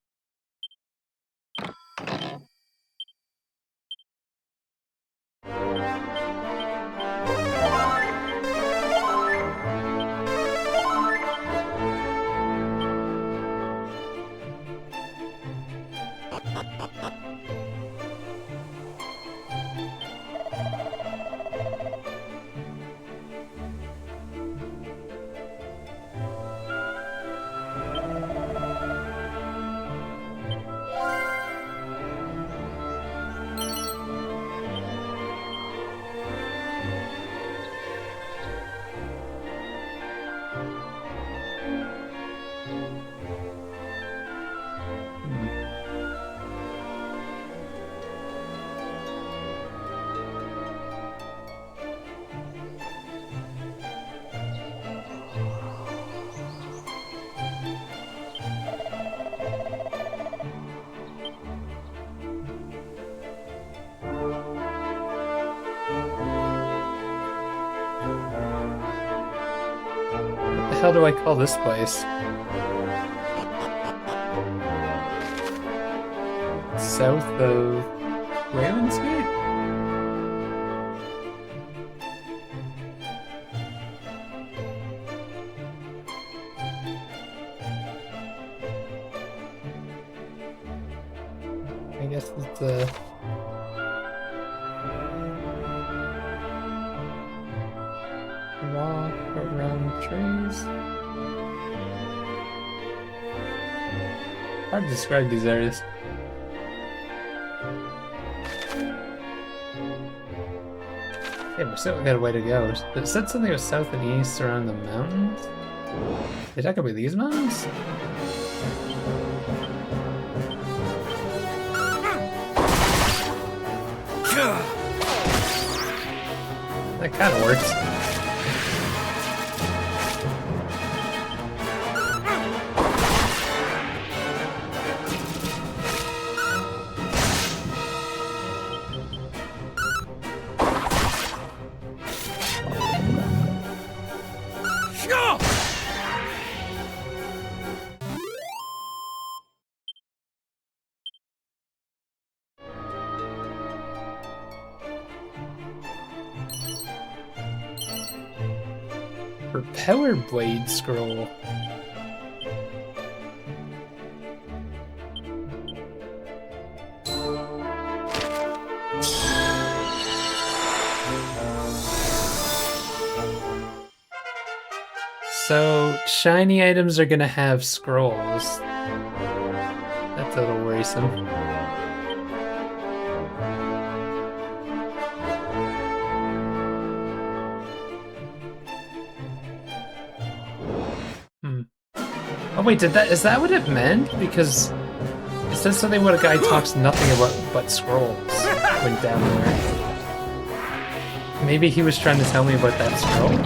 hell do I call this place? South of Wayland's Gate? I guess it's rock around trees. Hard to describe these areas. Yeah, we still got a way to go. It said something was south and east around the mountains. Is that gonna be these mountains? That kind of works. Power Blade Scroll. So, shiny items are gonna have scrolls. That's a little worrisome. Oh wait, is that what it meant? Because it says something about a guy talks nothing about but scrolls when down there. Maybe he was trying to tell me about that scroll?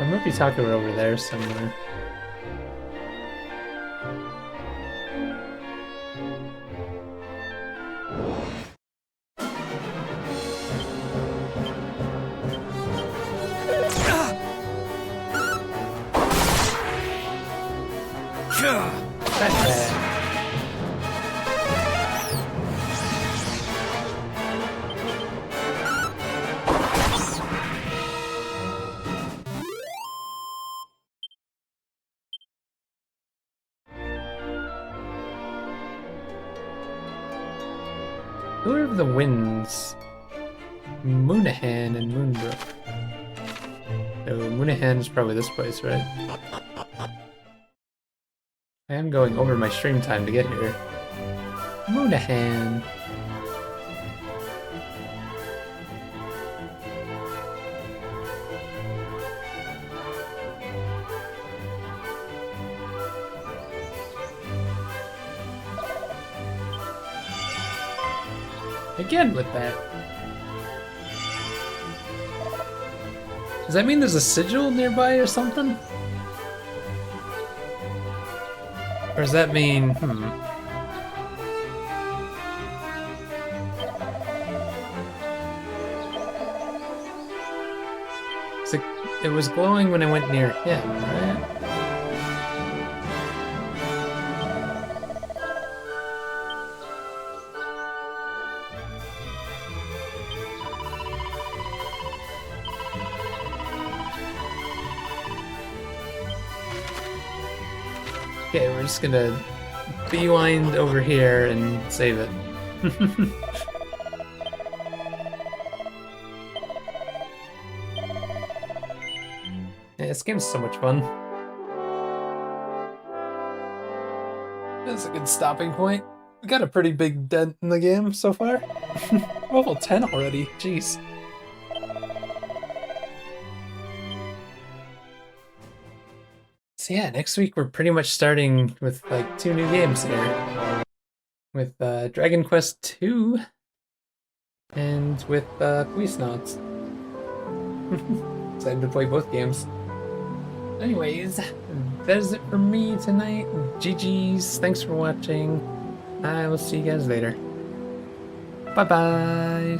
I might be talking about over there somewhere. Pillar of the Winds, Moonahan and Moonbrook. So Moonahan is probably this place, right? I am going over my stream time to get here. Moonahan. Again with that. Does that mean there's a sigil nearby or something? Or does that mean, It was glowing when I went near him, right? Okay, we're just gonna beeline over here and save it. Yeah, this game's so much fun. That's a good stopping point. We got a pretty big dent in the game so far. Level 10 already, jeez. So yeah, next week we're pretty much starting with like 2 new games here. With Dragon Quest II and with Quizknauts. Excited to play both games. Anyways, that is it for me tonight. GG's, thanks for watching. I will see you guys later. Bye-bye.